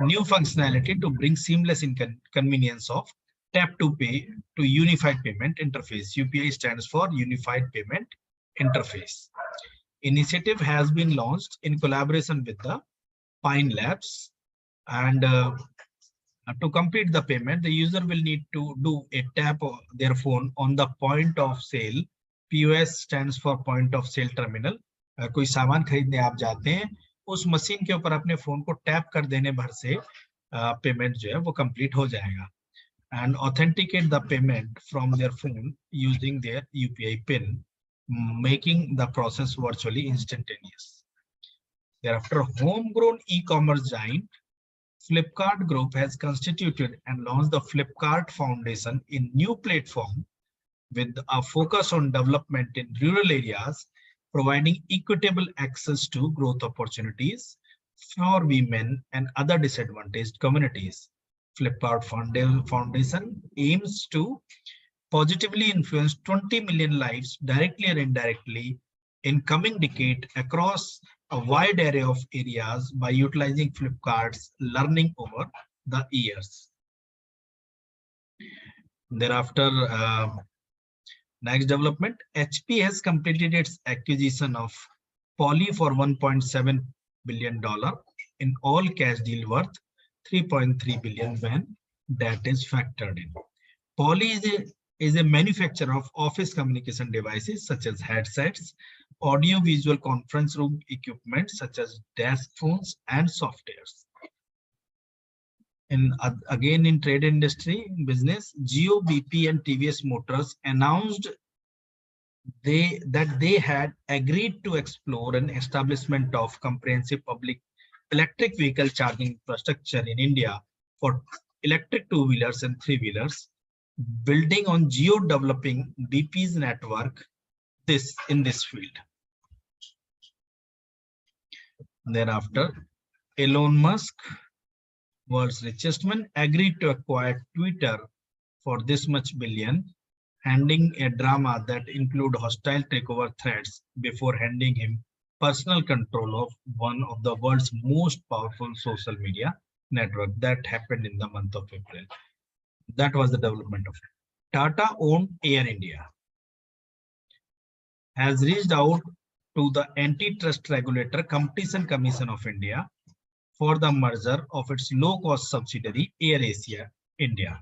new functionality to bring seamless convenience of Tap to Pay to Unified Payment Interface. UPI stands for Unified Payment Interface. Initiative has been launched in collaboration with the Pine Labs, and to complete the payment, the user will need to do a tap of their phone on the point of sale. POS stands for point of sale terminal. कोई सामान खरीदने आप जाते हैं, उस machine के ऊपर अपने फोन को टैप कर देने भर से पेमेंट जो है वो कंप्लीट हो जाएगा. And authenticate the payment from their phone using their UPI PIN, making the process virtually instantaneous. Thereafter, homegrown e-commerce giant Flipkart Group has constituted and launched the Flipkart Foundation in new platform with a focus on development in rural areas, providing equitable access to growth opportunities for women and other disadvantaged communities. Flipkart Foundation aims to positively influence 20 million lives directly or indirectly in coming decade across a wide array of areas by utilizing Flipkart's learning over the years. Thereafter, next development, HP has completed its acquisition of Poly for $1.7 billion in all cash deal worth 3.3 billion when that is factored in. Poly is a manufacturer of office communication devices such as headsets, audio-visual conference room equipment such as desk phones and softwares. Again in trade industry business, Jio, BP and TVS Motors announced that they had agreed to explore an establishment of comprehensive public electric vehicle charging infrastructure in India for electric two-wheelers and three-wheelers, building on Jio developing BP's network in this field. Thereafter, Elon Musk, world's richest man, agreed to acquire Twitter for this much billion, handing a drama that include hostile takeover threats before handing him personal control of one of the world's most powerful social media network. That happened in the month of April. That was the development of it. Tata owned Air India has reached out to the antitrust regulator Competition Commission of India for the merger of its low-cost subsidiary Air Asia India.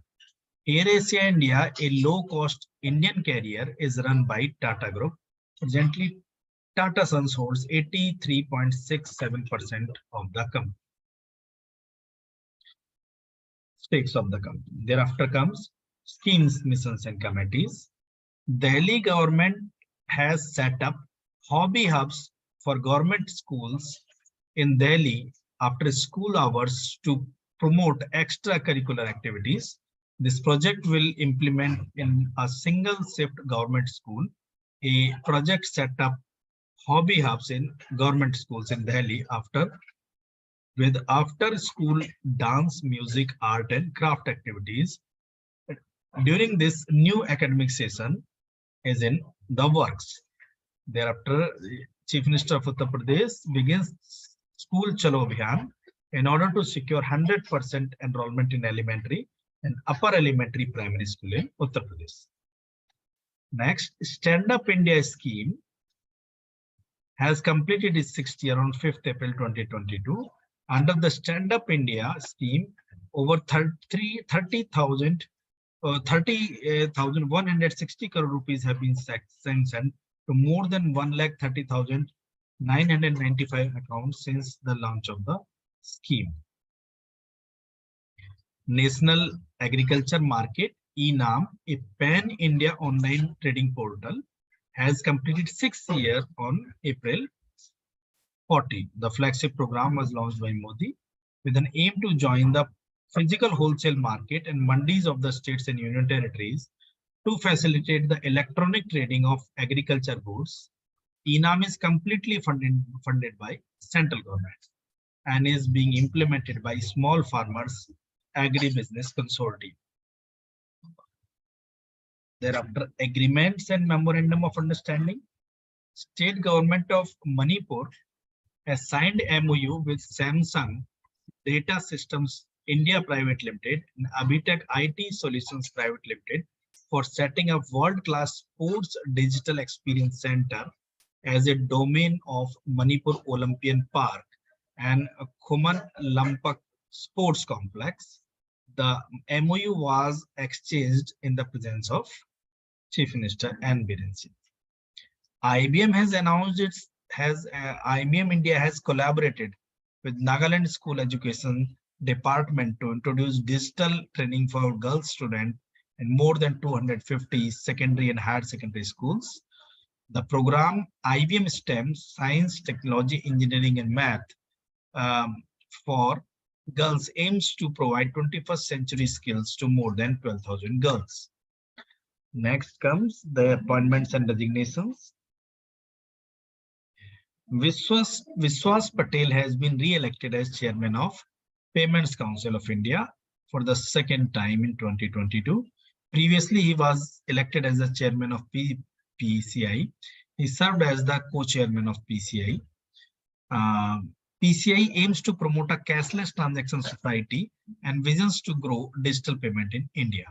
Air Asia India, a low-cost Indian carrier, is run by Tata Group. Presently, Tata Sons holds 83.67% of the company. Stakes of the company. Thereafter comes schemes, missions and committees. Delhi government has set up hobby hubs for government schools in Delhi after school hours to promote extracurricular activities. This project will implement in a single shift government school. A project set up hobby hubs in government schools in Delhi with after school dance, music, art and craft activities. During this new academic session is in the works. Thereafter, Chief Minister of Uttar Pradesh begins School Chalo Abhiyan in order to secure 100% enrollment in elementary and upper elementary primary school in Uttar Pradesh. Next, Stand Up India scheme has completed its 6th year on 5th April 2022. Under the Stand Up India scheme, over 30,160 crore rupees have been sanctioned to more than 1,30,995 accounts since the launch of the scheme. National Agriculture Market, ENAM, a pan-India online trading portal, has completed 6th year on April 40. The flagship program was launched by Modi with an aim to join the physical wholesale market and mandis of the states and union territories to facilitate the electronic trading of agriculture goods. ENAM is completely funded by central government and is being implemented by small farmers agribusiness consortium. Thereafter, agreements and memorandum of understanding. State government of Manipur has signed MOU with Samsung Data Systems India Private Limited and Abhitech IT Solutions Private Limited for setting up world-class sports digital experience center as a domain of Manipur Olympian Park and Khuman Lampak Sports Complex. The MOU was exchanged in the presence of Chief Minister N. Biren Singh. IBM has announced IBM India has collaborated with Nagaland School Education Department to introduce digital training for girls students in more than 250 secondary and higher secondary schools. The program IBM STEM, Science, Technology, Engineering and Math for girls aims to provide 21st century skills to more than 12,000 girls. Next comes the appointments and designations. Vishwas Patel has been re-elected as chairman of Payments Council of India for the second time in 2022. Previously, he was elected as the chairman of PCI. He served as the co-chairman of PCI. PCI aims to promote a cashless transaction society and visions to grow digital payment in India.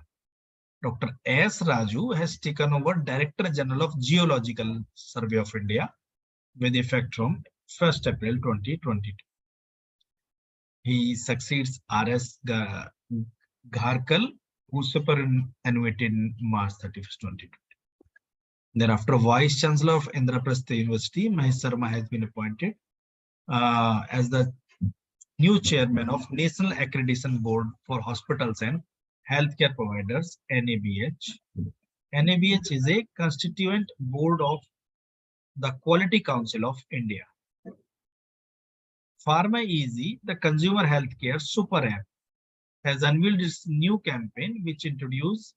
Dr. S. Raju has taken over Director General of Geological Survey of India with effect from 1st April 2022. He succeeds R.S. Gharkal, who superannuated in March 31st, 2020. Thereafter, Vice Chancellor of Indraprastha University, Mahesh Sharma, has been appointed as the new chairman of National Accreditation Board for Hospitals and Healthcare Providers, NABH. NABH is a constituent board of the Quality Council of India. Pharma Easy, the consumer healthcare super app, has unveiled its new campaign, which introduced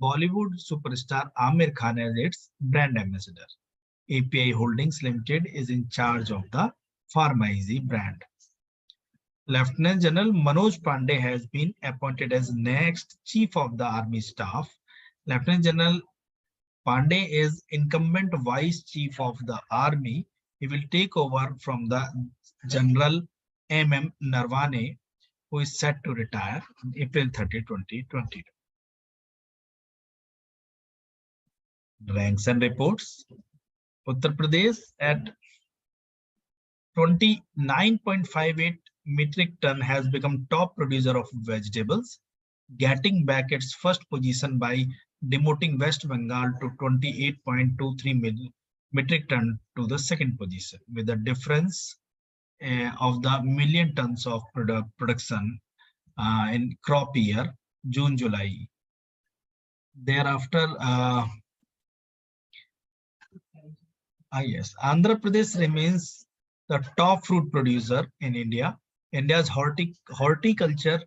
Bollywood superstar Amir Khan as its brand ambassador. API Holdings Limited is in charge of the Pharma Easy brand. Lieutenant General Manoj Pandey has been appointed as next Chief of the Army Staff. Lieutenant General Pandey is incumbent Vice Chief of the Army. He will take over from the General M.M. Narwane, who is set to retire on April 30, 2022. Ranks and reports. Uttar Pradesh at 29.58 metric ton has become top producer of vegetables, getting back its first position by demoting West Bengal to 28.23 metric ton to the second position, with a difference of the million tons of production in crop year June-July. Thereafter, Yes, Andhra Pradesh remains the top fruit producer in India. India's horticulture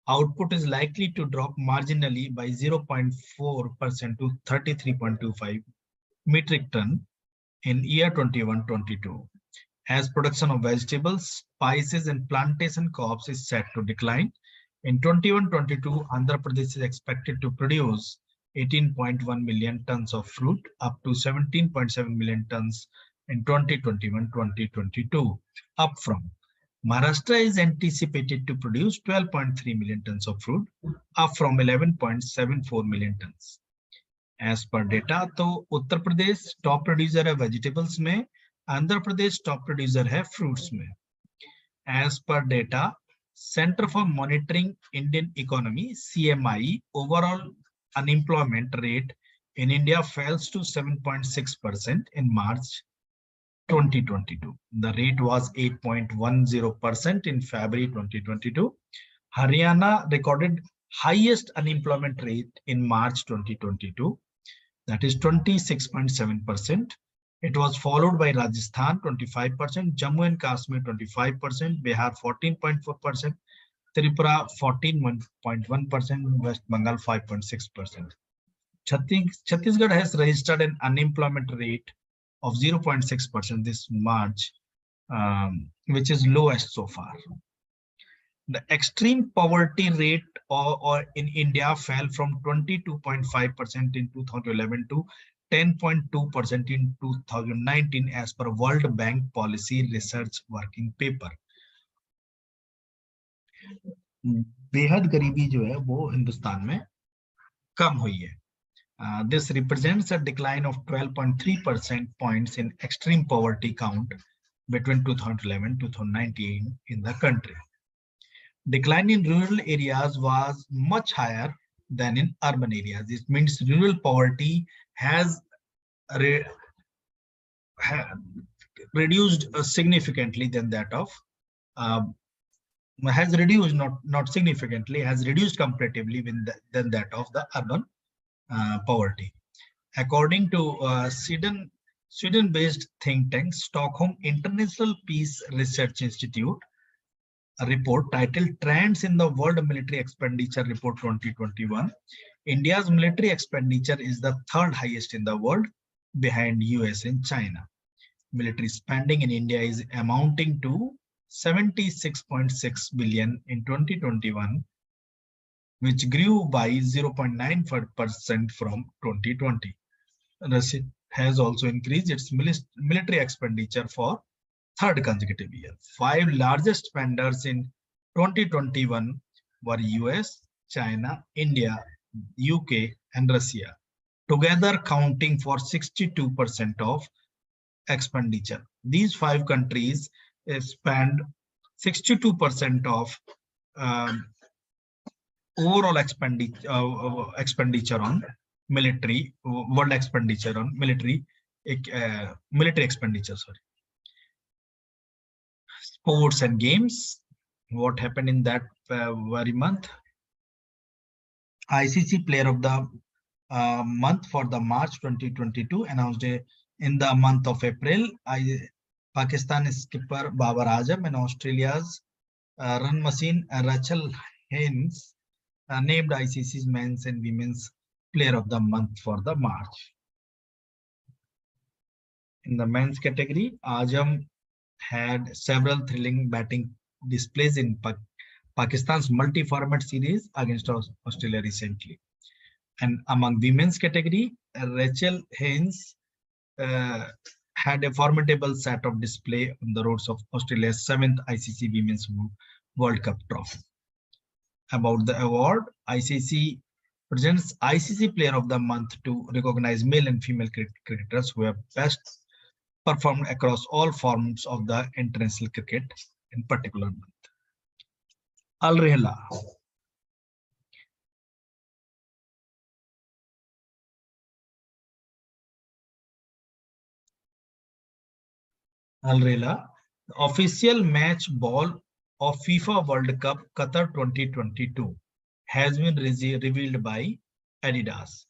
output is likely to drop marginally by 0.4% to 33.25 metric ton in year 21-22. As production of vegetables, spices, and plantation crops is set to decline. In 21-22, Andhra Pradesh is expected to produce 18.1 million tons of fruit, up to 17.7 million tons in 2021-2022, up from Maharashtra is anticipated to produce 12.3 million tons of fruit, up from 11.74 million tons. As per data, तो Uttar Pradesh top producer है vegetables में, Andhra Pradesh top producer है fruits में. As per data, Center for Monitoring Indian Economy (CMI), overall unemployment rate in India fell to 7.6% in March 2022. The rate was 8.10% in February 2022. Haryana recorded highest unemployment rate in March 2022, that is 26.7%. It was followed by Rajasthan 25%, Jammu and Kashmir 25%, Bihar 14.4%, Tripura 14.1%, West Bengal 5.6%. Chhattisgarh has registered an unemployment rate of 0.6% this March, which is lowest so far. The extreme poverty rate in India fell from 22.5% in 2011 to 10.2% in 2019 as per World Bank Policy Research Working Paper. बेहद गरीबी जो है वो हिंदुस्तान में कम हुई है. This represents a decline of 12.3% points in extreme poverty count between 2011 and 2019 in the country. Decline in rural areas was much higher than in urban areas. It means rural poverty has reduced significantly than that of has reduced not significantly, has reduced comparatively than that of the urban poverty. According to Sweden-based think tank Stockholm International Peace Research Institute, a report titled Trends in the World Military Expenditure Report 2021, India's military expenditure is the third highest in the world, behind US and China. Military spending in India is amounting to 76.6 billion in 2021, which grew by 0.9% from 2020. Russia has also increased its military expenditure for third consecutive year. 5 largest spenders in 2021 were US, China, India, UK, and Russia, together counting for 62% of expenditure. These 5 countries spend 62% of overall expenditure on military, world expenditure on military expenditure. Sorry. Sports and games. What happened in that very month? ICC Player of the Month for the March 2022 announced in the month of April. Pakistan skipper Babar Azam and Australia's run machine Rachel Haynes named ICC's men's and women's Player of the Month for the March. In the men's category, Azam had several thrilling batting displays in Pakistan's multi-format series against Australia recently. And among women's category, Rachel Haynes had a formidable set of display on the roads of Australia's 7th ICC Women's World Cup trophy. About the award, ICC presents ICC Player of the Month to recognize male and female cricketers who have best performed across all forms of the international cricket in particular month. Al Rihla. Al Rihla, the official match ball of FIFA World Cup Qatar 2022 has been revealed by Adidas.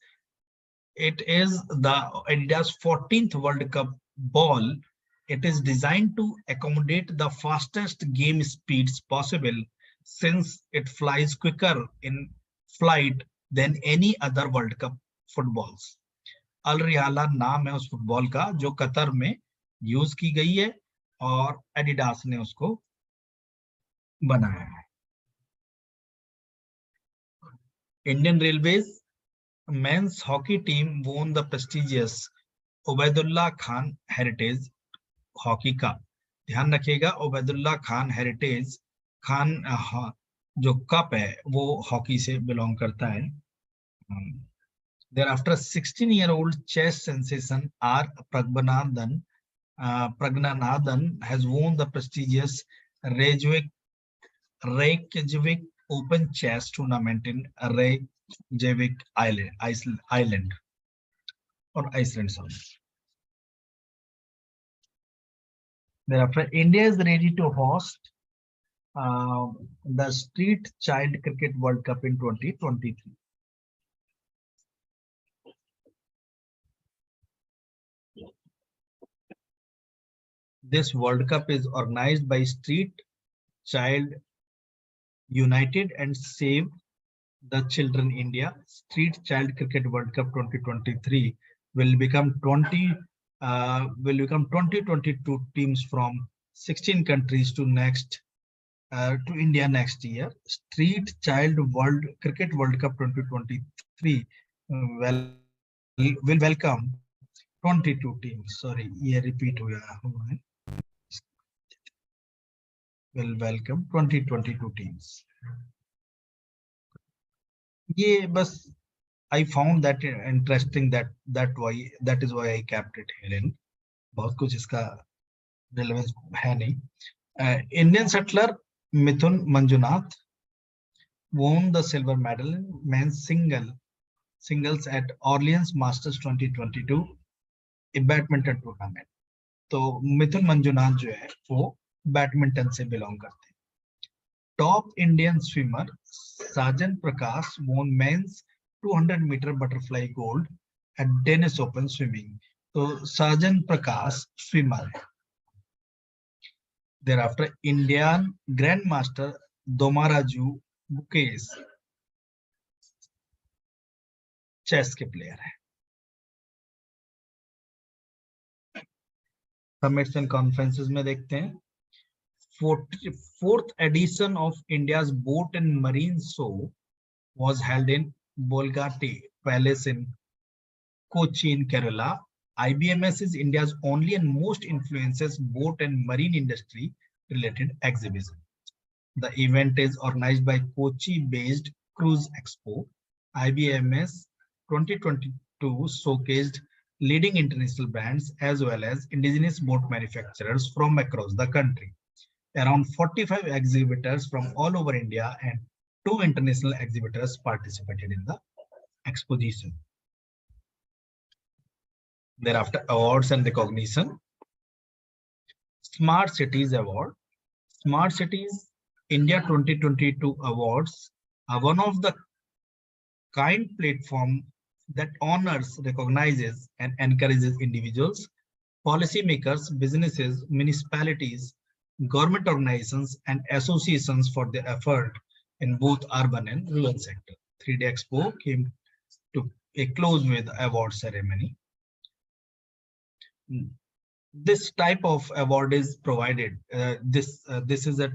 It is the Adidas 14th World Cup ball. It is designed to accommodate the fastest game speeds possible since it flies quicker in flight than any other World Cup footballs. अल रियाला नाम है उस football का जो Qatar में use की गई है और एडिडास ने उसको बनाया है. Indian Railways men's hockey team won the prestigious Ubaidullah Khan heritage hockey cup. ध्यान रखिएगा उबैदुल्ला खान हेरिटेज खान जो कप है वो हॉकी से बिलोंग करता है. Thereafter, 16-year-old chess sensation R. Pragnanathan has won the prestigious Reykjavik Open Chess Tournament in Reykjavik Iceland. Sorry. Thereafter, India is ready to host the Street Child Cricket World Cup in 2023. This World Cup is organized by Street Child United and Save the Children India. Street Child Cricket World Cup 2023 will become 2022 teams from 16 countries to India next year. Street Child Cricket World Cup 2023 will welcome 22 teams. Sorry, ये repeat हो गया है. Will welcome 2022 teams. ये बस I found that interesting that is why I kept it here. बहुत कुछ इसका relevance है नहीं. Indian settler Mithun Manjunath won the silver medal in men's singles at Orleans Masters 2022 a badminton tournament. तो मिथुन मंजुनाथ जो है वो बैडमिंटन से बिलोंग करते हैं. Top Indian swimmer Sajan Prakash won men's 200 meter butterfly gold at Dennis Open Swimming. तो Sajan Prakash swimmer है. Thereafter, Indian Grandmaster Domaraju Bukesh chess के प्लेयर है. Summits and conferences में देखते हैं. Fourth edition of India's Boat and Marine Show was held in Bolgati Palace in Kochi in Kerala. IBMS is India's only and most influences boat and marine industry related exhibition. The event is organized by Kochi-based Cruise Expo. IBMS 2022 showcased leading international brands as well as indigenous boat manufacturers from across the country. Around 45 exhibitors from all over India and 2 international exhibitors participated in the exposition. Thereafter, awards and recognition. Smart Cities Award. Smart Cities India 2022 awards are one of the kind platform that honors, recognizes, and encourages individuals, policymakers, businesses, municipalities, government organizations, and associations for their effort in both urban and rural sector. 3D Expo came to a close with award ceremony. This type of award is provided. This is a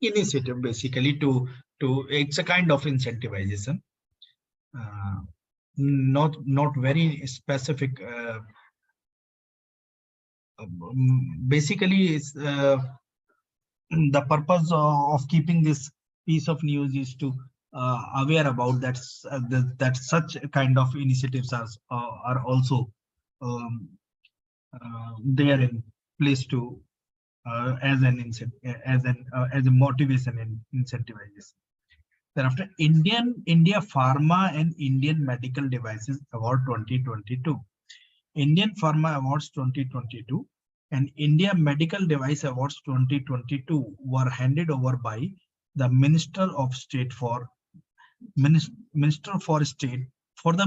initiative basically to it's a kind of incentivization, not very specific. Basically, it's the purpose of keeping this piece of news is to aware about that such kind of initiatives are also there in place to as a motivation and incentivization. Thereafter, India Pharma and Indian Medical Devices Award 2022. Indian Pharma Awards 2022 and India Medical Device Awards 2022 were handed over by the Minister of State for the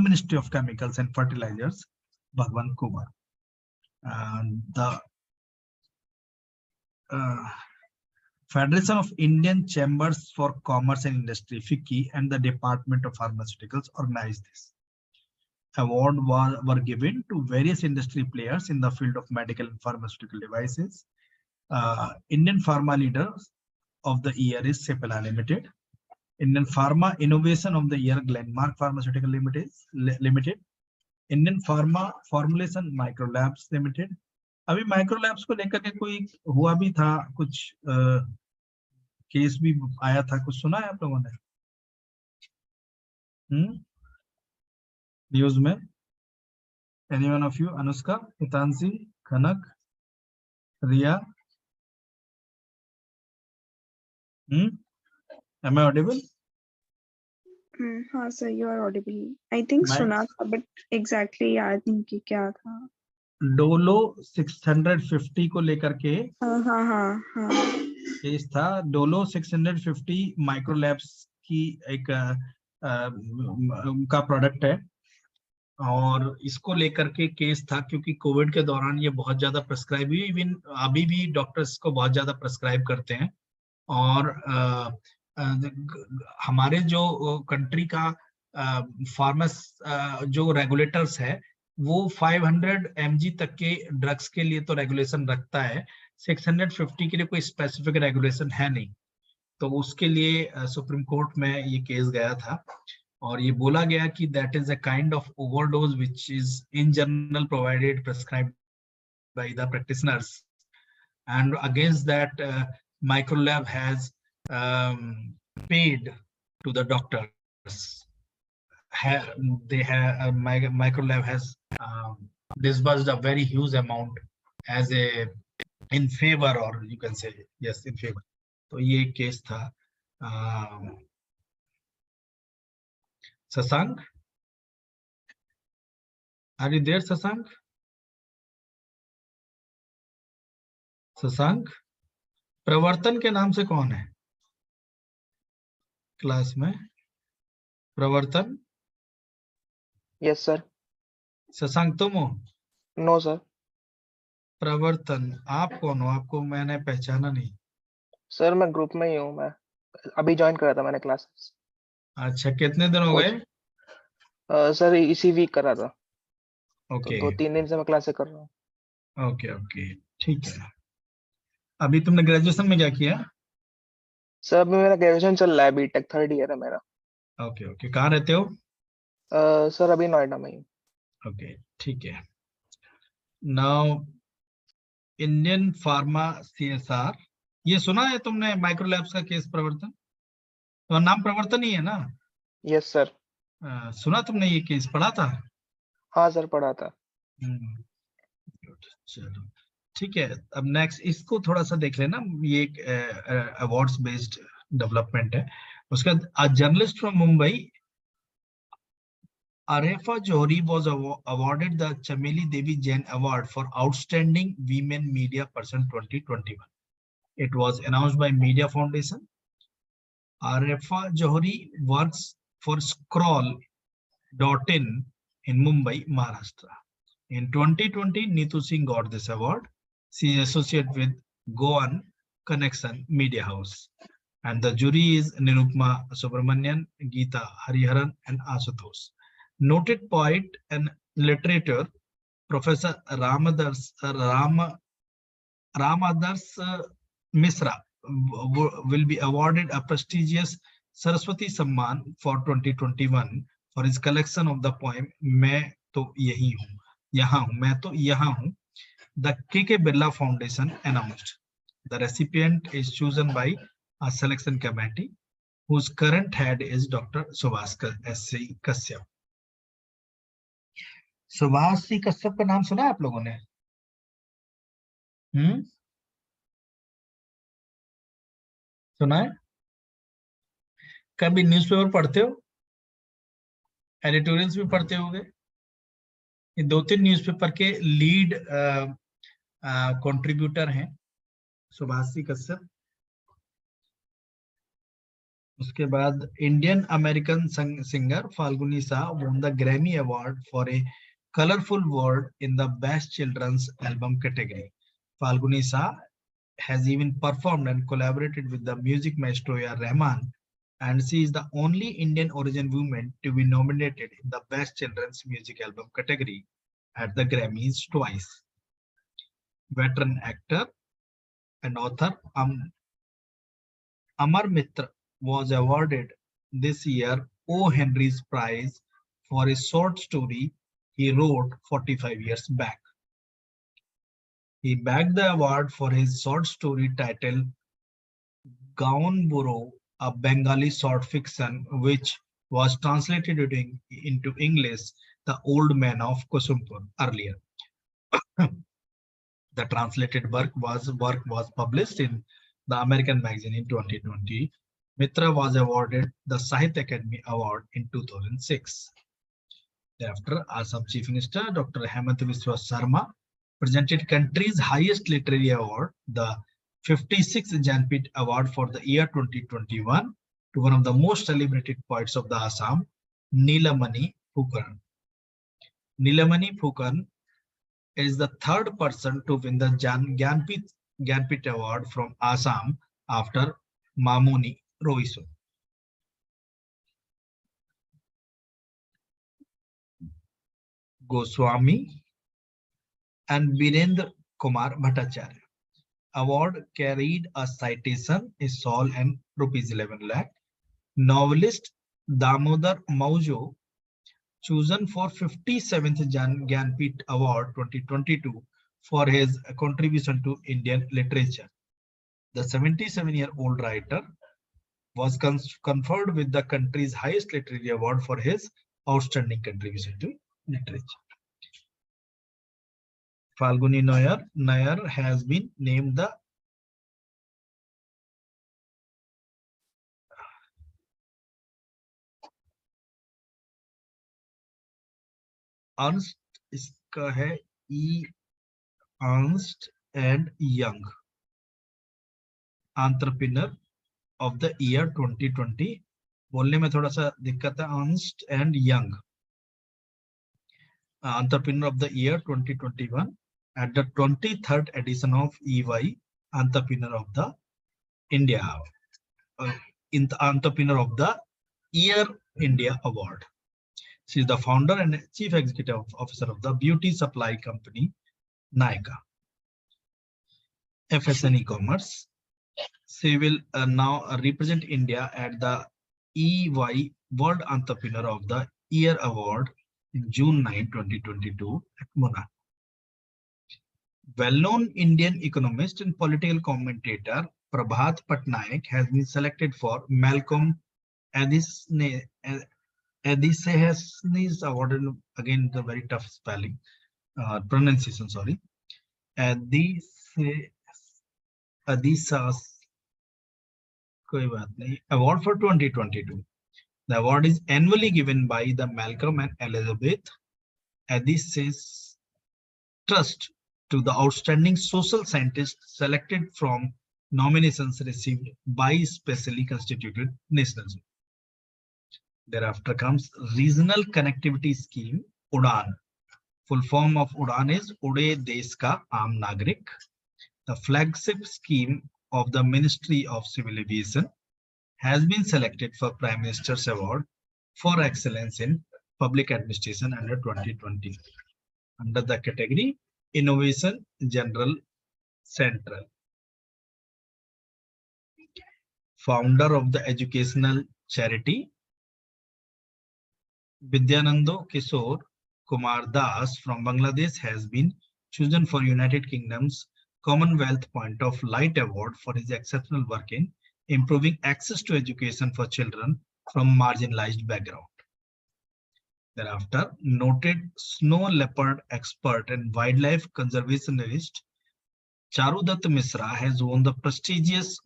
Ministry of Chemicals and Fertilizers, Bhagwan Kumar. The Federation of Indian Chambers for Commerce and Industry, FICCI, and the Department of Pharmaceuticals organized this. Award were given to various industry players in the field of medical and pharmaceutical devices. Indian Pharma Leaders of the Year is Cipla Limited. Indian Pharma Innovation of the Year, Glenmark Pharmaceutical Limited. Indian Pharma Formulation Microlabs Limited. अभी माइक्रोलैब्स को लेकर के कोई हुआ भी था, कुछ case भी आया था, कुछ सुना है आप लोगों ने न्यूज में? Anyone of you? Anushka, Hitanshi, Kanak, Riya? Am I audible? हाँ sir, you are audible. I think सुना था, but exactly याद नहीं कि क्या था. डोलो 650 को लेकर के हाँ केस था. डोलो 650 माइक्रोलैब्स की एक का प्रोडक्ट है, और इसको लेकर के केस था क्योंकि कोविड के दौरान ये बहुत ज्यादा प्रेस्क्राइब हुई. इवन अभी भी डॉक्टर्स को बहुत ज्यादा प्रेस्क्राइब करते हैं. और हमारे जो कंट्री का फार्मेस जो रेगुलेटर्स है वो 500 mg तक के ड्रग्स के लिए तो रेगुलेशन रखता है, 650 के लिए कोई स्पेसिफिक रेगुलेशन है नहीं. तो उसके लिए सुप्रीम कोर्ट में ये केस गया था, और ये बोला गया कि that is a kind of overdose which is in general provided prescribed by the practitioners, and against that Microlab has paid to the doctors. Microlab has disbursed a very huge amount as a in favor, or you can say yes, in favor. तो ये case था. Shashank, are you there? Shashank, प्रवर्तन के नाम से कौन है class में? प्रवर्तन? Yes sir. शशांक तुम हो? No sir. प्रवर्तन आप कौन हो? आपको मैंने पहचाना नहीं. सर मैं ग्रुप में ही हूँ, मैं अभी ज्वाइन करा था मैंने क्लासेस. अच्छा, कितने दिन हो गए? सर इसी वीक करा था. ओके, तो 2-3 दिन से मैं क्लासेस कर रहा हूँ. ओके, ठीक है. अभी तुमने ग्रेजुएशन में क्या किया? सर अभी मेरा ग्रेजुएशन चल रहा है, बीटेक 3rd ईयर है मेरा. ओके, कहाँ रहते हो? सर अभी नोएडा में ही. ओके, ठीक है. नाउ इंडियन फार्मा CSR, ये सुना है तुमने माइक्रोलैब्स का केस प्रवर्तन? तो नाम प्रवर्तन ही है ना? Yes sir. सुना तुमने ये केस, पढ़ा था? हाँ सर पढ़ा था. चलो ठीक है. अब नेक्स्ट इसको थोड़ा सा देख लेना. ये एक अवार्ड्स बेस्ड डेवलपमेंट है. उसके बाद a journalist from Mumbai, Arefa Johri was awarded the Chameli Devi Jain Award for Outstanding Women Media Person 2021. It was announced by Media Foundation. Arefa Johri works for Scroll.in in Mumbai, Maharashtra. In 2020, Neetu Singh got this award. She is associated with Goan Connection Media House. And the jury is Nirupma Subramanian, Geeta Hariharan, and Asutosh. Noted poet and literature Professor Ramadars Misra will be awarded a prestigious Saraswati Samman for 2021 for his collection of the poem मैं तो यही हूँ, यहाँ हूँ, मैं तो यहाँ हूँ. The K.K. Birla Foundation announced. The recipient is chosen by a selection committee whose current head is Dr. Subhash S.C. Kashyap. Subhash सी कश्यप का नाम सुना है आप लोगों ने? सुना है? कभी न्यूज़पेपर पढ़ते हो? एडिटोरियल्स भी पढ़ते होंगे. ये 2-3 न्यूज़पेपर के लीड कंट्रीब्यूटर हैं सुभाष सी कश्यप. उसके बाद Indian American singer Falguni Shah won the Grammy Award for a Colorful World in the Best Children's Album category. Falguni Shah has even performed and collaborated with the music maestro A.R. Rahman, and she is the only Indian origin woman to be nominated in the Best Children's Music Album category at the Grammys twice. Veteran actor and author Amar Mitra was awarded this year O. Henry's Prize for a short story he wrote 45 years back. He bagged the award for his short story titled Gaon Buro, a Bengali short fiction which was translated into English, The Old Man of Kusumpur, earlier. The translated work was published in the American magazine in 2020. Mitra was awarded the Sahitya Academy Award in 2006. Thereafter, Assam Chief Minister Dr. Hemant Biswa Sarma presented country's highest literary award, the 56th Jnanpith Award for the year 2021, to one of the most celebrated poets of the Assam, Nilamani Phukan. Nilamani Phukan is the third person to win the Jnanpith Award from Assam after Mamoni Roiso. Goswami and Birendra Kumar Bhattacharya. Award carried a citation, a sol and rupees 11 lakh. Novelist Damodar Maujo, chosen for 57th Jnanpith Award 2022 for his contribution to Indian literature. The 77-year-old writer was conferred with the country's highest literary award for his outstanding contribution to literature. Falguni Nayar has been named the Ernst, इसका है E. Ernst and Young Entrepreneur of the Year 2020. बोलने में थोड़ा सा दिक्कत है. Ernst and Young Entrepreneur of the Year 2021 at the 23rd edition of EY Entrepreneur of the India in the Entrepreneur of the Year India Award. She is the founder and chief executive officer of the beauty supply company Nykaa. FSN e-commerce. She will now represent India at the EY World Entrepreneur of the Year Award in June 9, 2022 at Monaco. Well-known Indian economist and political commentator Prabhat Patnaik has been selected for Malcolm Adisne's award. Again, the very tough spelling, pronunciation, sorry. Adisas Award for 2022. The award is annually given by the Malcolm and Elizabeth Adis's Trust to the outstanding social scientists selected from nominations received by specially constituted nations. Thereafter comes Regional Connectivity Scheme, UDAN. Full form of UDAN is Ude Desh Ka Aam Nagrik, the flagship scheme of the Ministry of Civil Aviation, has been selected for Prime Minister's Award for Excellence in Public Administration under 2020 under the category Innovation General Central. Founder of the educational charity Vidyanando Kishore Kumar Das from Bangladesh has been chosen for United Kingdom's Commonwealth Point of Light Award for his exceptional work in improving access to education for children from marginalized background. Thereafter, noted snow leopard expert and wildlife conservationist Charudat Misra has won the prestigious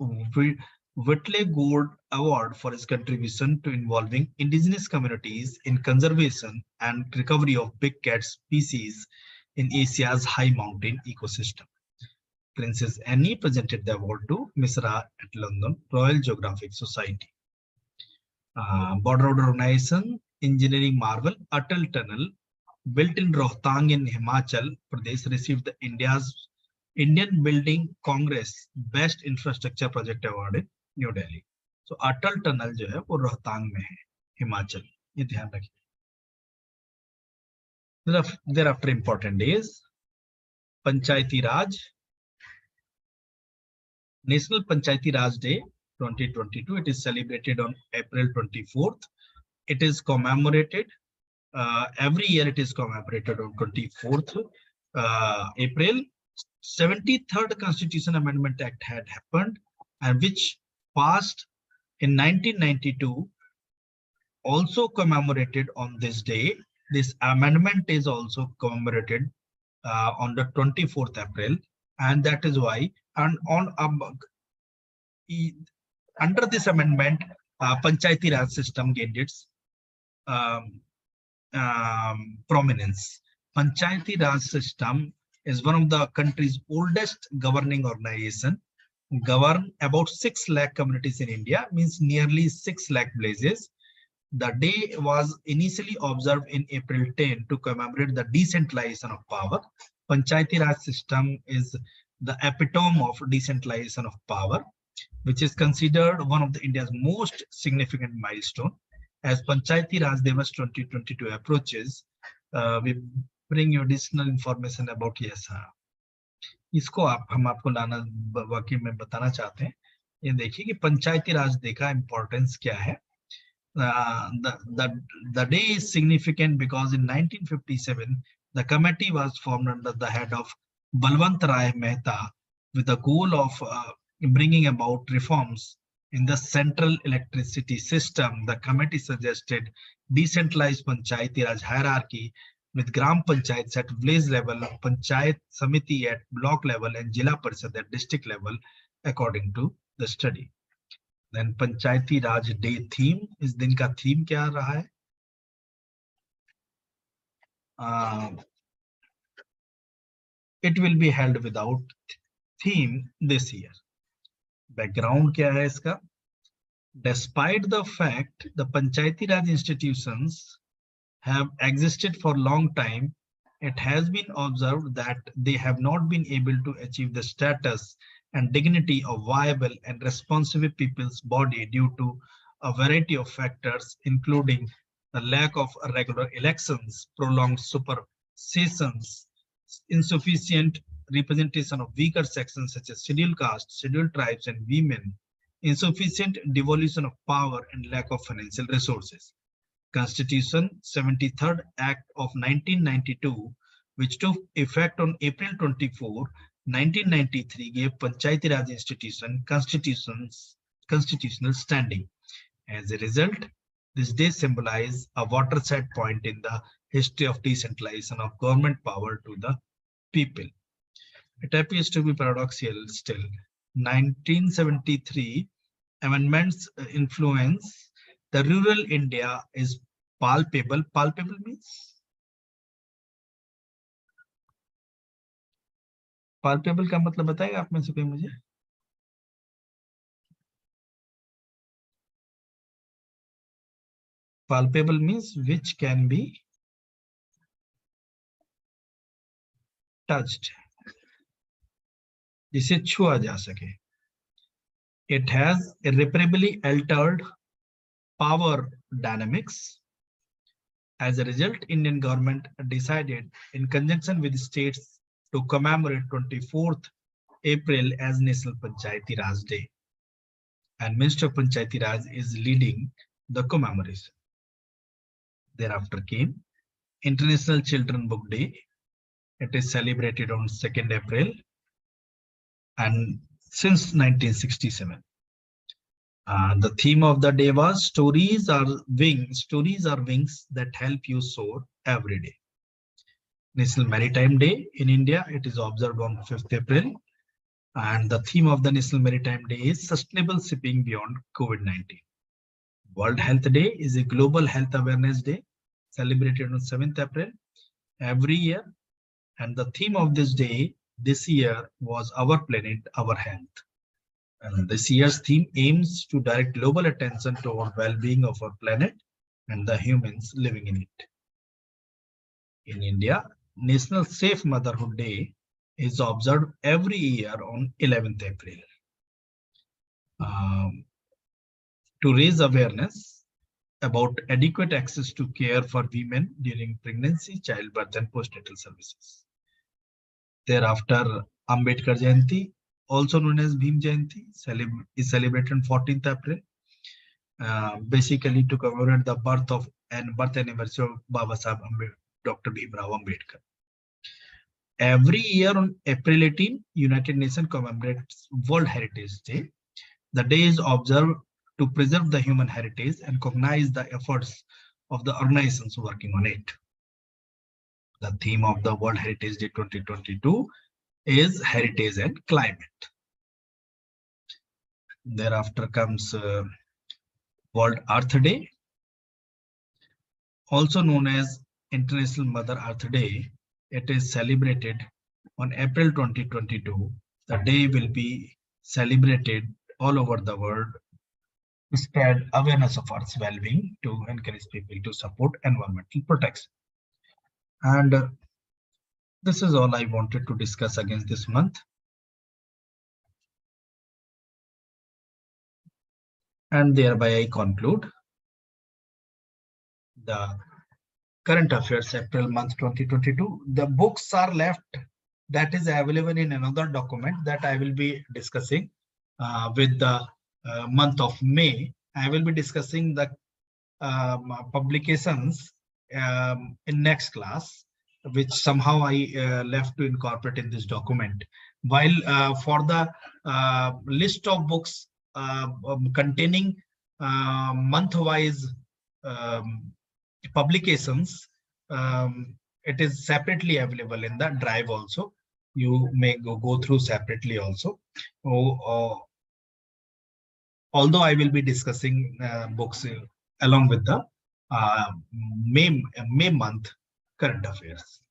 Whitley Gold Award for his contribution to involving indigenous communities in conservation and recovery of big cat species in Asia's high mountain ecosystem. Princess Anne presented the award to Misra at London Royal Geographic Society. Border Road Organization Engineering Marvel Atal Tunnel built in Rohtang in Himachal Pradesh, received the Indian Building Congress Best Infrastructure Project Award in New Delhi. So Atal Tunnel जो है वो रोहतांग में है, हिमाचल, ये ध्यान रखिए. Thereafter important days, Panchayati Raj, National Panchayati Raj Day 2022. It is celebrated on April 24th. It is commemorated every year. It is commemorated on 24th April. 73rd Constitution Amendment Act had happened, and which passed in 1992, also commemorated on this day. This amendment is also commemorated on the 24th April, and that is why, and on under this amendment, Panchayati Raj system gained its prominence. Panchayati Raj system is one of the country's oldest governing organization, govern about 6 lakh communities in India, means nearly 6 lakh villages. The day was initially observed in April 10 to commemorate the decentralization of power. Panchayati Raj system is the epitome of decentralization of power, which is considered one of the India's most significant milestone. As Panchayati Raj Divas 2022 approaches, we bring you additional information about yes. इसको हम आपको लाना वाकई में बताना चाहते हैं. ये देखिए कि पंचायती राज डे का इम्पोर्टेंस क्या है. The day is significant because in 1957 the committee was formed under the head of Balwant Rai Mehta with the goal of bringing about reforms in the central electricity system. The committee suggested decentralized Panchayati Raj hierarchy with Gram Panchayats at village level, Panchayat Samiti at block level, and Jila Parishad at district level, according to the study. Then Panchayati Raj Day theme, इस दिन का theme क्या रहा है? It will be held without theme this year. Background क्या है इसका? Despite the fact the Panchayati Raj institutions have existed for a long time, it has been observed that they have not been able to achieve the status and dignity of viable and responsive people's body due to a variety of factors, including the lack of regular elections, prolonged supersessions, insufficient representation of weaker sections such as scheduled castes, scheduled tribes, and women, insufficient devolution of power, and lack of financial resources. Constitution 73rd Act of 1992, which took effect on April 24, 1993, gave Panchayati Raj institution constitutional standing. As a result, this day symbolizes a watershed point in the history of decentralization of government power to the people. It appears to be paradoxical still. 1973 amendments influence the rural India is palpable. Palpable means? Palpable का मतलब बताएगा आप में से कोई मुझे? Palpable means which can be touched, जिसे छुआ जा सके. It has irreparably altered power dynamics. As a result, Indian government decided in conjunction with states to commemorate 24th April as National Panchayati Raj Day, and Minister of Panchayati Raj is leading the commemoration. Thereafter came International Children Book Day. It is celebrated on 2nd April and since 1967. The theme of the day was stories are wings that help you soar every day. National Maritime Day in India, it is observed on 5th April, and the theme of the National Maritime Day is sustainable shipping beyond COVID-19. World Health Day is a global health awareness day celebrated on 7th April every year, and the theme of this day this year was Our Planet, Our Health. And this year's theme aims to direct global attention toward well-being of our planet and the humans living in it. In India, National Safe Motherhood Day is observed every year on 11th April. To raise awareness about adequate access to care for women during pregnancy, childbirth, and postnatal services. Thereafter, Ambedkar Jayanti, also known as Bhim Jayanti, is celebrated on 14th April, basically to commemorate the birth anniversary of Baba Sahib Dr. Bhimrao Ambedkar. Every year on April 18, United Nations commemorates World Heritage Day. The day is observed to preserve the human heritage and recognize the efforts of the organizations working on it. The theme of the World Heritage Day 2022 is Heritage and Climate. Thereafter comes World Earth Day, also known as International Mother Earth Day. It is celebrated on April 2022. The day will be celebrated all over the world to spread awareness of Earth's well-being, to encourage people to support environmental protection. And this is all I wanted to discuss against this month. And thereby I conclude the current affairs April month 2022. The books are left that is available in another document that I will be discussing with the month of May. I will be discussing the publications in next class, which somehow I left to incorporate in this document. While for the list of books containing month-wise publications, it is separately available in the drive also. You may go through separately also. Although I will be discussing books along with the May month current affairs.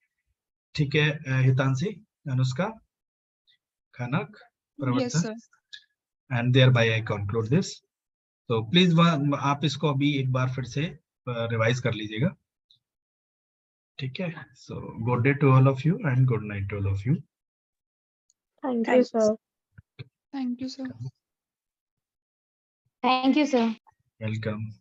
ठीक है हितांशी, Anushka, Kanak, Yes, sir. and thereby I conclude this. So please आप इसको अभी एक बार फिर से revise कर लीजिएगा. ठीक है. So good day to all of you and good night to all of you. Thank you, Thanks. sir. Thank you, sir. Thank you, sir. Welcome.